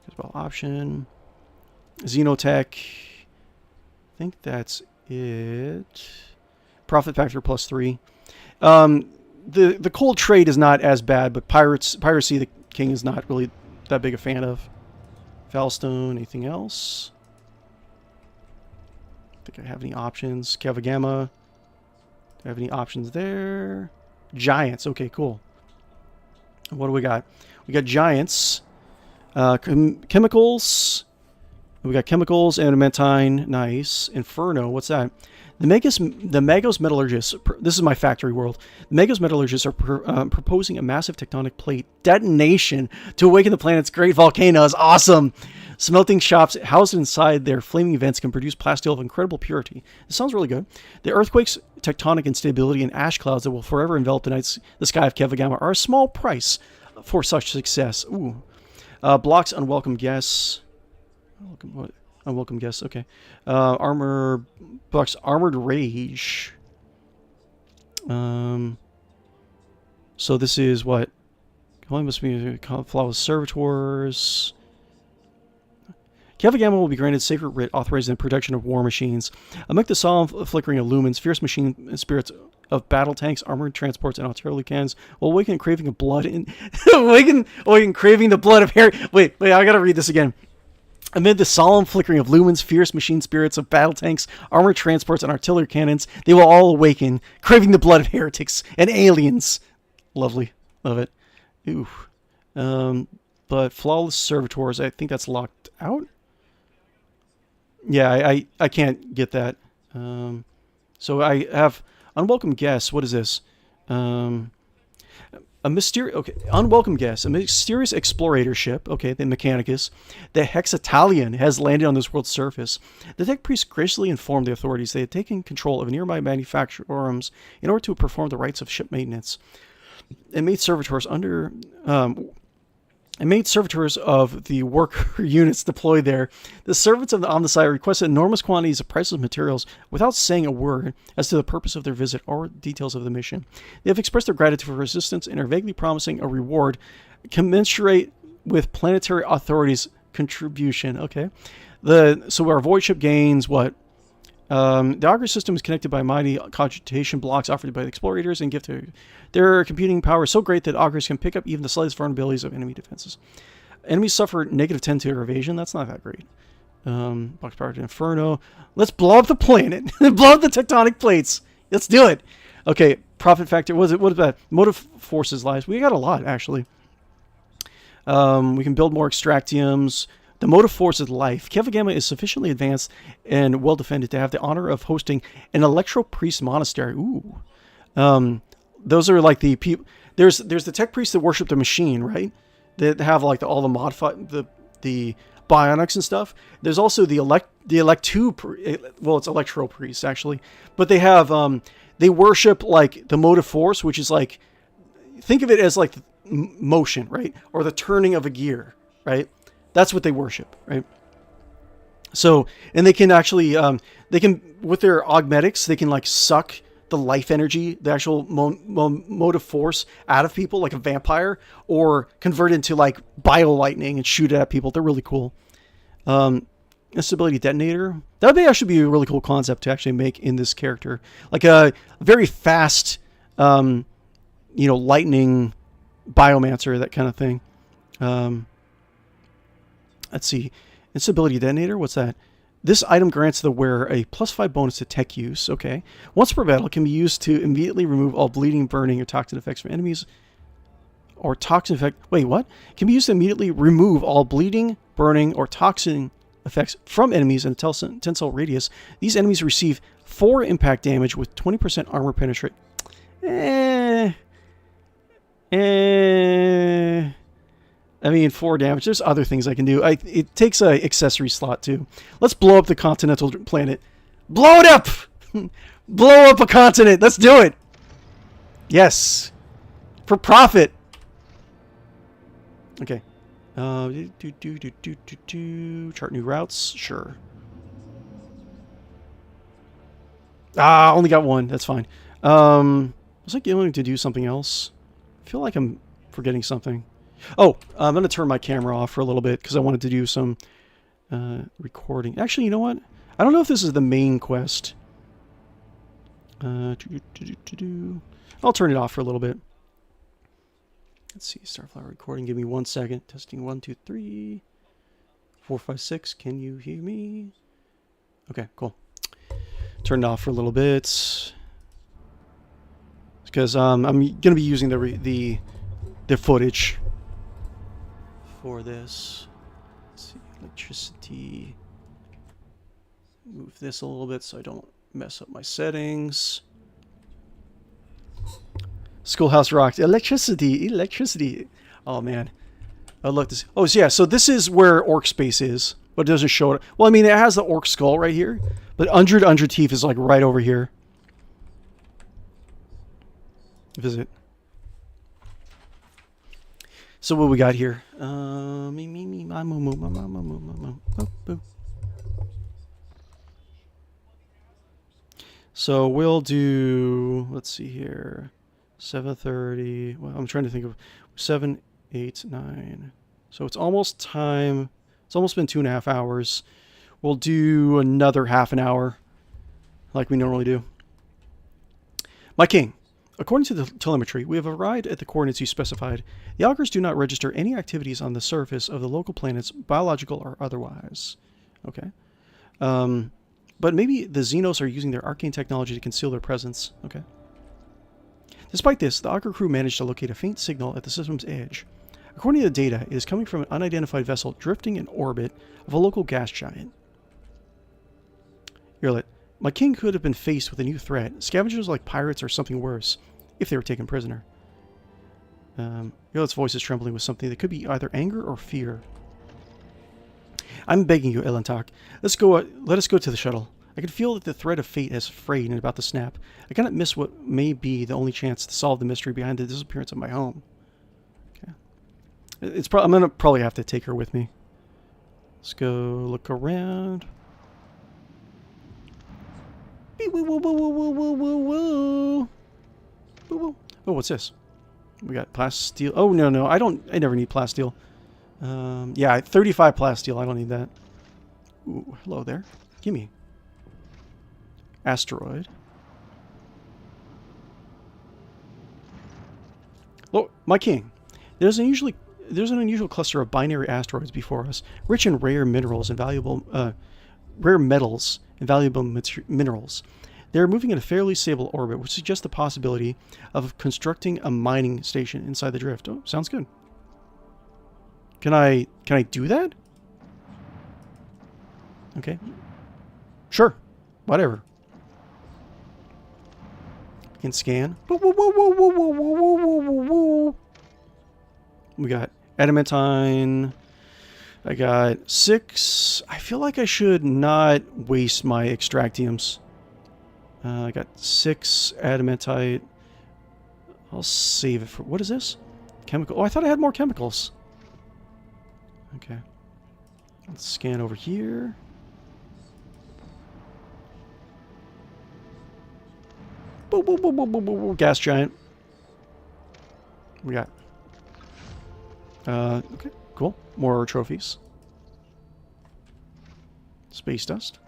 Casabal option. Xenotech. I think that's it. Profit factor +3. The cold trade is not as bad, but piracy the king is not really that big a fan of. Falstone, anything else? I think I have any options. Kavagama. Do I have any options there? Giants. Okay, cool. What do we got? We got giants. Chemicals. We got chemicals, adamantine. Nice. Inferno. What's that? The Magos Metallurgists, this is my factory world. The Magos Metallurgists are proposing a massive tectonic plate detonation to awaken the planet's great volcanoes. Awesome! Smelting shops housed inside their flaming vents can produce plasteel of incredible purity. This sounds really good. The earthquakes, tectonic instability, and ash clouds that will forever envelop the sky of Kevagama are a small price for such success. Ooh. Blocks unwelcome guests. What? Unwelcome guests. Okay. Armor bucks armored rage. So this is what? Only must be flawless servitors. Kavagama will be granted sacred writ authorizing the production of war machines. Among the solemn flickering of lumens, fierce machine spirits of battle tanks, armored transports, and artillery cannons will awaken craving of blood and awaken craving the blood of Harry. Wait, I gotta read this again. Amid the solemn flickering of lumens, fierce machine spirits of battle tanks, armored transports, and artillery cannons, they will all awaken, craving the blood of heretics and aliens. Lovely. Love it. Ooh. But flawless servitors, I think that's locked out. Yeah, I can't get that. So I have unwelcome guests. What is this? Unwelcome guest. A mysterious explorator ship, okay, the Mechanicus, the Hexatalion, has landed on this world's surface. The tech priests graciously informed the authorities they had taken control of nearby manufacturers in order to perform the rites of ship maintenance. It made servitors of the worker units deployed there. The servants of the Omnisci requested enormous quantities of priceless materials without saying a word as to the purpose of their visit or details of the mission. They have expressed their gratitude for resistance and are vaguely promising a reward commensurate with planetary authorities' contribution. Okay. So our void ship gains what? The augury system is connected by mighty cogitation blocks offered by the explorators and give their computing power so great that augurs can pick up even the slightest vulnerabilities of enemy defenses. Enemies suffer -10 to their evasion. That's not that great. Box power to Inferno. Let's blow up the planet. Blow up the tectonic plates. Let's do it. Okay, profit factor. What is that? Motive forces lives. We got a lot actually. We can build more extractiums. The motive force is life. Kevagama is sufficiently advanced and well defended to have the honor of hosting an Electro Priest monastery. Ooh. Those are like the people. There's the tech priests that worship the machine, right? That have like all the modified the bionics and stuff. There's also the Electro. Well, it's Electro priests actually, but they have they worship like the motive force, which is like, think of it as like motion, right, or the turning of a gear, right? That's what they worship, right? So, and they can actually, they can, with their augmetics, they can like suck the life energy, the actual motive force out of people like a vampire, or convert into like bio lightning and shoot it at people. They're really cool. Instability detonator. That would actually be a really cool concept to actually make in this character. Like a very fast, lightning biomancer, that kind of thing. Let's see. Instability detonator, what's that? This item grants the wearer a +5 bonus to tech use. Okay. Once per battle, it can be used to immediately remove all bleeding, burning, or toxin effects from enemies. Or toxin effect. Wait, what? It can be used to immediately remove all bleeding, burning, or toxin effects from enemies in a 10-cell radius. These enemies receive 4 impact damage with 20% armor penetration. I mean, 4 damage. There's other things I can do. It takes an accessory slot, too. Let's blow up the continental planet. Blow it up! Blow up a continent. Let's do it. Yes. For profit. Okay. Chart new routes. Sure. Only got 1. That's fine. Was I going to do something else? I feel like I'm forgetting something. Oh, I'm going to turn my camera off for a little bit because I wanted to do some recording. Actually, you know what? I don't know if this is the main quest. I'll turn it off for a little bit. Let's see. Starflower recording. Give me 1 second. Testing 1, 2, 3, 4, 5, 6. Can you hear me? Okay, cool. Turned it off for a little bit. Because I'm going to be using the footage for this. Let's see, electricity. Move this a little bit so I don't mess up my settings. Schoolhouse rocked. Electricity. Oh man, I love this. Oh yeah, so this is where Orc Space is, but it doesn't show it. Well, I mean, it has the Orc skull right here, but Undred Teeth is like right over here. Visit. So what we got here? So we'll do. Let's see here. 7:30. Well, I'm trying to think of 7, 8, 9. So it's almost time. It's almost been 2.5 hours. We'll do another half an hour, like we normally do. My king. According to the telemetry, we have arrived at the coordinates you specified. The augurs do not register any activities on the surface of the local planets, biological or otherwise. Okay. But maybe the Xenos are using their arcane technology to conceal their presence. Okay. Despite this, the augur crew managed to locate a faint signal at the system's edge. According to the data, it is coming from an unidentified vessel drifting in orbit of a local gas giant. Earlet. My king could have been faced with a new threat. Scavengers like pirates or something worse, if they were taken prisoner. Earlet's voice is trembling with something that could be either anger or fear. I'm begging you, Elentak. Let us go to the shuttle. I can feel that the thread of fate has frayed and about to snap. I cannot miss what may be the only chance to solve the mystery behind the disappearance of my home. Okay. I'm gonna probably have to take her with me. Let's go look around. Oh, what's this? We got plasteel. Oh, no. I never need plasteel. Yeah, 35 plasteel. I don't need that. Ooh, hello there. Gimme. Asteroid. Oh, my king. There's an unusual cluster of binary asteroids before us, rich in rare minerals and rare metals and valuable minerals. They are moving in a fairly stable orbit, which suggests the possibility of constructing a mining station inside the drift. Oh, sounds good. Can I do that? Okay. Sure. Whatever. Can scan. We got adamantine. I got 6. I feel like I should not waste my extractiums. I got 6 adamantite. I'll save it for... What is this? Chemical. Oh, I thought I had more chemicals. Okay. Let's scan over here. Gas giant. We got... okay, cool. More trophies. Space dust.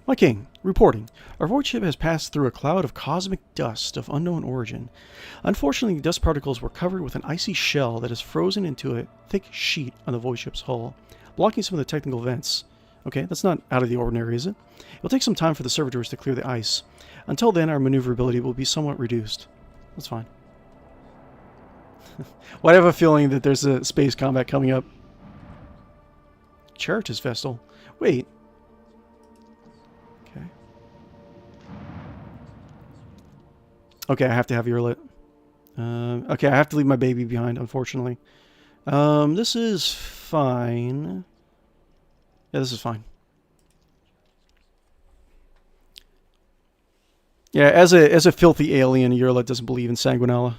My king, reporting. Our void ship has passed through a cloud of cosmic dust of unknown origin. Unfortunately, the dust particles were covered with an icy shell that is frozen into a thick sheet on the void ship's hull, blocking some of the technical vents. Okay, that's not out of the ordinary, is it? It will take some time for the servitors to clear the ice. Until then, our maneuverability will be somewhat reduced. That's fine. Well, I have a feeling that there's a space combat coming up. Charitus Vestal. Wait. Okay. Okay, I have to have Urlet. Okay, I have to leave my baby behind, unfortunately. This is fine. Yeah, this is fine. Yeah, as a filthy alien, Urlet doesn't believe in Sanguinella.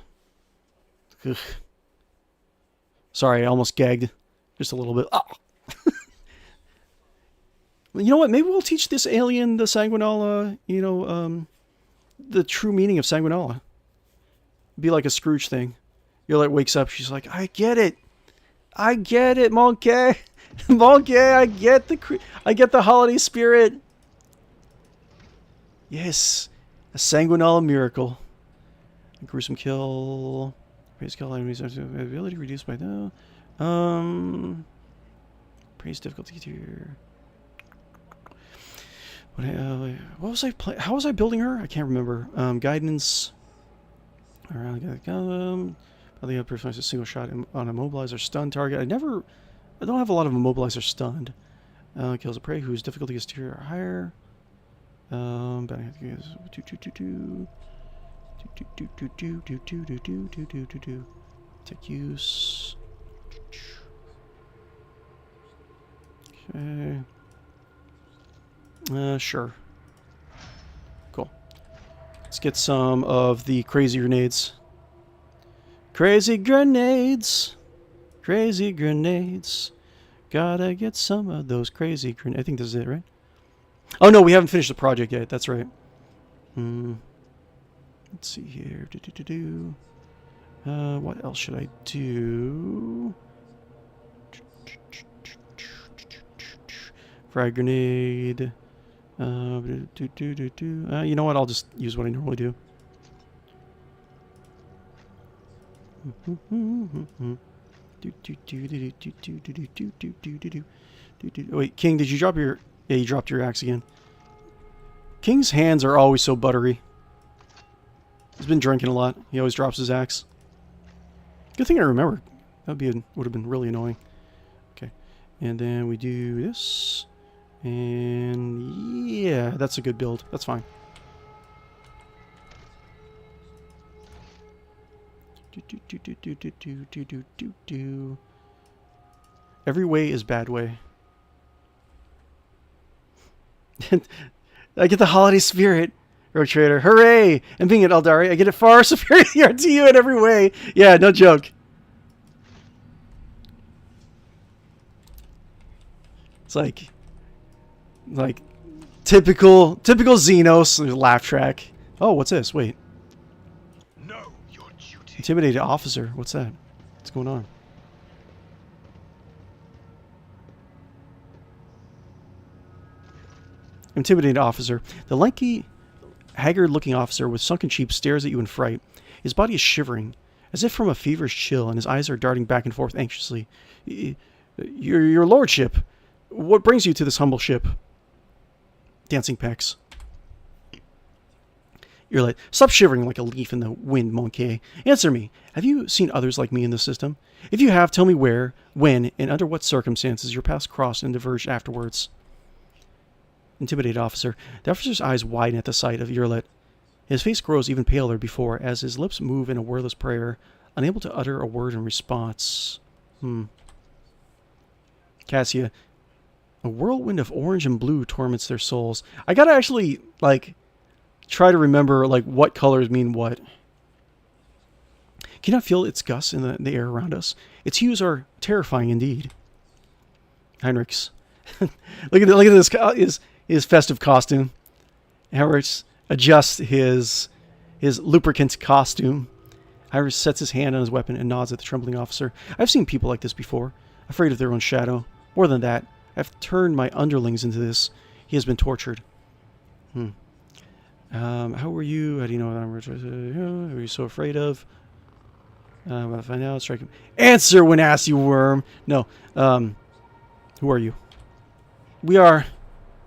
Ugh. Sorry, I almost gagged just a little bit. Oh. You know what? Maybe we'll teach this alien the Sanguinella, you know, the true meaning of Sanguinella. Be like a Scrooge thing. Urlet wakes up, she's like, I get it. I get it, Monkey. Monkey, I get the holiday spirit. Yes. A Sanguinella miracle. A gruesome kill. Praise kill enemies ability reduced by no. Praise difficulty tier. What was I playing? How was I building her? I can't remember. Guidance. Around. Probably a personalized a single shot on a mobilizer stun target. I don't have a lot of immobilizer stunned. Kills a prey whose difficulty is tier or higher. Take use. Okay. Sure. Cool. Let's get some of the crazy grenades. Crazy grenades! Crazy grenades. Gotta get some of those crazy grenades. I think this is it, right? Oh no, we haven't finished the project yet. That's right. Let's see here. What else should I do? Frag grenade. You know what? I'll just use what I normally do. Wait, King, did you drop your... Yeah, you dropped your axe again. King's hands are always so buttery. He's been drinking a lot. He always drops his axe. Good thing I remember. Would have been really annoying. Okay. And then we do this. And yeah, that's a good build. That's fine. Every way is bad way. I get the holiday spirit, Rogue Trader. Hooray! And being an Eldari, I get it far superior to you in every way. Yeah, no joke. It's like typical Xenos laugh track. Oh, what's this? Wait. Know your duty. Intimidated officer. What's that? What's going on? Intimidated officer. The lanky, haggard-looking officer with sunken cheeks stares at you in fright. His body is shivering, as if from a feverish chill, and his eyes are darting back and forth anxiously. Your lordship, what brings you to this humble ship? Dancing pecs. You're like, stop shivering like a leaf in the wind, Monkey. Answer me. Have you seen others like me in this system? If you have, tell me where, when, and under what circumstances your paths crossed and diverged afterwards. Intimidated officer. The officer's eyes widen at the sight of Urlet. His face grows even paler before as his lips move in a wordless prayer, unable to utter a word in response. Cassia. A whirlwind of orange and blue torments their souls. I gotta actually, try to remember, what colors mean what. Can you not feel its gusts in the air around us? Its hues are terrifying indeed. Heinrichs. look at this. His festive costume. Heinrich adjusts his lubricant costume. Heinrich sets his hand on his weapon and nods at the trembling officer. I've seen people like this before, afraid of their own shadow. More than that, I've turned my underlings into this. He has been tortured. How were you? How do you know what who are you so afraid of? I'm gonna find out. Strike him. Answer when asked, you worm. No. Who are you? We are.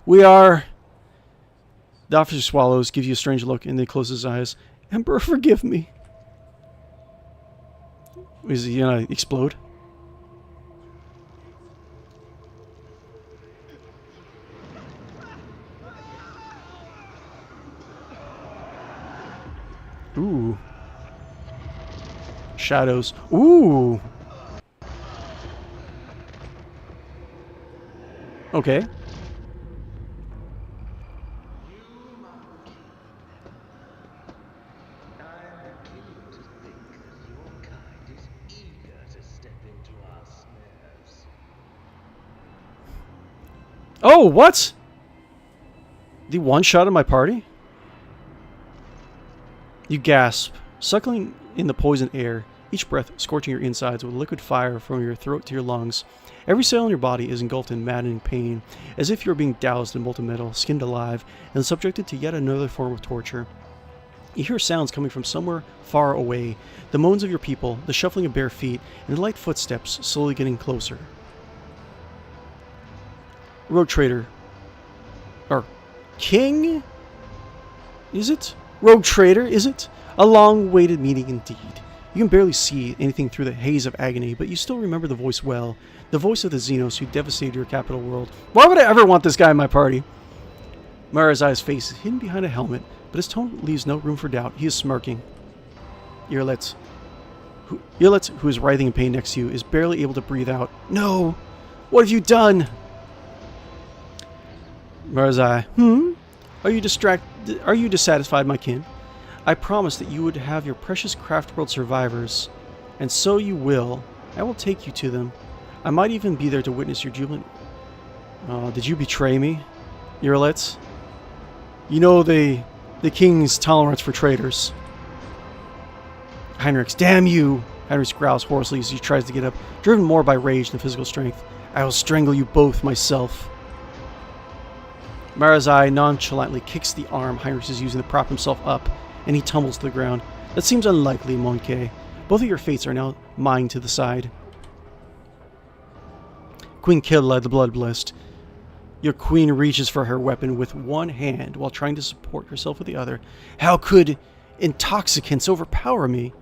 The officer swallows, gives you a strange look, and then closes his eyes. Emperor, forgive me. Is he gonna explode? Ooh. Shadows. Ooh. Okay. Oh, what? The one shot of my party? You gasp, suckling in the poison air, each breath scorching your insides with liquid fire from your throat to your lungs. Every cell in your body is engulfed in maddening pain, as if you are being doused in molten metal, skinned alive, and subjected to yet another form of torture. You hear sounds coming from somewhere far away, the moans of your people, the shuffling of bare feet, and the light footsteps slowly getting closer. Rogue Trader. Or King? Is it? Rogue Trader, is it? A long-awaited meeting indeed. You can barely see anything through the haze of agony, but you still remember the voice well. The voice of the Xenos who devastated your capital world. Why would I ever want this guy in my party? Marazai's face is hidden behind a helmet, but his tone leaves no room for doubt. He is smirking. Earlets, who is writhing in pain next to you, is barely able to breathe out. No! What have you done? Marazai, Are you dissatisfied, my kin? I promised that you would have your precious craft world survivors, and so you will. I will take you to them. I might even be there to witness your jubilant. Did you betray me, Earlets? You know the king's tolerance for traitors. Heinrichs, damn you! Heinrichs growls hoarsely as he tries to get up, driven more by rage than physical strength. I will strangle you both myself. Marazai nonchalantly kicks the arm Heinrichs is using to prop himself up, and he tumbles to the ground. That seems unlikely, Monkey. Both of your fates are now mine to the side. Queen Killa, the Blood-Blessed. Your queen reaches for her weapon with one hand while trying to support herself with the other. How could intoxicants overpower me?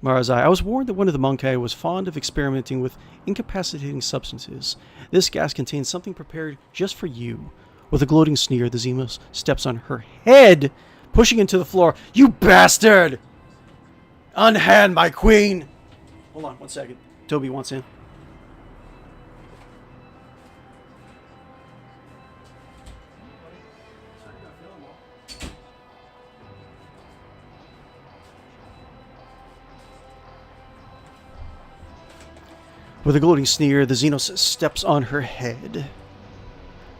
Marazai, I was warned that one of the Monkey was fond of experimenting with incapacitating substances. This gas contains something prepared just for you. With a gloating sneer, the Xenos steps on her head, pushing into the floor. You bastard! Unhand my queen! Hold on 1 second. Toby wants in. With a gloating sneer, the Xenos steps on her head.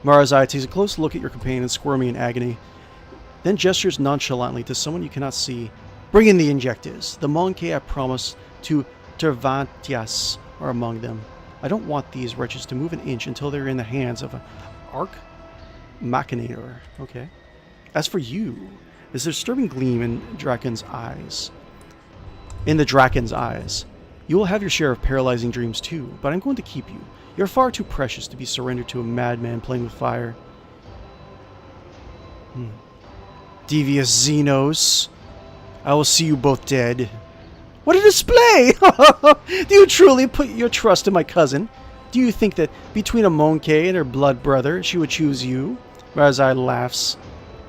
Marazai takes a close look at your companion, squirming in agony, then gestures nonchalantly to someone you cannot see. Bring in the injectors. The Monkey I promised to Tervantias are among them. I don't want these wretches to move an inch until they're in the hands of an Arc Machinator. Okay. As for you, there's a disturbing gleam in the Draken's eyes. You will have your share of paralyzing dreams too, but I'm going to keep you. You're far too precious to be surrendered to a madman playing with fire. Devious Xenos. I will see you both dead. What a display! Do you truly put your trust in my cousin? Do you think that between a Monkey and her blood brother, she would choose you? Marazai laughs.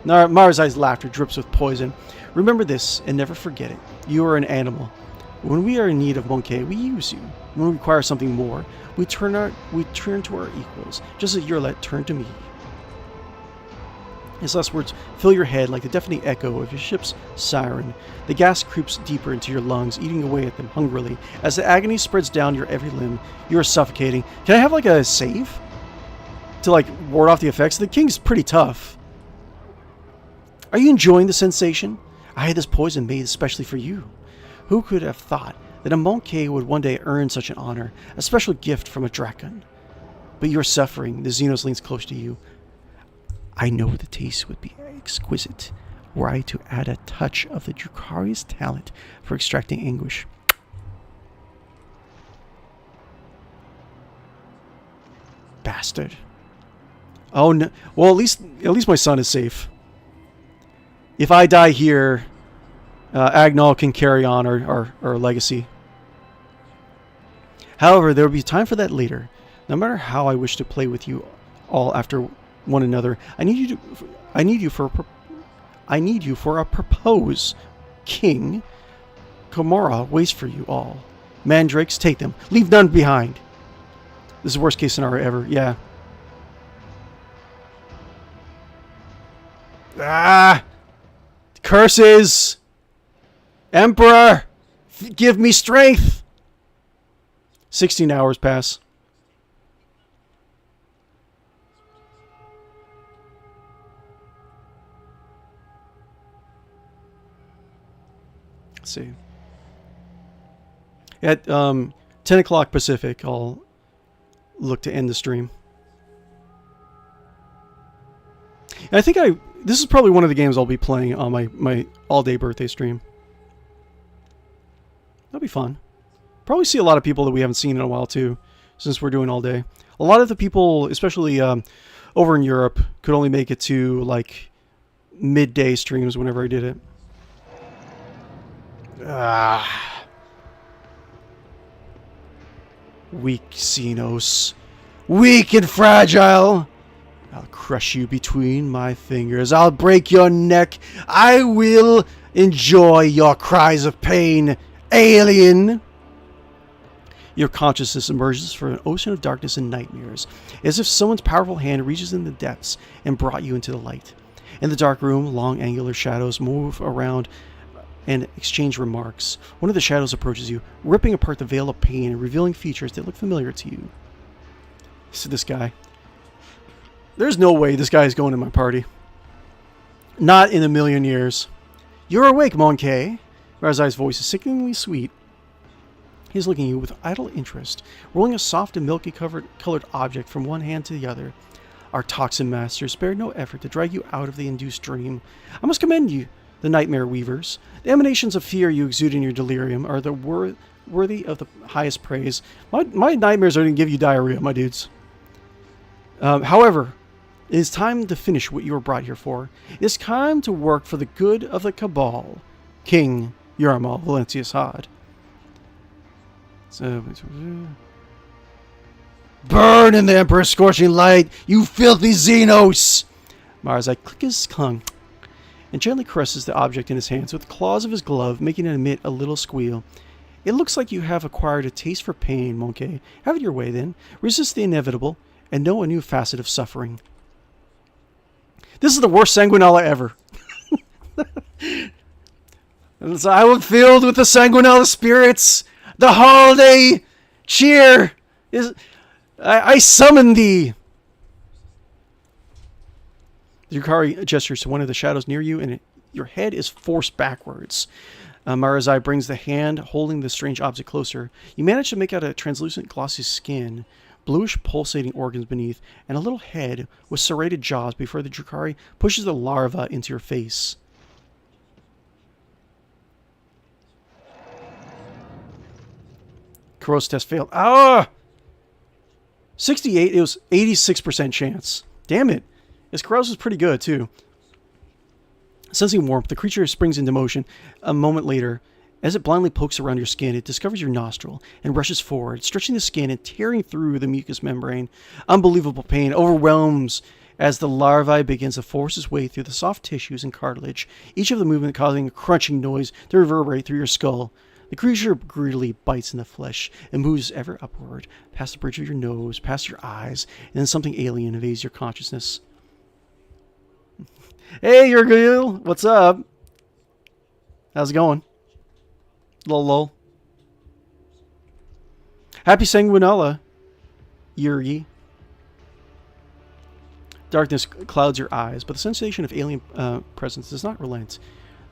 Marazai's laughter drips with poison. Remember this, and never forget it. You are an animal. When we are in need of Monkey, we use you. When we require something more, we turn to our equals, just as Earlet turned to me. His last words fill your head like the deafening echo of your ship's siren. The gas creeps deeper into your lungs, eating away at them hungrily. As the agony spreads down your every limb, you are suffocating. Can I have like a save? To like ward off the effects? The king's pretty tough. Are you enjoying the sensation? I had this poison made especially for you. Who could have thought that a Monkey would one day earn such an honor, a special gift from a Draken. But you're suffering. The Xenos leans close to you. I know the taste would be exquisite were I to add a touch of the Drukhari's talent for extracting anguish. Bastard. Oh no. Well, at least my son is safe. If I die here, Agnol can carry on our legacy. However, there will be time for that later. No matter how I wish to play with you all after one another, I need you for a propose. King Komora waits for you all. Mandrakes, take them. Leave none behind. This is the worst case scenario ever. Yeah. Ah! Curses! Emperor! Give me strength! 16 hours pass. Let's see. At 10 o'clock Pacific, I'll look to end the stream. And I think this is probably one of the games I'll be playing on my all-day birthday stream. That'll be fun. Probably see a lot of people that we haven't seen in a while too, since we're doing all day. A lot of the people, especially over in Europe, could only make it to like midday streams whenever I did it. Ah. Weak Xenos. Weak and fragile. I'll crush you between my fingers. I'll break your neck. I will enjoy your cries of pain, alien. Your consciousness emerges from an ocean of darkness and nightmares, as if someone's powerful hand reaches in the depths and brought you into the light. In the dark room, long angular shadows move around and exchange remarks. One of the shadows approaches you, ripping apart the veil of pain and revealing features that look familiar to you. So this guy. There's no way this guy is going to my party. Not in a million years. You're awake, Monkey. Razai's voice is sickeningly sweet. He's looking at you with idle interest, rolling a soft and milky colored object from one hand to the other. Our toxin master spared no effort to drag you out of the induced dream. I must commend you, the nightmare weavers. The emanations of fear you exude in your delirium are worthy of the highest praise. My nightmares are going to give you diarrhea, my dudes. However, it is time to finish what you were brought here for. It is time to work for the good of the Cabal. King Yarmal Valentius Hodd. Burn in the Emperor's scorching light, you filthy Xenos! Marzai clicks his tongue and gently caresses the object in his hands with the claws of his glove, making it emit a little squeal. It looks like you have acquired a taste for pain, Monkey. Have it your way, then. Resist the inevitable and know a new facet of suffering. This is the worst Sanguinella ever. So I am filled with the Sanguinella spirits. The holiday cheer is. I summon thee. Yukari gestures to one of the shadows near you, and your head is forced backwards. Marazai brings the hand holding the strange object closer. You manage to make out a translucent, glossy skin, bluish, pulsating organs beneath, and a little head with serrated jaws before the Drukhari pushes the larva into your face. Corrosive test failed. Ah! 68, it was 86% chance. Damn it. His corrosive is pretty good, too. Sensing warmth, the creature springs into motion. A moment later, as it blindly pokes around your skin, it discovers your nostril and rushes forward, stretching the skin and tearing through the mucous membrane. Unbelievable pain overwhelms as the larvae begins to force its way through the soft tissues and cartilage, each of the movement causing a crunching noise to reverberate through your skull. The creature greedily bites in the flesh and moves ever upward, past the bridge of your nose, past your eyes, and then something alien invades your consciousness. Hey, Yurgil! What's up? How's it going? Lol. Happy Sanguinella, Yuri. Darkness clouds your eyes, but the sensation of alien presence does not relent.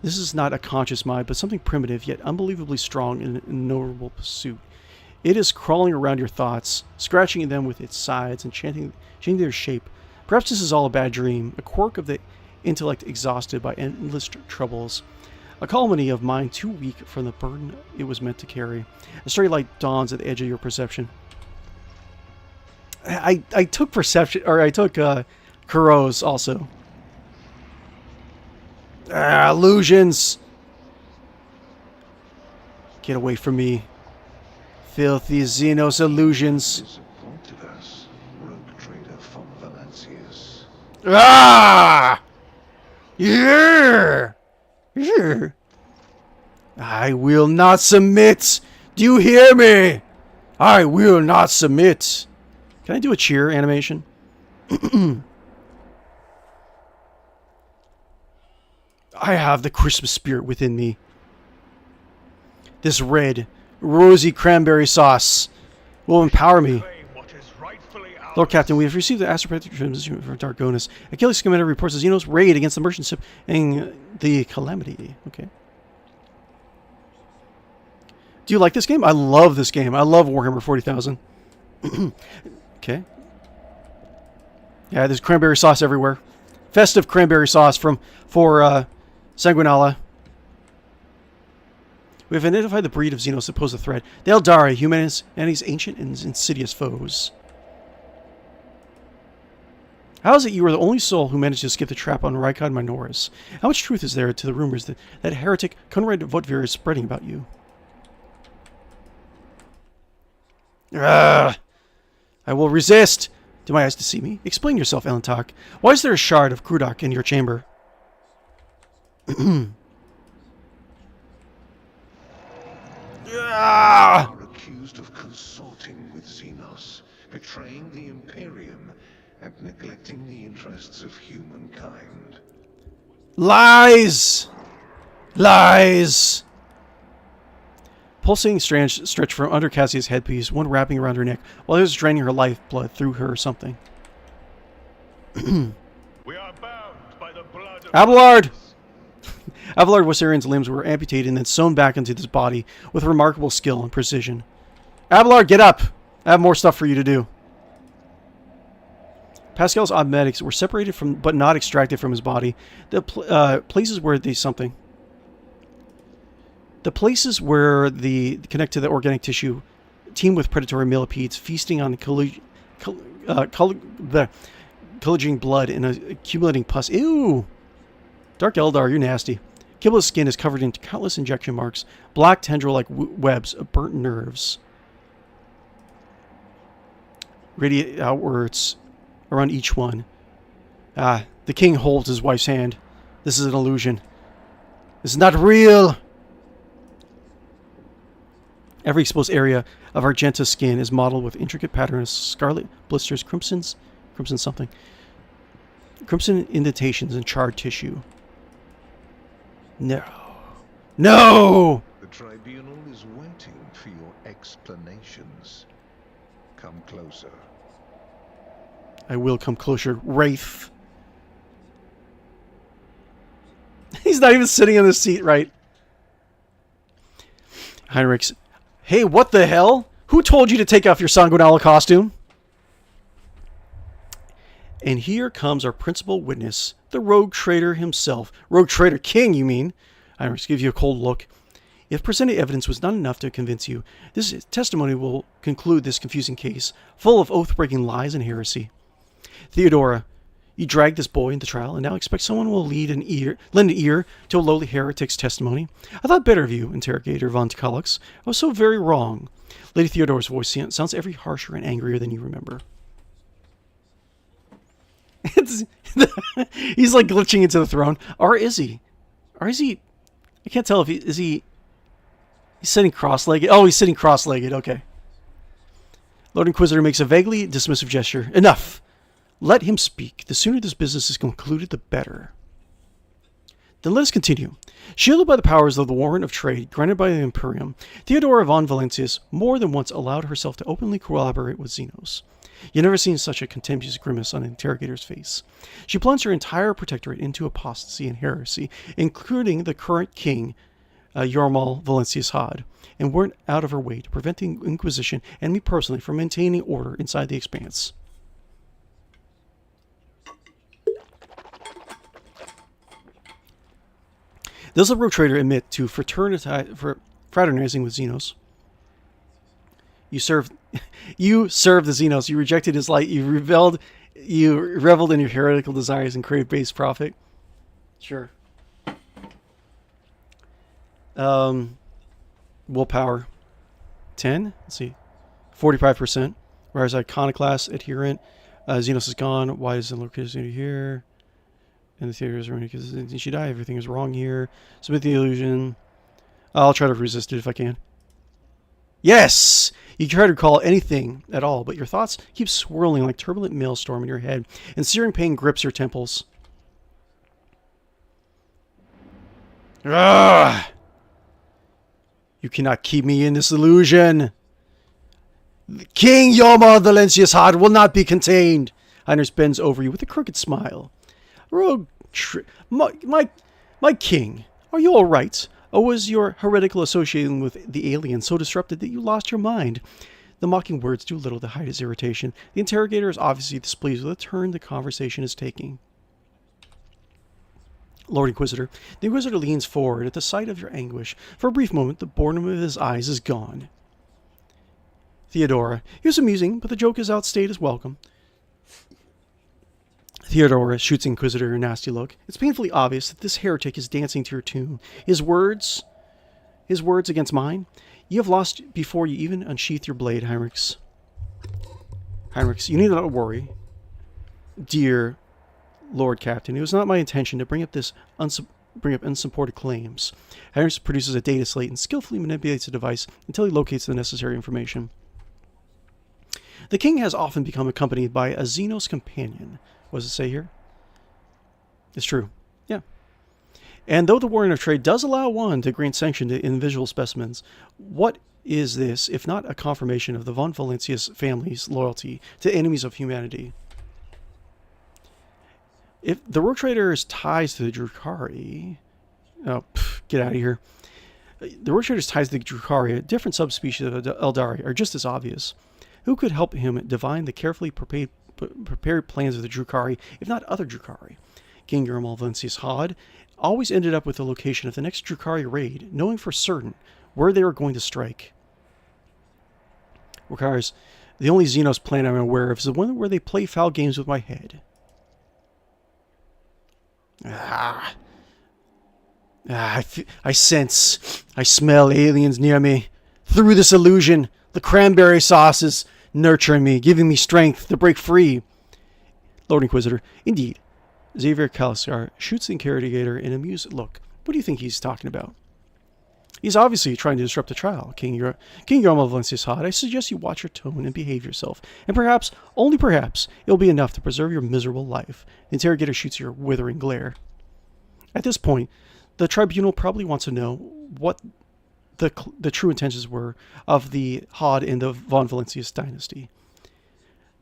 This is not a conscious mind, but something primitive yet unbelievably strong in a noble pursuit. It is crawling around your thoughts, scratching them with its sides and changing their shape. Perhaps this is all a bad dream, a quirk of the intellect exhausted by endless troubles, a colony of mind too weak from the burden it was meant to carry. A stray light dawns at the edge of your perception. I took perception, or I took Kuro's also. Illusions! Get away from me. Filthy Xenos illusions. Disappointed us, rogue trader from Valancius. Ah! Yeah! Yeah! I will not submit! Do you hear me? I will not submit! Can I do a cheer animation? I have the Christmas spirit within me. This red, rosy cranberry sauce will empower me. Claim what is rightfully ours. Lord Captain, we have received the astropathic transmission from Dargonis. Achilles' commander reports the Xenos raid against the merchant ship and the Calamity. Okay. Do you like this game? I love this game. I love Warhammer 40,000. Okay. Yeah, there's cranberry sauce everywhere. Festive cranberry sauce for Sanguinala. We have identified the breed of Xenos that pose a threat. The Eldari, humanity's ancient and insidious foes. How is it you are the only soul who managed to escape the trap on Rykon Minoris? How much truth is there to the rumors that heretic Conrad Votvir is spreading about you? I will resist. Do my eyes deceive me? Explain yourself, Elentak. Why is there a shard of Krudak in your chamber? Are accused of consorting with Xenos, betraying the Imperium, and neglecting the interests of humankind. Lies! Lies! Pulsating strands stretched from under Cassia's headpiece, one wrapping around her neck, while he was draining her lifeblood through her or something. We are bound by the blood of Abelard! Abelard Wassarian's limbs were amputated and then sewn back into his body with remarkable skill and precision. Abelard, get up! I have more stuff for you to do. Pascal's automatics were separated from, but not extracted from his body. The places where the places where the connect to the organic tissue teem with predatory millipedes, feasting on the collagen blood and accumulating pus. Ew! Dark Eldar, you're nasty. Kibla's skin is covered in countless injection marks, black tendril-like webs of burnt nerves. Radiate outwards around each one. The king holds his wife's hand. This is an illusion. This is not real! Every exposed area of Argenta's skin is modeled with intricate patterns, scarlet blisters, crimson indentations, and charred tissue. No. No! The tribunal is waiting for your explanations. Come closer. I will come closer, Wraith. He's not even sitting in the seat, right? Heinrichs. Hey, what the hell? Who told you to take off your Sanguinala costume? And here comes our principal witness, the rogue trader himself. Rogue trader king, you mean? Heinrichs gives you a cold look. If presented evidence was not enough to convince you, this testimony will conclude this confusing case, full of oath-breaking lies and heresy. Theodora, you dragged this boy into trial and now expect someone will lend an ear to a lowly heretic's testimony? I thought better of you, Interrogator von Tkalox. I was so very wrong. Lady Theodora's voice sounds every harsher and angrier than you remember. He's like glitching into the throne. Or is he? Or is he? I can't tell if he is he. He's sitting cross-legged. Oh, he's sitting cross-legged. Okay. Lord Inquisitor makes a vaguely dismissive gesture. Enough. Let him speak. The sooner this business is concluded, the better. Then let us continue. Shielded by the powers of the warrant of trade granted by the Imperium, Theodora von Valancius more than once allowed herself to openly collaborate with Xenos. You've never seen such a contemptuous grimace on an interrogator's face. She plunged her entire protectorate into apostasy and heresy, including the current king, Yormal Valencius Hodd, and went out of her way to prevent the Inquisition and me personally from maintaining order inside the Expanse. Does the rogue trader admit to fraternizing with Xenos? You served the Xenos. You rejected his light. You reveled in your heretical desires and craved base profit. Sure. Willpower 10. Let's see. 45%. Whereas iconoclast adherent. Xenos is gone. Why is the location here? And the theater is running because did she die? Everything is wrong here. Submit the illusion. I'll try to resist it if I can. Yes! You try to recall anything at all, but your thoughts keep swirling like turbulent maelstrom in your head, and searing pain grips your temples. Ugh! You cannot keep me in this illusion. King Yormal Valencius Hodd will not be contained. Heinrich bends over you with a crooked smile. Rogue, my king, are you all right? Or was your heretical association with the alien so disrupted that you lost your mind? The mocking words do little to hide his irritation. The interrogator is obviously displeased with the turn the conversation is taking. Lord Inquisitor. The Inquisitor leans forward at the sight of your anguish. For a brief moment, the boredom of his eyes is gone. Theodora. It was amusing, but the joke has outstayed its welcome. Theodora shoots Inquisitor a nasty look. It's painfully obvious that this heretic is dancing to your tune. His words against mine. You have lost before you even unsheath your blade, Heinrichs. Heinrichs, you need not worry, dear Lord Captain. It was not my intention to bring up unsupported claims. Heinrichs produces a data slate and skillfully manipulates the device until he locates the necessary information. The king has often become accompanied by a Xenos companion. What does it say here? It's true. Yeah. And though the Warren of Trade does allow one to grant sanction to individual specimens, what is this if not a confirmation of the von Valencius family's loyalty to enemies of humanity? If the rogue trader's ties to the Drukhari... Oh, get out of here. The rogue trader's ties to the Drukhari, a different subspecies of Eldari, are just as obvious. Who could help him divine the carefully prepared plans of the Drukhari, if not other Drukhari? King Yormal Valencius Hodd always ended up with the location of the next Drukhari raid, knowing for certain where they were going to strike. Requires the only Xenos plan I'm aware of is the one where they play foul games with my head. I sense, I smell aliens near me. Through this illusion, the cranberry sauce is nurturing me, giving me strength to break free. Lord Inquisitor, indeed. Xavier Calisar shoots the interrogator an amused look. What do you think he's talking about? He's obviously trying to disrupt the trial. King Yormal Valencius Hodd, I suggest you watch your tone and behave yourself. And perhaps, only perhaps, it'll be enough to preserve your miserable life. The interrogator shoots your withering glare. At this point, the tribunal probably wants to know what the true intentions were of the Hodd and the von Valencius dynasty.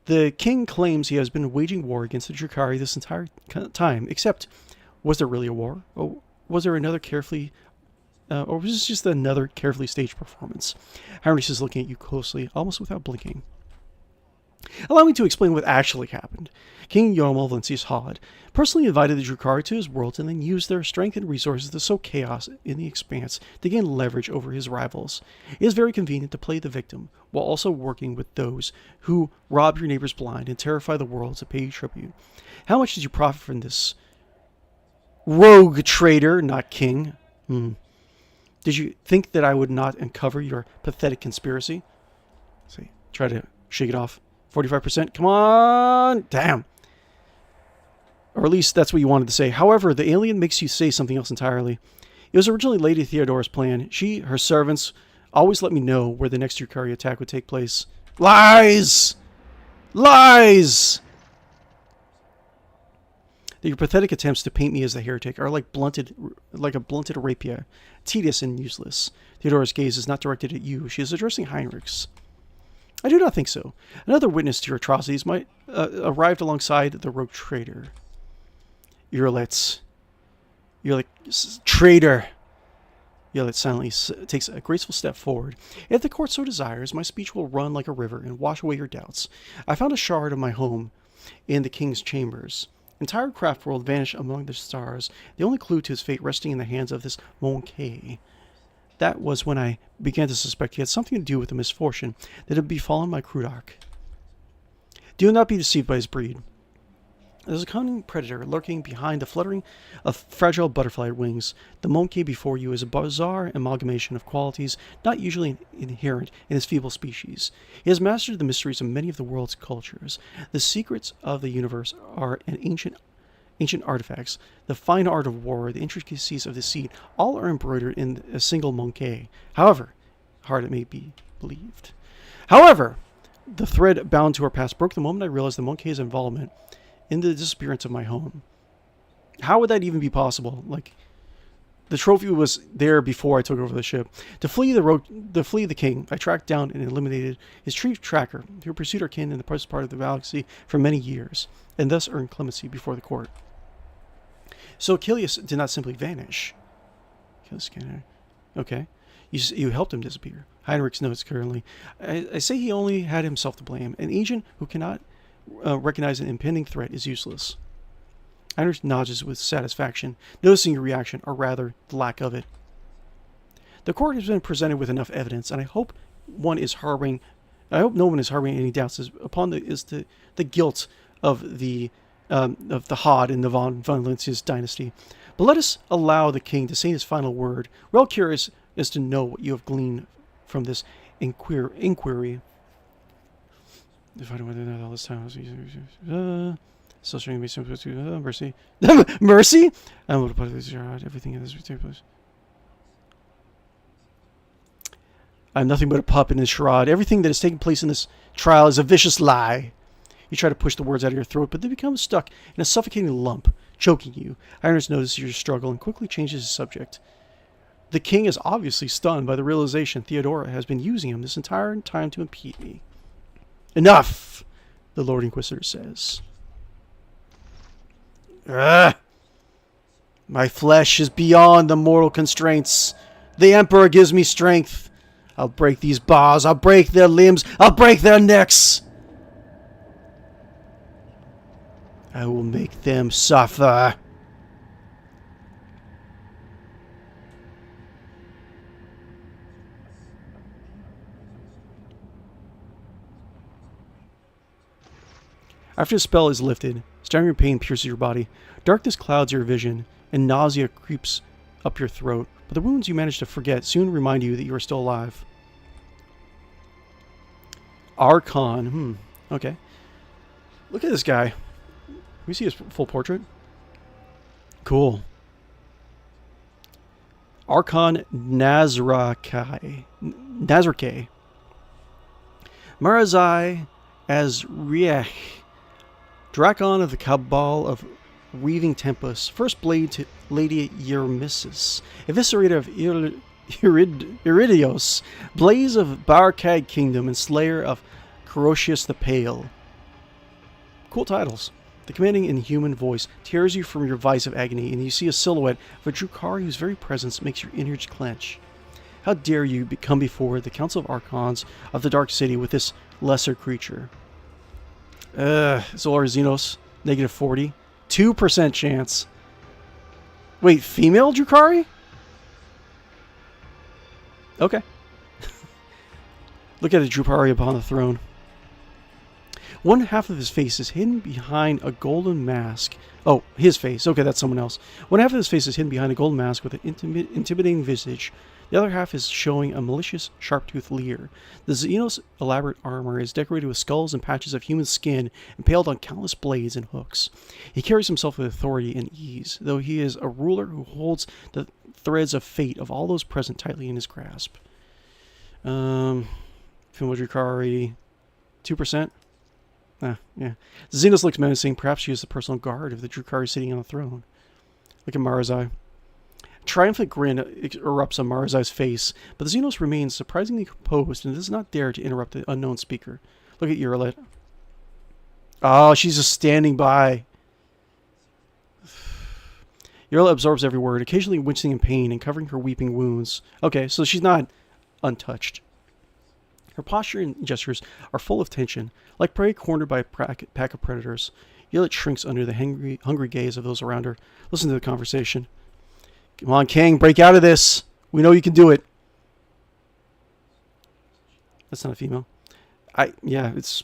The king claims he has been waging war against the Drukhari this entire time, except, was there really a war? Or was there another or was this just another carefully staged performance? Heinrich is looking at you closely, almost without blinking. Allow me to explain what actually happened. King Yormal Valencius Hodd personally invited the Drukhari to his world and then used their strength and resources to sow chaos in the expanse to gain leverage over his rivals. It is very convenient to play the victim, while also working with those who rob your neighbors blind and terrify the world to pay you tribute. How much did you profit from this? Rogue trader, not king. Did you think that I would not uncover your pathetic conspiracy? See, try to shake it off. 45%. Come on! Damn. Or at least that's what you wanted to say. However, the alien makes you say something else entirely. It was originally Lady Theodora's plan. She, her servants, always let me know where the next Drukhari attack would take place. Lies! Lies! Your pathetic attempts to paint me as the heretic are like a blunted rapier, tedious and useless. Theodora's gaze is not directed at you. She is addressing Heinrichs. I do not think so. Another witness to your atrocities might arrived alongside the rogue traitor. Urlet. Traitor. Urlet silently takes a graceful step forward. If the court so desires, my speech will run like a river and wash away your doubts. I found a shard of my home in the king's chambers. Entire craft world vanished among the stars, the only clue to his fate resting in the hands of this Monkey. That was when I began to suspect he had something to do with the misfortune that had befallen my Crudock. Do not be deceived by his breed. There's a cunning predator lurking behind the fluttering of fragile butterfly wings. The Monkey before you is a bizarre amalgamation of qualities not usually inherent in his feeble species. He has mastered the mysteries of many of the world's cultures. The secrets of the universe are an ancient artifacts, the fine art of war, the intricacies of deceit, all are embroidered in a single Monkey. However, hard it may be believed. However, the thread bound to our past broke the moment I realized the Monkey's involvement in the disappearance of my home. How would that even be possible? Like, the trophy was there before I took over the ship. To flee the king, I tracked down and eliminated his chief tracker, who pursued our kin in the present part of the galaxy for many years, and thus earned clemency before the court. So Achilles did not simply vanish. Okay. You helped him disappear. Heinrich's notes currently. I say he only had himself to blame. An agent who cannot recognize an impending threat is useless. Heinrich nods with satisfaction, noticing your reaction, or rather, the lack of it. The court has been presented with enough evidence, and I hope no one is harboring any doubts upon the guilt of the Hodd in the von Lintzius dynasty. But let us allow the king to say his final word. We're all curious as to know what you have gleaned from this inquiry. If I don't want to know all this time, still showing me some mercy. Mercy? I'm going to put this everything in this particular place. I'm nothing but a pup in this charade. Everything that has taken place in this trial is a vicious lie. You try to push the words out of your throat, but they become stuck in a suffocating lump, choking you. Iris notices your struggle and quickly changes the subject. The king is obviously stunned by the realization Theodora has been using him this entire time to impede me. Enough, the Lord Inquisitor says. Ugh. My flesh is beyond the mortal constraints. The Emperor gives me strength. I'll break these bars. I'll break their limbs. I'll break their necks. I will make them suffer. After the spell is lifted, staggering pain pierces your body. Darkness clouds your vision, and nausea creeps up your throat. But the wounds you manage to forget soon remind you that you are still alive. Archon. Okay. Look at this guy. Can we see his full portrait? Cool. Archon Nazrake. Marazai Azriech. Drakon of the Cabal of Weaving Tempest. First blade to Lady Eurymachus. Eviscerator of Iridios. Blaze of Barcad Kingdom. And Slayer of Corocius the Pale. Cool titles. The commanding inhuman voice tears you from your vice of agony, and you see a silhouette of a Drukhari whose very presence makes your innards clench. How dare you come before the Council of Archons of the Dark City with this lesser creature? Zolar Xenos, -40. 2% chance. Wait, female Drukhari? Okay. Look at the Drukhari upon the throne. One half of his face is hidden behind a golden mask. Oh, his face. Okay, that's someone else. One half of his face is hidden behind a golden mask with an intimidating visage. The other half is showing a malicious, sharp-toothed leer. The Xenos' elaborate armor is decorated with skulls and patches of human skin impaled on countless blades and hooks. He carries himself with authority and ease, though he is a ruler who holds the threads of fate of all those present tightly in his grasp. Female Drukhari, 2%. Yeah. Xenos looks menacing. Perhaps she is the personal guard of the Drukhari sitting on the throne. Look at Marazai. triumphant grin erupts on Marzai's face, but the Xenos remains surprisingly composed and does not dare to interrupt the unknown speaker. Look at Urlet. Oh, she's just standing by. Urlet absorbs every word, occasionally wincing in pain and covering her weeping wounds. Okay, so she's not untouched. Her posture and gestures are full of tension, like prey cornered by a pack of predators. Urlet shrinks under the hungry gaze of those around her. Listen to the conversation. Come on, King, break out of this. We know you can do it. That's not a female. Yeah, it's...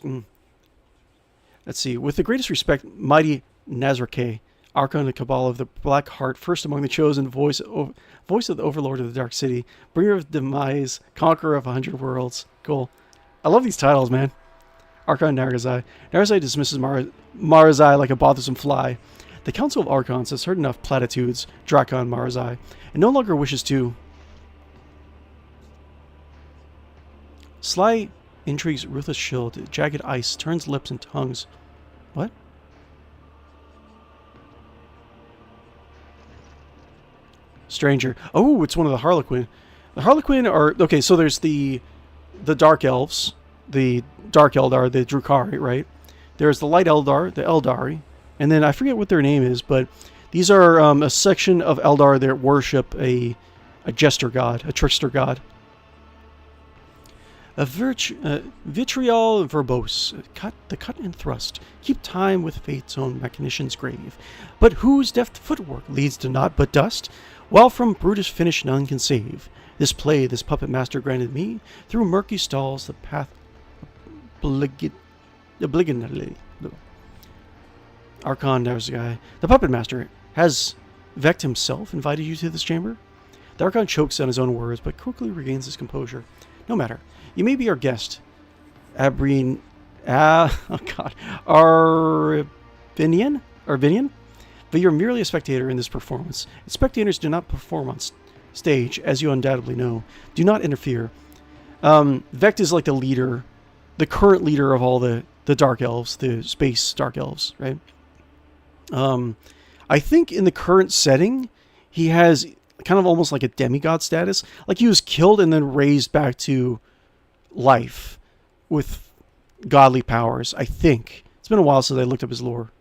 Let's see. With the greatest respect, mighty Nazarke, Archon of Cabal of the Black Heart, first among the chosen, voice of the Overlord of the Dark City, bringer of demise, conqueror of 100 worlds. Cool. I love these titles, man. Archon Narazai. Narazai dismisses Marazai like a bothersome fly. The Council of Archons has heard enough platitudes, Drakon Marazai, and no longer wishes to... Sly intrigues ruthless shield, jagged ice, turns lips and tongues. What? Stranger. Oh, it's one of the Harlequin. The Harlequin are... Okay, so there's the Dark Elves, the Dark Eldar, the Drukhari, right? There's the Light Eldar, the Eldari, and then I forget what their name is, but these are a section of Eldar that worship a jester god, a trickster god. Vitriol verbose, the cut and thrust, keep time with fate's own mechanician's grave. But whose deft footwork leads to naught but dust, while from brutish finish none can save. This play this puppet master granted me, through murky stalls the path obligingly. Archon, there's the guy. The puppet master, has Vect himself invited you to this chamber? The Archon chokes on his own words, but quickly regains his composure. No matter. You may be our guest, Arvinian, but you're merely a spectator in this performance. And spectators do not perform on stage, as you undoubtedly know. Do not interfere. Vect is like the leader, the current leader of all the Dark Elves, the space Dark Elves, right? I think in the current setting, he has kind of almost like a demigod status. Like he was killed and then raised back to life with godly powers, I think. It's been a while since I looked up his lore.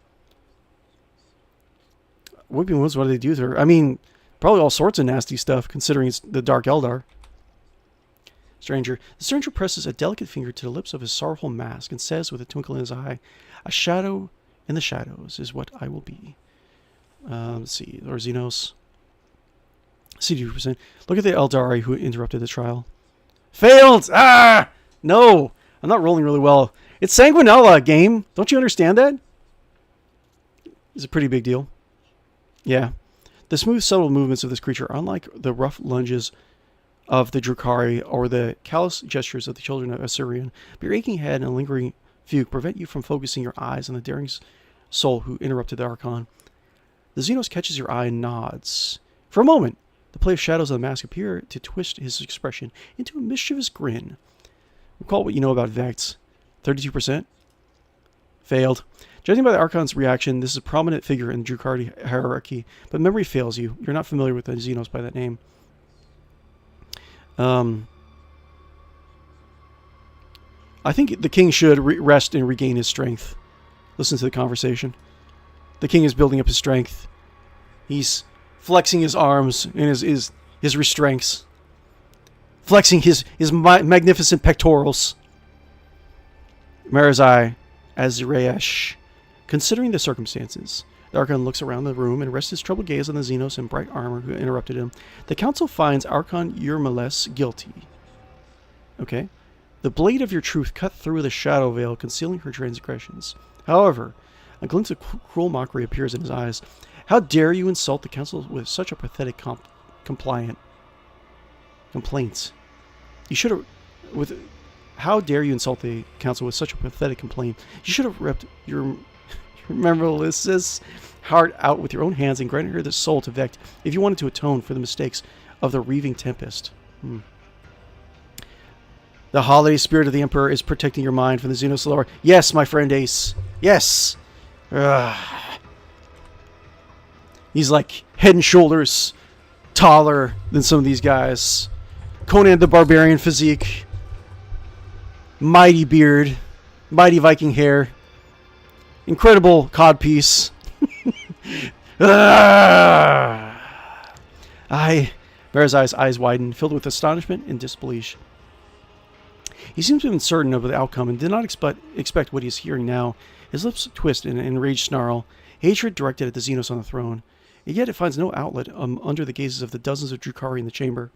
Whipping wounds, what do they do to her? I mean, probably all sorts of nasty stuff, considering it's the Dark Eldar. Stranger. The stranger presses a delicate finger to the lips of his sorrowful mask and says with a twinkle in his eye, a shadow in the shadows is what I will be. Let's see. Lord Xenos. 62%. Look at the Eldari who interrupted the trial. Failed! Ah! No! I'm not rolling really well. It's Sanguinella, game. Don't you understand that? It's a pretty big deal. Yeah. The smooth, subtle movements of this creature are unlike the rough lunges of the Drukhari or the callous gestures of the children of Assyrian. But your aching head and a lingering fugue prevent you from focusing your eyes on the daring soul who interrupted the Archon. The Xenos catches your eye and nods. For a moment, the play of shadows on the mask appear to twist his expression into a mischievous grin. Recall what you know about Vect. 32%? Failed. Judging by the Archon's reaction, this is a prominent figure in the Drukhari hierarchy, but memory fails you. You're not familiar with the Xenos by that name. I think the king should rest and regain his strength. Listen to the conversation. The king is building up his strength. He's flexing his arms and his restraints. Flexing his magnificent pectorals. Marazai Azraesh. Considering the circumstances, the Archon looks around the room and rests his troubled gaze on the Xenos in bright armor who interrupted him. The council finds Archon Urmales guilty. Okay. The blade of your truth cut through the shadow veil, concealing her transgressions. However, a glint of cruel mockery appears in his eyes. How dare you insult the council with such a pathetic complaint? You should have... How dare you insult the council with such a pathetic complaint? You should have ripped your Melissa's heart out with your own hands and granted her the soul to Vect if you wanted to atone for the mistakes of the Reaving Tempest. The holiday spirit of the Emperor is protecting your mind from the Xenos lore. Yes, my friend Ace. Yes! He's like head and shoulders taller than some of these guys. Conan the Barbarian physique. Mighty beard. Mighty Viking hair. Incredible codpiece. Marazai's eyes widened, filled with astonishment and disbelief. He seems to have been certain of the outcome and did not expect what he is hearing now. His lips twist in an enraged snarl, hatred directed at the Xenos on the throne. And yet it finds no outlet under the gazes of the dozens of Drukhari in the chamber.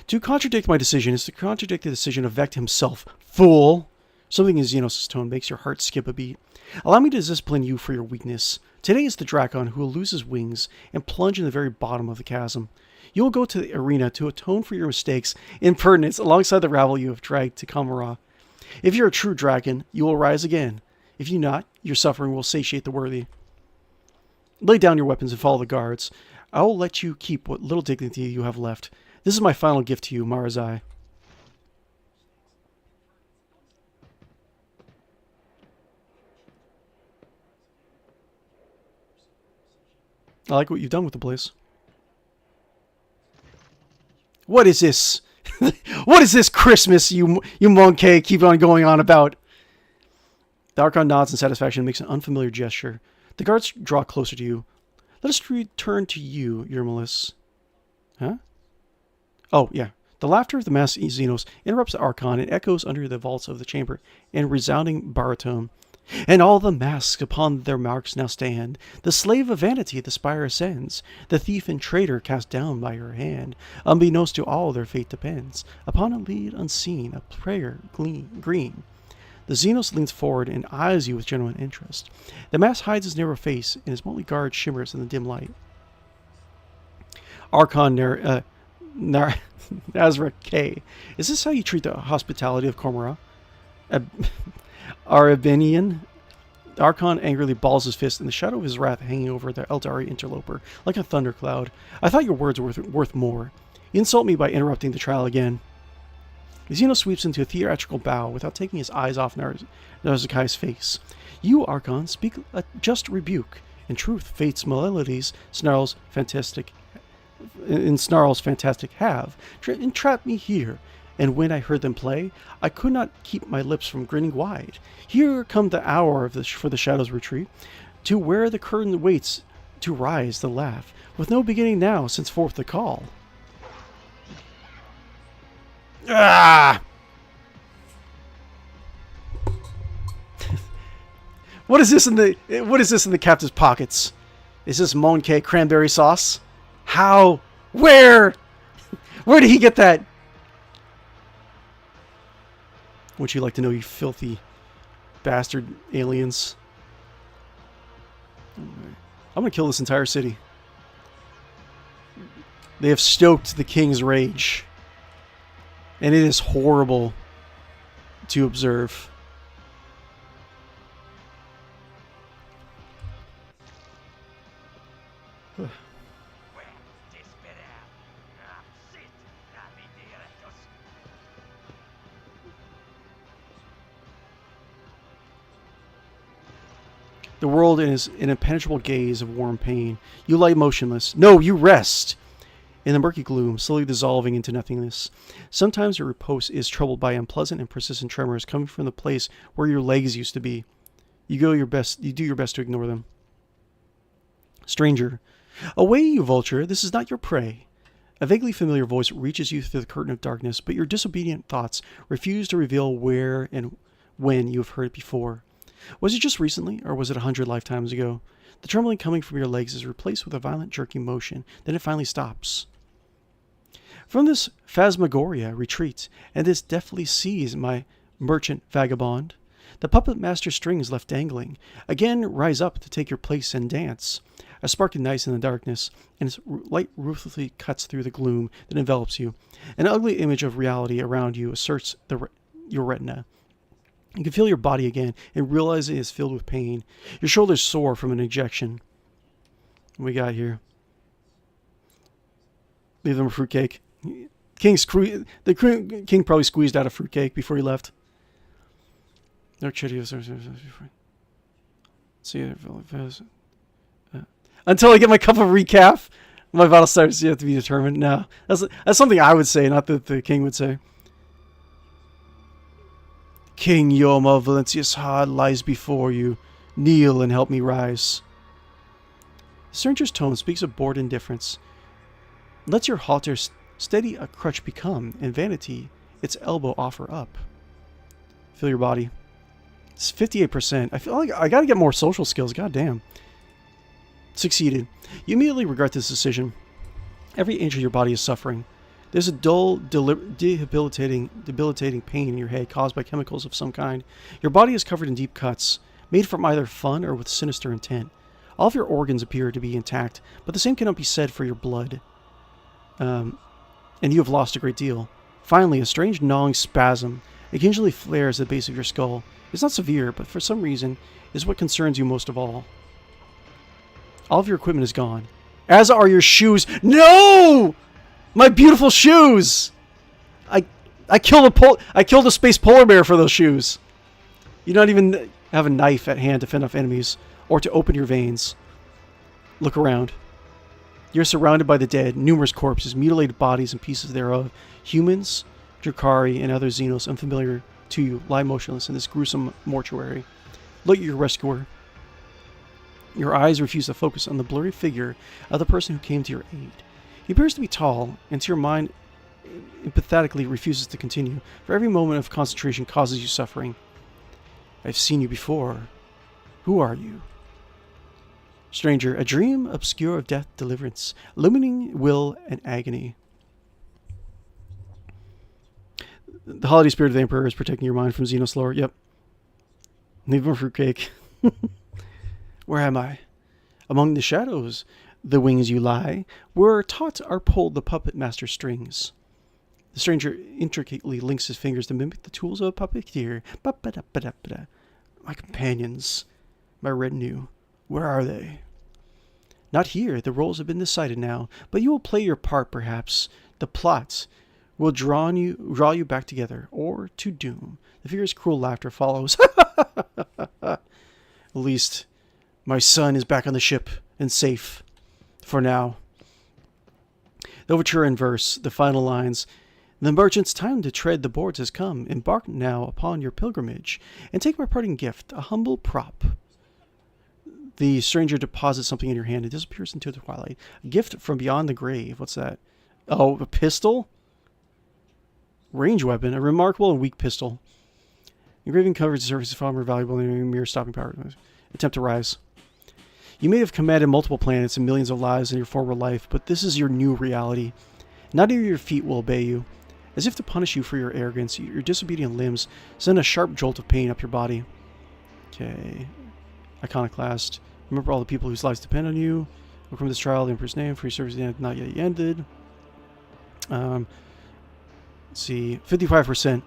To contradict my decision is to contradict the decision of Vect himself. Fool! Something in Xenos' tone makes your heart skip a beat. Allow me to discipline you for your weakness. Today is the Drakon who will lose his wings and plunge in the very bottom of the chasm. You will go to the arena to atone for your mistakes and impertinence alongside the rabble you have dragged to Kamara. If you're a true dragon, you will rise again. If you not, your suffering will satiate the worthy. Lay down your weapons and follow the guards. I will let you keep what little dignity you have left. This is my final gift to you, Marazai. I like what you've done with the place. What is this? What is this Christmas you monkey keep on going on about? The Archon nods in satisfaction and makes an unfamiliar gesture. The guards draw closer to you. Let us return to you, Yermolis. Huh? Oh, yeah. The laughter of the masked Xenos interrupts the Archon and echoes under the vaults of the chamber in resounding baritone. And all the masks upon their marks now stand. The slave of vanity the spire ascends. The thief and traitor cast down by her hand. Unbeknownst to all their fate depends. Upon a lead unseen, a prayer green. The Xenos leans forward and eyes you with genuine interest. The mask hides his narrow face, and his motley guard shimmers in the dim light. Archon Nazareth K. Is this how you treat the hospitality of Cormora? Arabinian? Archon angrily balls his fist in the shadow of his wrath hanging over the Eldari interloper, like a thundercloud. I thought your words were worth more. You insult me by interrupting the trial again. Xeno sweeps into a theatrical bow without taking his eyes off Narzakai's face. You, Archon, speak a just rebuke. In truth, fate's melodies, Snarl's fantastic have entrapped me here, and when I heard them play, I could not keep my lips from grinning wide. Here come the hour for the shadow's retreat, to where the curtain waits to rise the laugh, with no beginning now, since forth the call. Ah! What is this in the captain's pockets? Is this Monkey cranberry sauce? How? Where? Where did he get that? Would you like to know, you filthy bastard aliens? I'm gonna kill this entire city. They have stoked the king's rage. And it is horrible to observe. The world in his impenetrable gaze of warm pain. You lie motionless. No, you rest! In the murky gloom, slowly dissolving into nothingness. Sometimes your repose is troubled by unpleasant and persistent tremors coming from the place where your legs used to be. You do your best to ignore them. Stranger. Away, you vulture, this is not your prey. A vaguely familiar voice reaches you through the curtain of darkness, but your disobedient thoughts refuse to reveal where and when you have heard it before. Was it just recently, or was it 100 lifetimes ago? The trembling coming from your legs is replaced with a violent jerking motion, then it finally stops. From this phantasmagoria retreat, and this deftly seize my merchant vagabond. The puppet master strings left dangling. Again rise up to take your place and dance. A spark ignites in the darkness, and its light ruthlessly cuts through the gloom that envelops you. An ugly image of reality around you asserts your retina. You can feel your body again and realize it is filled with pain. Your shoulders sore from an injection. What we got here? Leave them a fruitcake. The king probably squeezed out a fruitcake before he left. See, Until I get my cup of recap, my battle starts yet to be determined. No, that's something I would say, not that the king would say. King Yoma Valentius Hodd lies before you. Kneel and help me rise. The stranger's tone speaks of bored indifference. Let your halter steady a crutch become, and vanity its elbow offer up. Feel your body. It's 58%. I feel like I gotta get more social skills. God damn. Succeeded. You immediately regret this decision. Every inch of your body is suffering. There's a dull, debilitating pain in your head caused by chemicals of some kind. Your body is covered in deep cuts, made from either fun or with sinister intent. All of your organs appear to be intact, but the same cannot be said for your blood. And you have lost a great deal. Finally, a strange gnawing spasm occasionally flares at the base of your skull. It's not severe, but for some reason is what concerns you most of all. All of your equipment is gone, as are your shoes. No! My beautiful shoes! I killed a space polar bear for those shoes. You don't even have a knife at hand to fend off enemies or to open your veins. Look around. You're surrounded by the dead, numerous corpses, mutilated bodies and pieces thereof. Humans, Drakari, and other Xenos unfamiliar to you lie motionless in this gruesome mortuary. Look at your rescuer. Your eyes refuse to focus on the blurry figure of the person who came to your aid. He appears to be tall, and to your mind empathetically refuses to continue, for every moment of concentration causes you suffering. I've seen you before. Who are you? Stranger, a dream obscure of death, deliverance, illumining will and agony. The holiday spirit of the Emperor is protecting your mind from Xenos lore. Yep. Leave him a fruitcake. Where am I? Among the shadows, the wings you lie, where taut are pulled the puppet master strings. The stranger intricately links his fingers to mimic the tools of a puppeteer. My companions, my retinue, where are they? Not here. The roles have been decided now, but you will play your part, perhaps. The plot will draw you back together, or to doom. The figure's cruel laughter follows. At least my son is back on the ship and safe for now. The overture in verse, the final lines. The merchant's time to tread the boards has come. Embark now upon your pilgrimage, and take my parting gift, a humble prop. The stranger deposits something in your hand and disappears into the twilight. A gift from beyond the grave. What's that? Oh, a pistol? Range weapon. A remarkable and weak pistol. Engraving covers the surface far more valuable than a mere stopping power. Attempt to rise. You may have commanded multiple planets and millions of lives in your former life, but this is your new reality. Not even your feet will obey you. As if to punish you for your arrogance, your disobedient limbs send a sharp jolt of pain up your body. Okay. Iconoclast. Remember all the people whose lives depend on you. Welcome to this trial, the Emperor's name, for your service not yet ended. Let's see. 55%.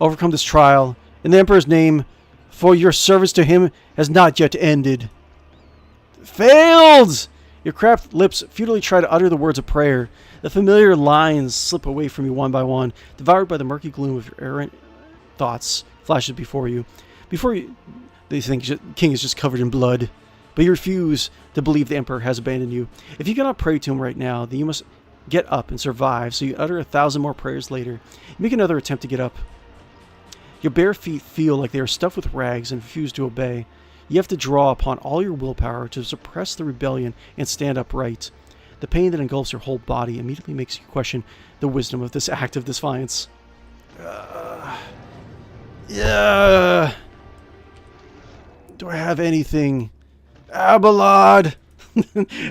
Overcome this trial in the Emperor's name, for your service to him has not yet ended. Failed! Your cracked lips futilely try to utter the words of prayer. The familiar lines slip away from you one by one, devoured by the murky gloom of your errant thoughts flashes before you. They think the king is just covered in blood, but you refuse to believe the Emperor has abandoned you. If you cannot pray to him right now, then you must get up and survive, so you utter 1,000 more prayers later. You make another attempt to get up. Your bare feet feel like they are stuffed with rags and refuse to obey. You have to draw upon all your willpower to suppress the rebellion and stand upright. The pain that engulfs your whole body immediately makes you question the wisdom of this act of defiance. Yeah. Do I have anything? Abelard!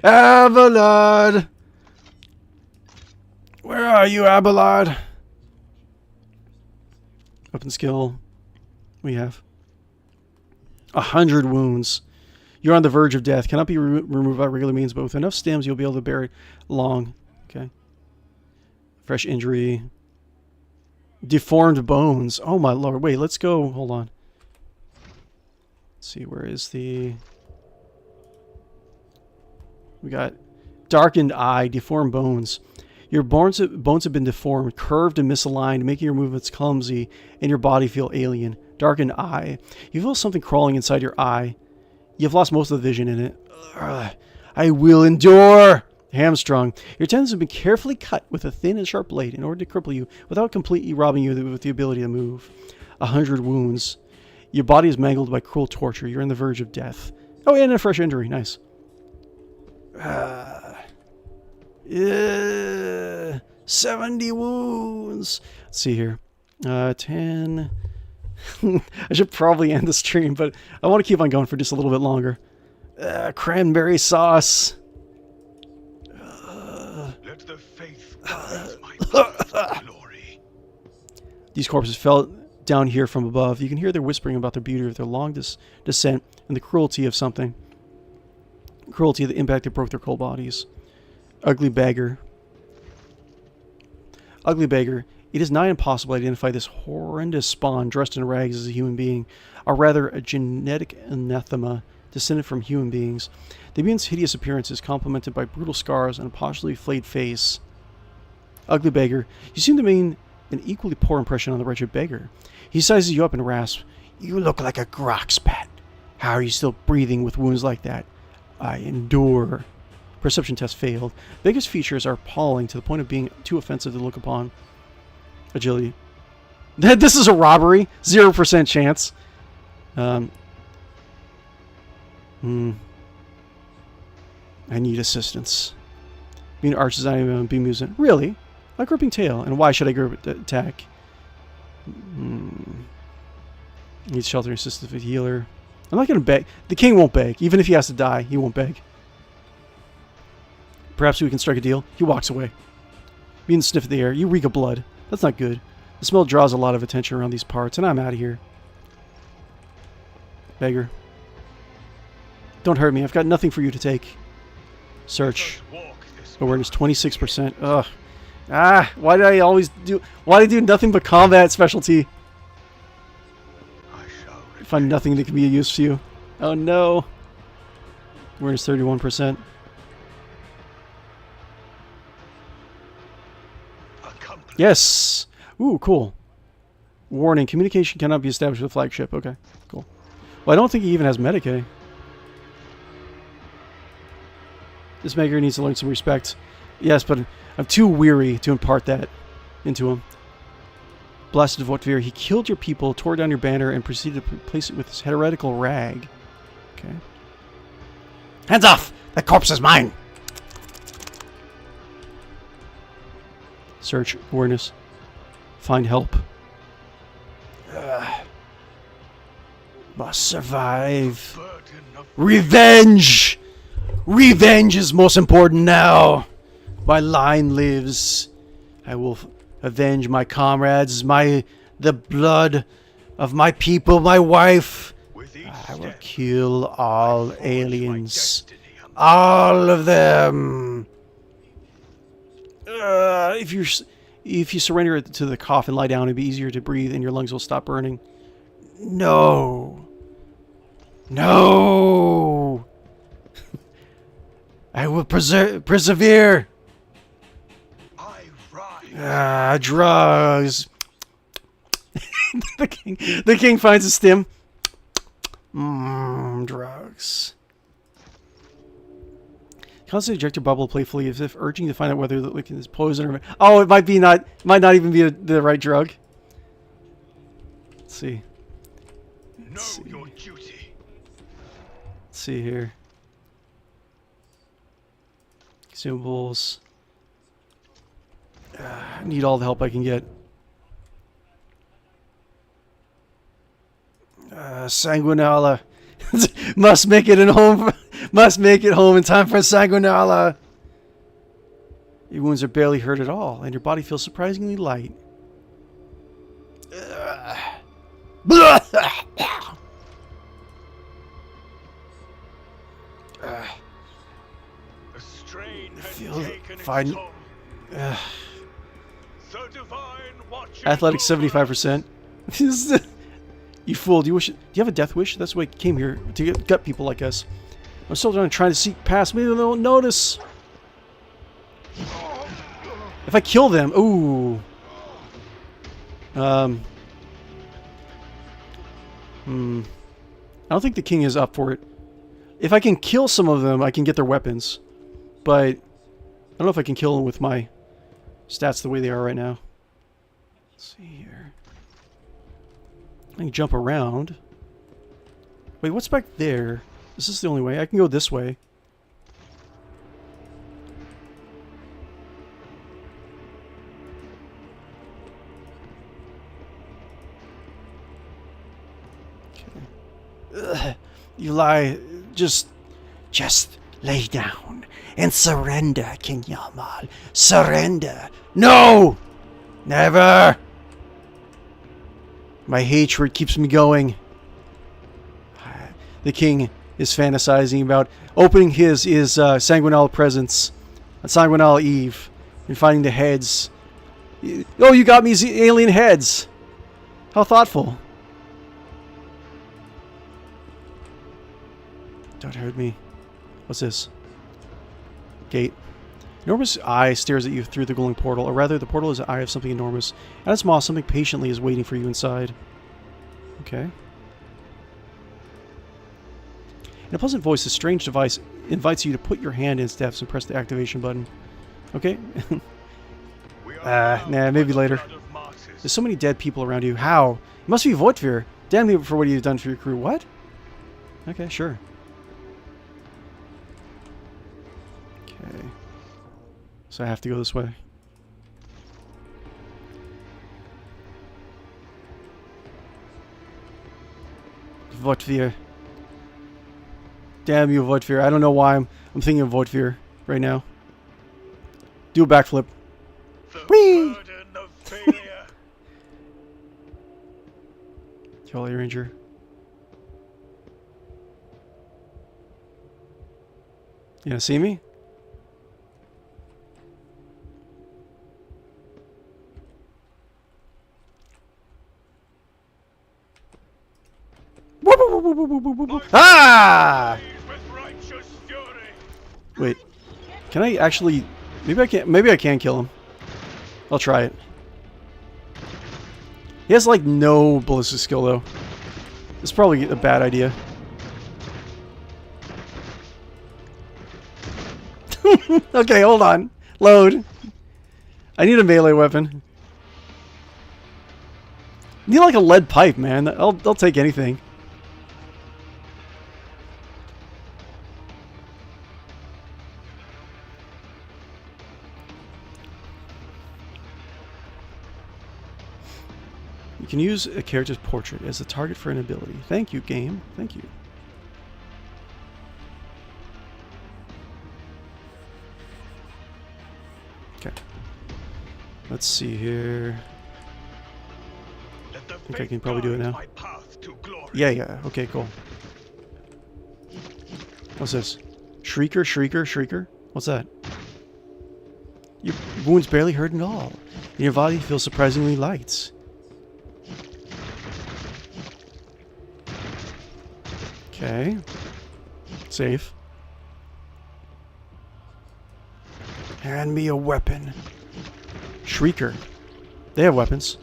Abelard! Where are you, Abelard? Weapon skill. We have 100 wounds. You're on the verge of death. Cannot be removed by regular means, but with enough stems, you'll be able to bear it long. Okay. Fresh injury. Deformed bones. Oh my lord. Wait, let's go. Hold on. Let's see, where is the... We got darkened eye, deformed bones. Your bones have been deformed, curved and misaligned, making your movements clumsy and your body feel alien. Darkened eye. You feel something crawling inside your eye. You've lost most of the vision in it. I will endure. Hamstrung. Your tendons have been carefully cut with a thin and sharp blade in order to cripple you without completely robbing you with the ability to move. 100 wounds. Your body is mangled by cruel torture. You're on the verge of death. Oh, and a fresh injury. Nice. 70 wounds. Let's see here. 10. I should probably end the stream, but I want to keep on going for just a little bit longer. Cranberry sauce. Let the faith guide my path to glory. These corpses fell down here from above. You can hear their whispering about the beauty of their long descent and the cruelty of something. Cruelty of the impact that broke their cold bodies. Ugly beggar. Ugly beggar. It is nigh impossible to identify this horrendous spawn dressed in rags as a human being, or rather a genetic anathema descended from human beings. The mutant's hideous appearance is complemented by brutal scars and a partially flayed face. Ugly beggar. You seem to mean an equally poor impression on the wretched beggar. He sizes you up and rasps, "You look like a grok spat. How are you still breathing with wounds like that?" "I endure." Perception test failed. Beggar's features are appalling to the point of being too offensive to look upon. Agility. This is a robbery. 0% chance. I need assistance. Being arches, I am being amusing. Really? A gripping tail. And why should I grip attack? Needs shelter and assistance with healer. I'm not going to beg. The king won't beg. Even if he has to die, he won't beg. Perhaps we can strike a deal. He walks away. Being sniff at the air. You reek of blood. That's not good. The smell draws a lot of attention around these parts, and I'm out of here. Beggar. Don't hurt me. I've got nothing for you to take. Search. Awareness 26%. Ugh. Why did I always do... Why did I do nothing but combat specialty? I find nothing that can be of use to you. Oh no. Awareness 31%. Yes! Ooh, cool. Warning, communication cannot be established with the flagship. Okay, cool. Well, I don't think he even has Medicaid. This beggar needs to learn some respect. Yes, but I'm too weary to impart that into him. Blasted of what fear. He killed your people, tore down your banner, and proceeded to replace it with his heretical rag. Okay. Hands off! That corpse is mine! Search. Awareness. Find help. Must survive. Revenge! Revenge is most important now. My line lives. I will avenge my comrades, the blood of my people, my wife. I will kill all aliens. All of them. If you surrender it to the cough and lie down, it'll be easier to breathe and your lungs will stop burning. No. No. I will persevere. Drugs. The king finds a stim. Drugs. Constantly eject your bubble playfully as if urging to find out whether the liquid is poison or... Oh, it might not even be the right drug. Let's see. Know your duty. Let's see here. Consumables. I need all the help I can get. Sanguinala. Must make it home. Must make it home in time for Sanguinala. Your wounds are barely hurt at all, and your body feels surprisingly light. Fine. Athletics 75%. You fool! Do you have a death wish? That's why I came here to gut people like us. I'm still trying to seek past me. They don't notice. If I kill them, ooh. I don't think the king is up for it. If I can kill some of them, I can get their weapons. But I don't know if I can kill them with my stats the way they are right now. Let's see here. I can jump around. Wait, what's back there? This is the only way. I can go this way. Ugh, you lie. Just lay down and surrender, King Yamal. Surrender. No! Never! My hatred keeps me going. The king is fantasizing about opening his Sanguinal presents on Sanguinal Eve and finding the heads. Oh, you got me alien heads! How thoughtful. Don't hurt me. What's this? Gate. Enormous eye stares at you through the glowing portal, or rather, the portal is the eye of something enormous. At its maw, something patiently is waiting for you inside. Okay. In a pleasant voice, a strange device invites you to put your hand in its depths and press the activation button. Okay. Nah, maybe later. There's so many dead people around you. How? It must be Voitvir. Damn you for what you've done for your crew. What? Okay, sure. Okay. So I have to go this way. Voitvir. Damn you, Voitvir. I don't know why I'm thinking of Voitvir right now. Do a backflip. Whee! Jolly Ranger. You gonna see me? Ah! Wait. Can I actually... Maybe I can't... Maybe I can kill him. I'll try it. He has, like, no ballistic skill, though. It's probably a bad idea. Okay, hold on. Load. I need a melee weapon. I need, like, a lead pipe, man. I'll take anything. You can use a character's portrait as a target for an ability. Thank you, game. Thank you. Okay. Let's see here. I think I can probably do it now. Yeah. Okay, cool. What's this? Shrieker, shrieker, shrieker? What's that? Your wounds barely hurt at all, and your body feels surprisingly light. Okay. Safe. Hand me a weapon. Shrieker. They have weapons.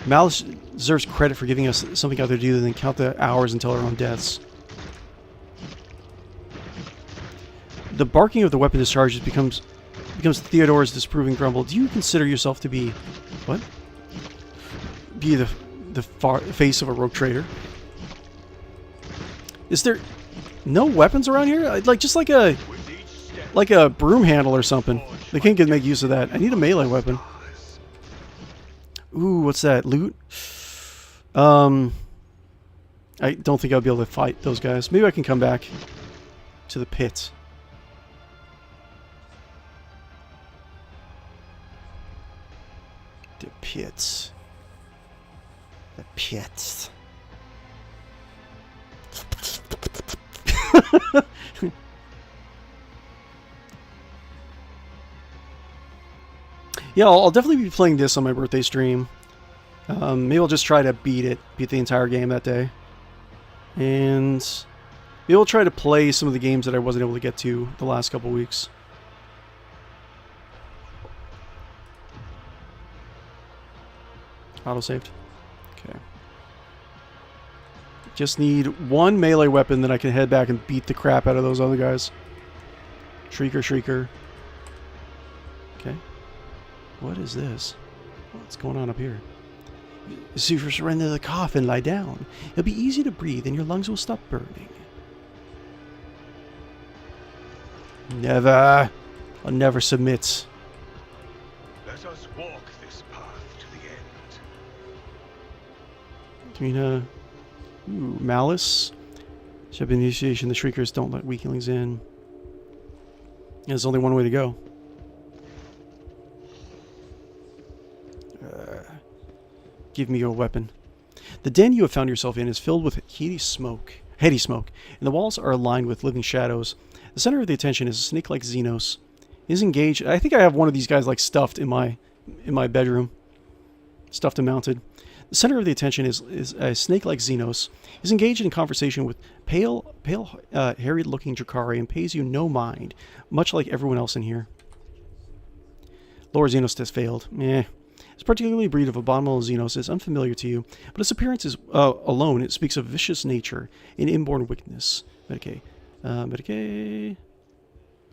Malice deserves credit for giving us something other to do than count the hours until our own deaths. The barking of the weapon discharges becomes Theodore's disapproving grumble. Do you consider yourself to be... What? Be the face of a rogue trader? Is there no weapons around here? Just like a broom handle or something. The king could make use of that. I need a melee weapon. Ooh, what's that? Loot? I don't think I'll be able to fight those guys. Maybe I can come back to the pit. The pits. The pits. Yeah, I'll definitely be playing this on my birthday stream. Maybe I'll just try to beat the entire game that day. And maybe I'll try to play some of the games that I wasn't able to get to the last couple weeks. Auto-saved. Okay. Just need one melee weapon, then I can head back and beat the crap out of those other guys. Shrieker, Shrieker. Okay. What is this? What's going on up here? So if you surrender the coffin, lie down. It'll be easy to breathe and your lungs will stop burning. Never. I'll never submit. Let us walk this path to the end. Trina. Ooh, Malice. Ship initiation. The Shriekers don't let weaklings in. There's only one way to go. Give me your weapon. The den you have found yourself in is filled with heady smoke, and the walls are lined with living shadows. The center of the attention is a snake-like Xenos. He's engaged. I think I have one of these guys like stuffed in my bedroom, stuffed and mounted. The center of the attention is a snake-like Xenos. He's engaged in conversation with pale, harried-looking Drakari and pays you no mind, much like everyone else in here. Lore Xenos test failed. Meh. This particular breed of abominable Xenos is unfamiliar to you, but its appearance is alone. It speaks of vicious nature and inborn wickedness. Medicaid. Medicaid.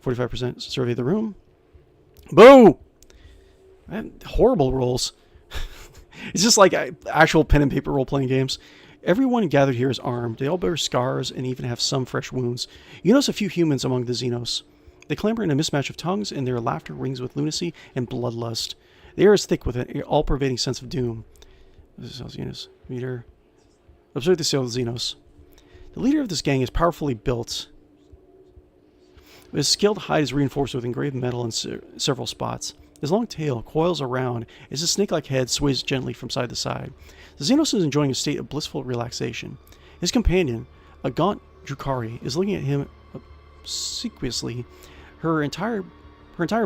45%. Survey the room. Boo! Horrible rolls. It's just like actual pen and paper role-playing games. Everyone gathered here is armed. They all bear scars and even have some fresh wounds. You notice a few humans among the Xenos. They clamber in a mismatch of tongues, and their laughter rings with lunacy and bloodlust. The air is thick with an all-pervading sense of doom. This is Xenos. Meter. Observe the sail of Xenos. The leader of this gang is powerfully built. His scaled hide is reinforced with engraved metal in several spots. His long tail coils around as his snake-like head sways gently from side to side. The Xenos is enjoying a state of blissful relaxation. His companion, a gaunt Drakari, is looking at him obsequiously. Her entire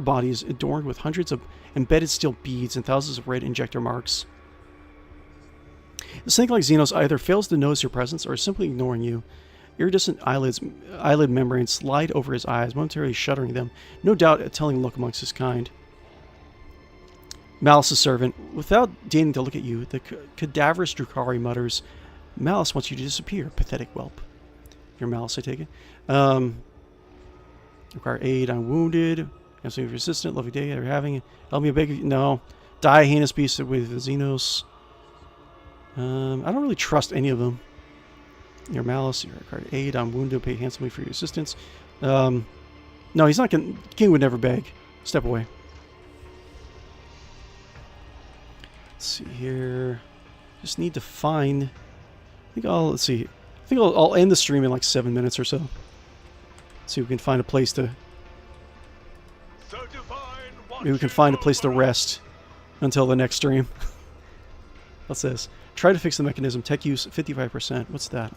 body is adorned with hundreds of embedded steel beads and thousands of red injector marks. The snake-like Xenos either fails to notice your presence or is simply ignoring you. Iridescent eyelid membranes slide over his eyes, momentarily shuddering them, no doubt a telling look amongst his kind. Malice's servant, without deigning to look at you, the cadaverous Drakari mutters, "Malice wants you to disappear, pathetic whelp." Your Malice, I take it. Require aid, I'm wounded. Answering your assistant, lovely day you're having. Help me, I beg you. No. Die, heinous beast with the Xenos. I don't really trust any of them. Your Malice, your required aid, I'm wounded, pay handsomely for your assistance. No, he's not gonna. King would never beg. Step away. Let's see here. Just need to find. Let's see. I think I'll end the stream in like 7 minutes or so. See if we can find a place to. Maybe we can find a place to rest until the next stream. What's this? Try to fix the mechanism. Tech use 55%. What's that?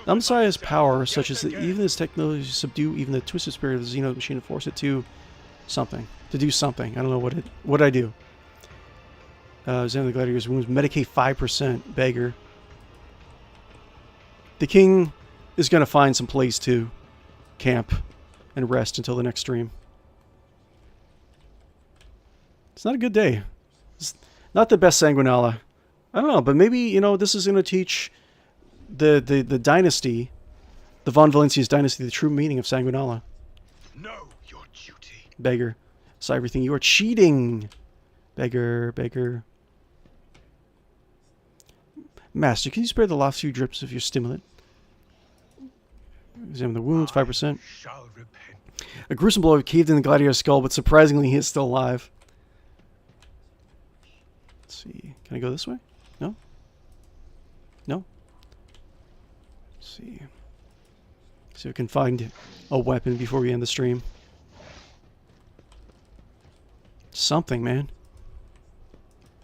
Umsai's power, such as that even this technology subdue even the twisted spirit of the Xeno machine and force it to something. To do something. I don't know what I do. Examine the gladiator's wounds. Medicate 5%. Beggar. The king is going to find some place to camp and rest until the next stream. It's not a good day. It's not the best Sanguinala. I don't know, but maybe, you know, this is going to teach the dynasty, the Von Valencia's dynasty, the true meaning of Sanguinala. Know your duty. Beggar. Saw everything. You are cheating. Beggar, beggar. Master, can you spare the last few drips of your stimulant? Examine the wounds, 5%. Shall repent. A gruesome blow caved in the gladiator's skull, but surprisingly he is still alive. Let's see. Can I go this way? No? No? Let's see. See if we can find a weapon before we end the stream. Something, man.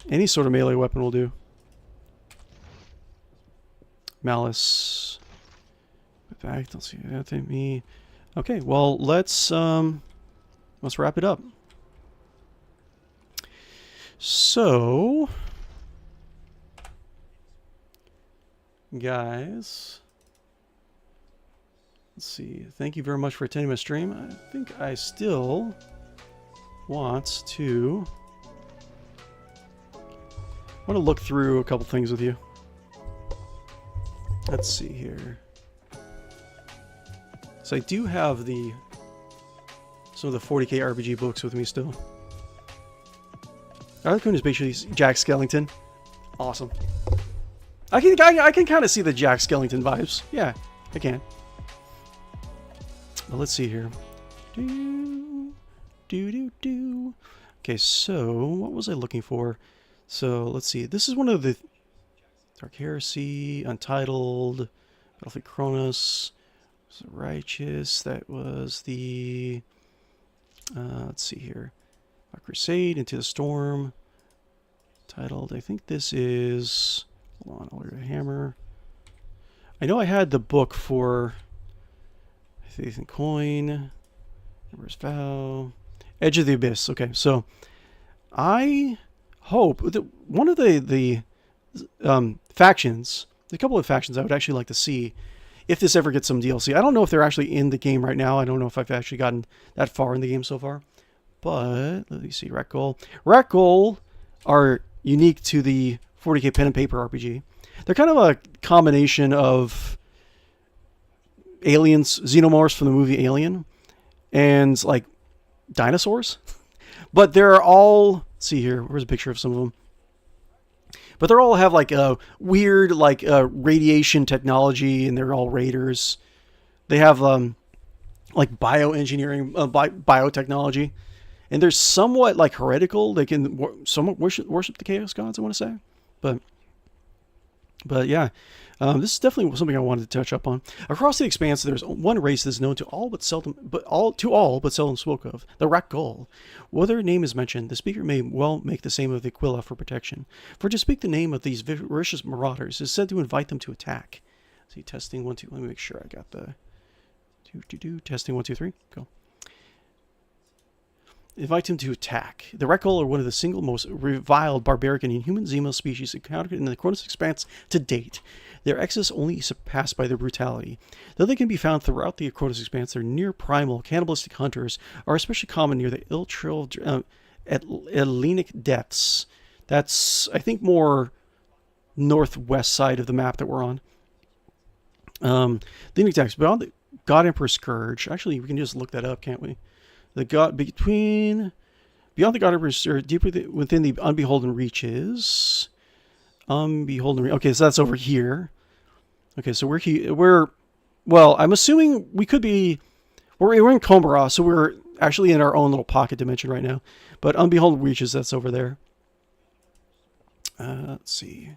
Any sort of melee weapon will do. Malice. Back, don't see that in me. Okay, well let's wrap it up. So, guys, let's see. Thank you very much for attending my stream. I think I still want want to look through a couple things with you. Let's see here. So I do have some of the 40k RPG books with me still. Harlequin is basically Jack Skellington. Awesome. I can kind of see the Jack Skellington vibes. Yeah, I can. But let's see here. Okay, so what was I looking for? So let's see. This is one of the Dark Heresy, Untitled, Battlefield Kronos, Righteous. That was the let's see here. Crusade, Into the Storm. Titled, I think this is... Hold on, I'll order a hammer. I know I had the book for Faith and Coin. Emperor's Vow. Edge of the Abyss. Okay, so I hope that one of the factions, a couple of factions I would actually like to see if this ever gets some DLC. I don't know if they're actually in the game right now. I don't know if I've actually gotten that far in the game so far. But, let me see, Rakghoul. Rakghoul are unique to the 40k pen and paper RPG. They're kind of a combination of aliens, xenomorphs from the movie Alien, and like dinosaurs. But they're all, let's see here, where's a picture of some of them? But they all have like a weird like radiation technology, and they're all raiders. They have like bioengineering, biotechnology. And they're somewhat like heretical. They can somewhat worship the chaos gods, I want to say. But yeah, this is definitely something I wanted to touch up on. Across the expanse, there's one race that's known to all but seldom spoke of, the Rakghoul. Whether their name is mentioned, the speaker may well make the same of the Aquila for protection. For to speak the name of these vicious marauders is said to invite them to attack. See, testing 1, 2. Let me make sure I got the testing 1, 2, 3. Go. Invite him to attack. The Rakghoul are one of the single most reviled, barbaric, and inhuman Xeno species encountered in the Kronos Expanse to date. Their excess only surpassed by their brutality. Though they can be found throughout the Kronos Expanse, their near-primal, cannibalistic hunters are especially common near the ill-trilled Hellenic depths. That's, I think, more northwest side of the map that we're on. The attacks beyond the God Emperor Scourge. Actually, we can just look that up, can't we? The God beyond the God Emperor Scourge, deeper within the unbeholden reaches. Okay, so that's over here. Okay, so well, I'm assuming we could be. We're in Combra, so we're actually in our own little pocket dimension right now. But unbeholden reaches, that's over there. Let's see.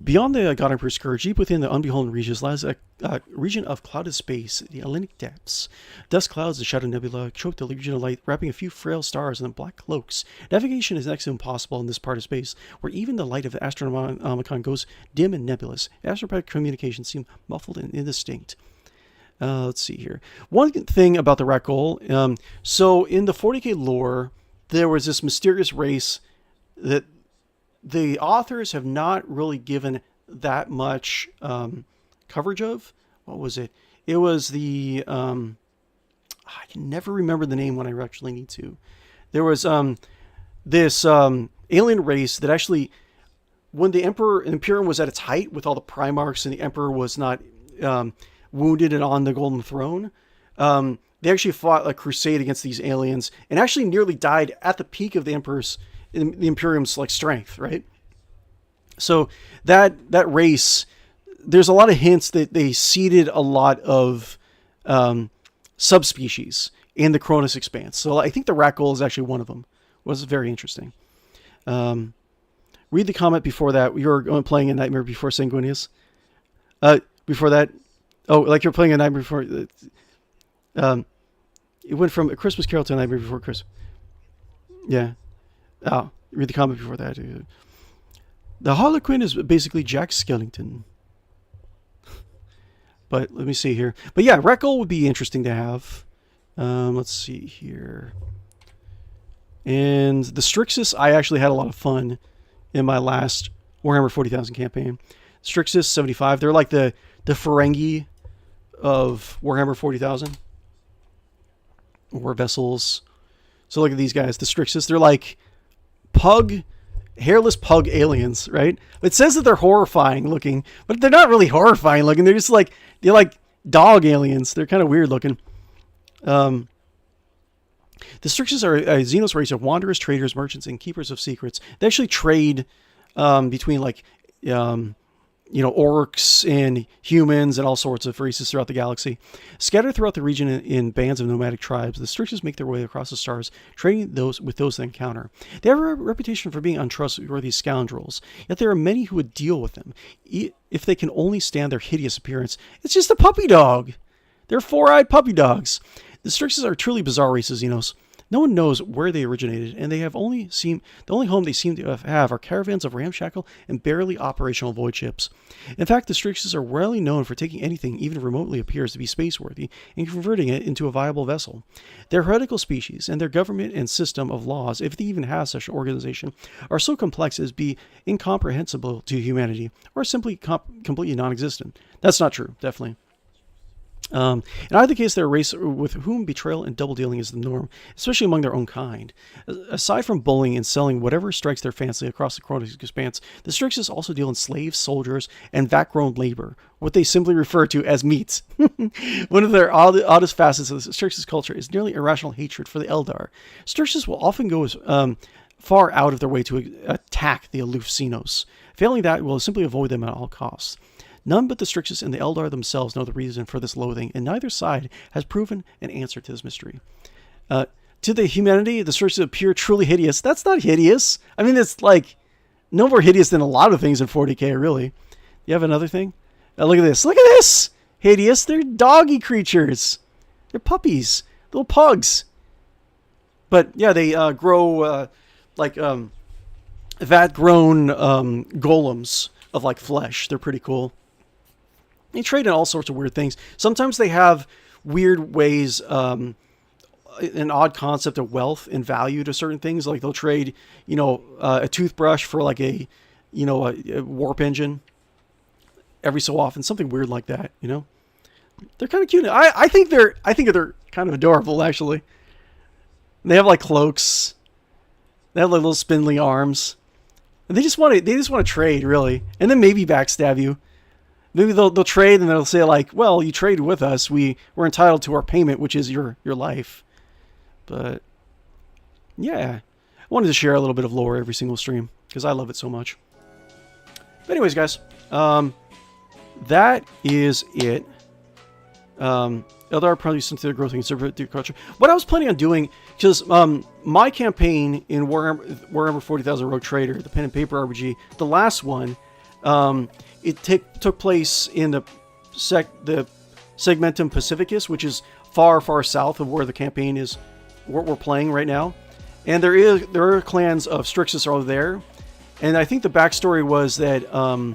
Beyond the God Emperor Scourge, deep within the unbeholden reaches, lies a region of clouded space, the Hellenic depths. Dust clouds and shadow nebula choke the region of light, wrapping a few frail stars in black cloaks. Navigation is next to impossible in this part of space, where even the light of the Astronomicon goes dim and nebulous. Astropathic communications seem muffled and indistinct. Let's see here. One thing about the Rakghoul, so in the 40k lore, there was this mysterious race that the authors have not really given that much coverage of. What was it? It was the... I can never remember the name when I actually need to. There was this alien race that actually... When the Imperium was at its height with all the Primarchs and the Emperor was not wounded and on the Golden Throne, they actually fought a crusade against these aliens and actually nearly died at the peak of the Imperium's like strength, right? So that race, there's a lot of hints that they seeded a lot of subspecies in the Kronos Expanse. So I think the Rakghoul is actually one of them. It was very interesting. Read the comment before that. You were playing A Nightmare Before Sanguinius. Before that, like you're playing A Nightmare Before. It went from A Christmas Carol to A Nightmare Before Christmas. Yeah. Oh, read the comment before that. The Harlequin is basically Jack Skellington. But let me see here. But yeah, Rakghoul would be interesting to have. Let's see here. And the Strixus, I actually had a lot of fun in my last Warhammer 40,000 campaign. Strixus 75, they're like the Ferengi of Warhammer 40,000. War vessels. So look at these guys, the Strixus. They're like Pug hairless pug aliens, right? It says that they're horrifying looking, but they're not really horrifying looking. They're like dog aliens. They're kind of weird looking. The Strixes are a Xenos race of wanderers, traders, merchants, and keepers of secrets. They actually trade between like orcs and humans and all sorts of races throughout the galaxy. Scattered throughout the region in bands of nomadic tribes, the Strixes make their way across the stars, trading with those they encounter. They have a reputation for being untrustworthy scoundrels, yet there are many who would deal with them if they can only stand their hideous appearance. It's just a puppy dog. They're four-eyed puppy dogs. The Strixes are truly bizarre races, Xenos. No one knows where they originated, and the only home they seem to have are caravans of ramshackle and barely operational void ships. In fact, the Strixes are rarely known for taking anything even remotely appears to be spaceworthy and converting it into a viable vessel. Their heretical species and their government and system of laws, if they even have such an organization, are so complex as to be incomprehensible to humanity, or simply completely non-existent. That's not true, definitely. In either case, they're a race with whom betrayal and double-dealing is the norm, especially among their own kind. Aside from bullying and selling whatever strikes their fancy across the chromatic expanse, the Strixes also deal in slaves, soldiers, and vat-grown labor, what they simply refer to as meats. One of their oddest facets of the Strixes culture is nearly irrational hatred for the Eldar. Strixes will often go far out of their way to attack the aloof Xenos. Failing that, will simply avoid them at all costs. None but the Strixes and the Eldar themselves know the reason for this loathing, and neither side has proven an answer to this mystery. To the humanity, the Strixes appear truly hideous. That's not hideous. I mean, it's like no more hideous than a lot of things in 40k, really. You have another thing? Look at this. Look at this! Hideous. They're doggy creatures. They're puppies. Little pugs. But, yeah, they grow vat-grown golems of, like, flesh. They're pretty cool. They trade in all sorts of weird things. Sometimes they have weird ways, an odd concept of wealth and value to certain things. Like they'll trade, a toothbrush for like a warp engine every so often. Something weird like that, They're kind of cute. I think they're kind of adorable, actually. They have like cloaks. They have like little spindly arms. And they just want to trade, really. And then maybe backstab you. Maybe they'll trade and they'll say like, well, you traded with us. We're entitled to our payment, which is your life. But yeah, I wanted to share a little bit of lore every single stream because I love it so much. But anyways, guys, that is it. Eldar probably since their growth and conservative culture. What I was planning on doing, because my campaign in Warhammer 40,000 Rogue Trader, the pen and paper RPG, the last one, it took place in the Segmentum Pacificus, which is far, far south of where the campaign is, what we're playing right now. And there are clans of Strixes over there. And I think the backstory was that, I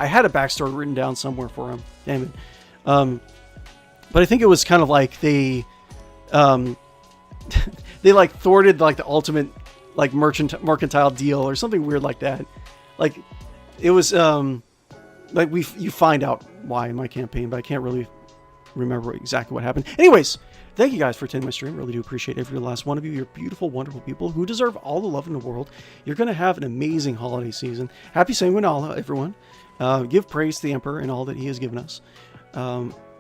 had a backstory written down somewhere for him. Damn it. But I think it was kind of like they like thwarted like the ultimate like mercantile deal or something weird like that. Like it was like you find out why in my campaign, but I can't really remember exactly what happened. Anyways, thank you guys for attending my stream. Really do appreciate every last one of you. You're beautiful, wonderful people who deserve all the love in the world. You're going to have an amazing holiday season. Happy Sanguinala, everyone. Give praise to the Emperor and all that he has given us.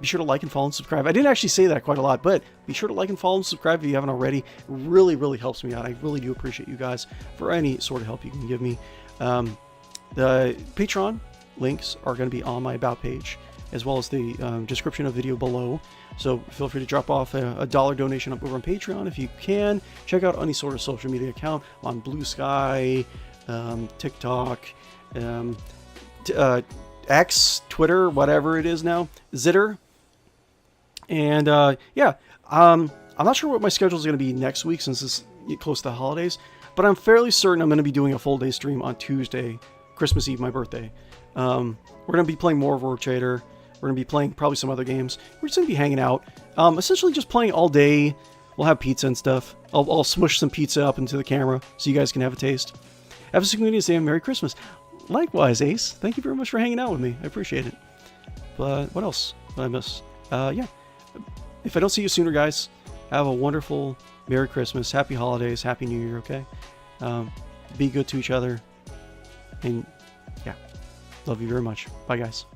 Be sure to like and follow and subscribe. I didn't actually say that quite a lot, but be sure to like and follow and subscribe if you haven't already. It really, really helps me out. I really do appreciate you guys for any sort of help you can give me. The Patreon links are going to be on my About page, as well as the description of the video below. So feel free to drop off a $1 donation up over on Patreon if you can. Check out any sort of social media account on Blue Sky, TikTok, X, Twitter, whatever it is now, Zitter. And yeah, I'm not sure what my schedule is going to be next week since it's close to the holidays, but I'm fairly certain I'm going to be doing a full day stream on Tuesday, Christmas Eve, my birthday. We're going to be playing more of Rogue Trader. We're going to be playing probably some other games. We're just going to be hanging out. Essentially just playing all day. We'll have pizza and stuff. I'll smush some pizza up into the camera so you guys can have a taste. Have a significant day and Merry Christmas. Likewise, Ace. Thank you very much for hanging out with me. I appreciate it. But what else did I miss? Yeah. If I don't see you sooner, guys, have a wonderful Merry Christmas, Happy Holidays, Happy New Year, okay? Be good to each other. And yeah, love you very much. Bye, guys.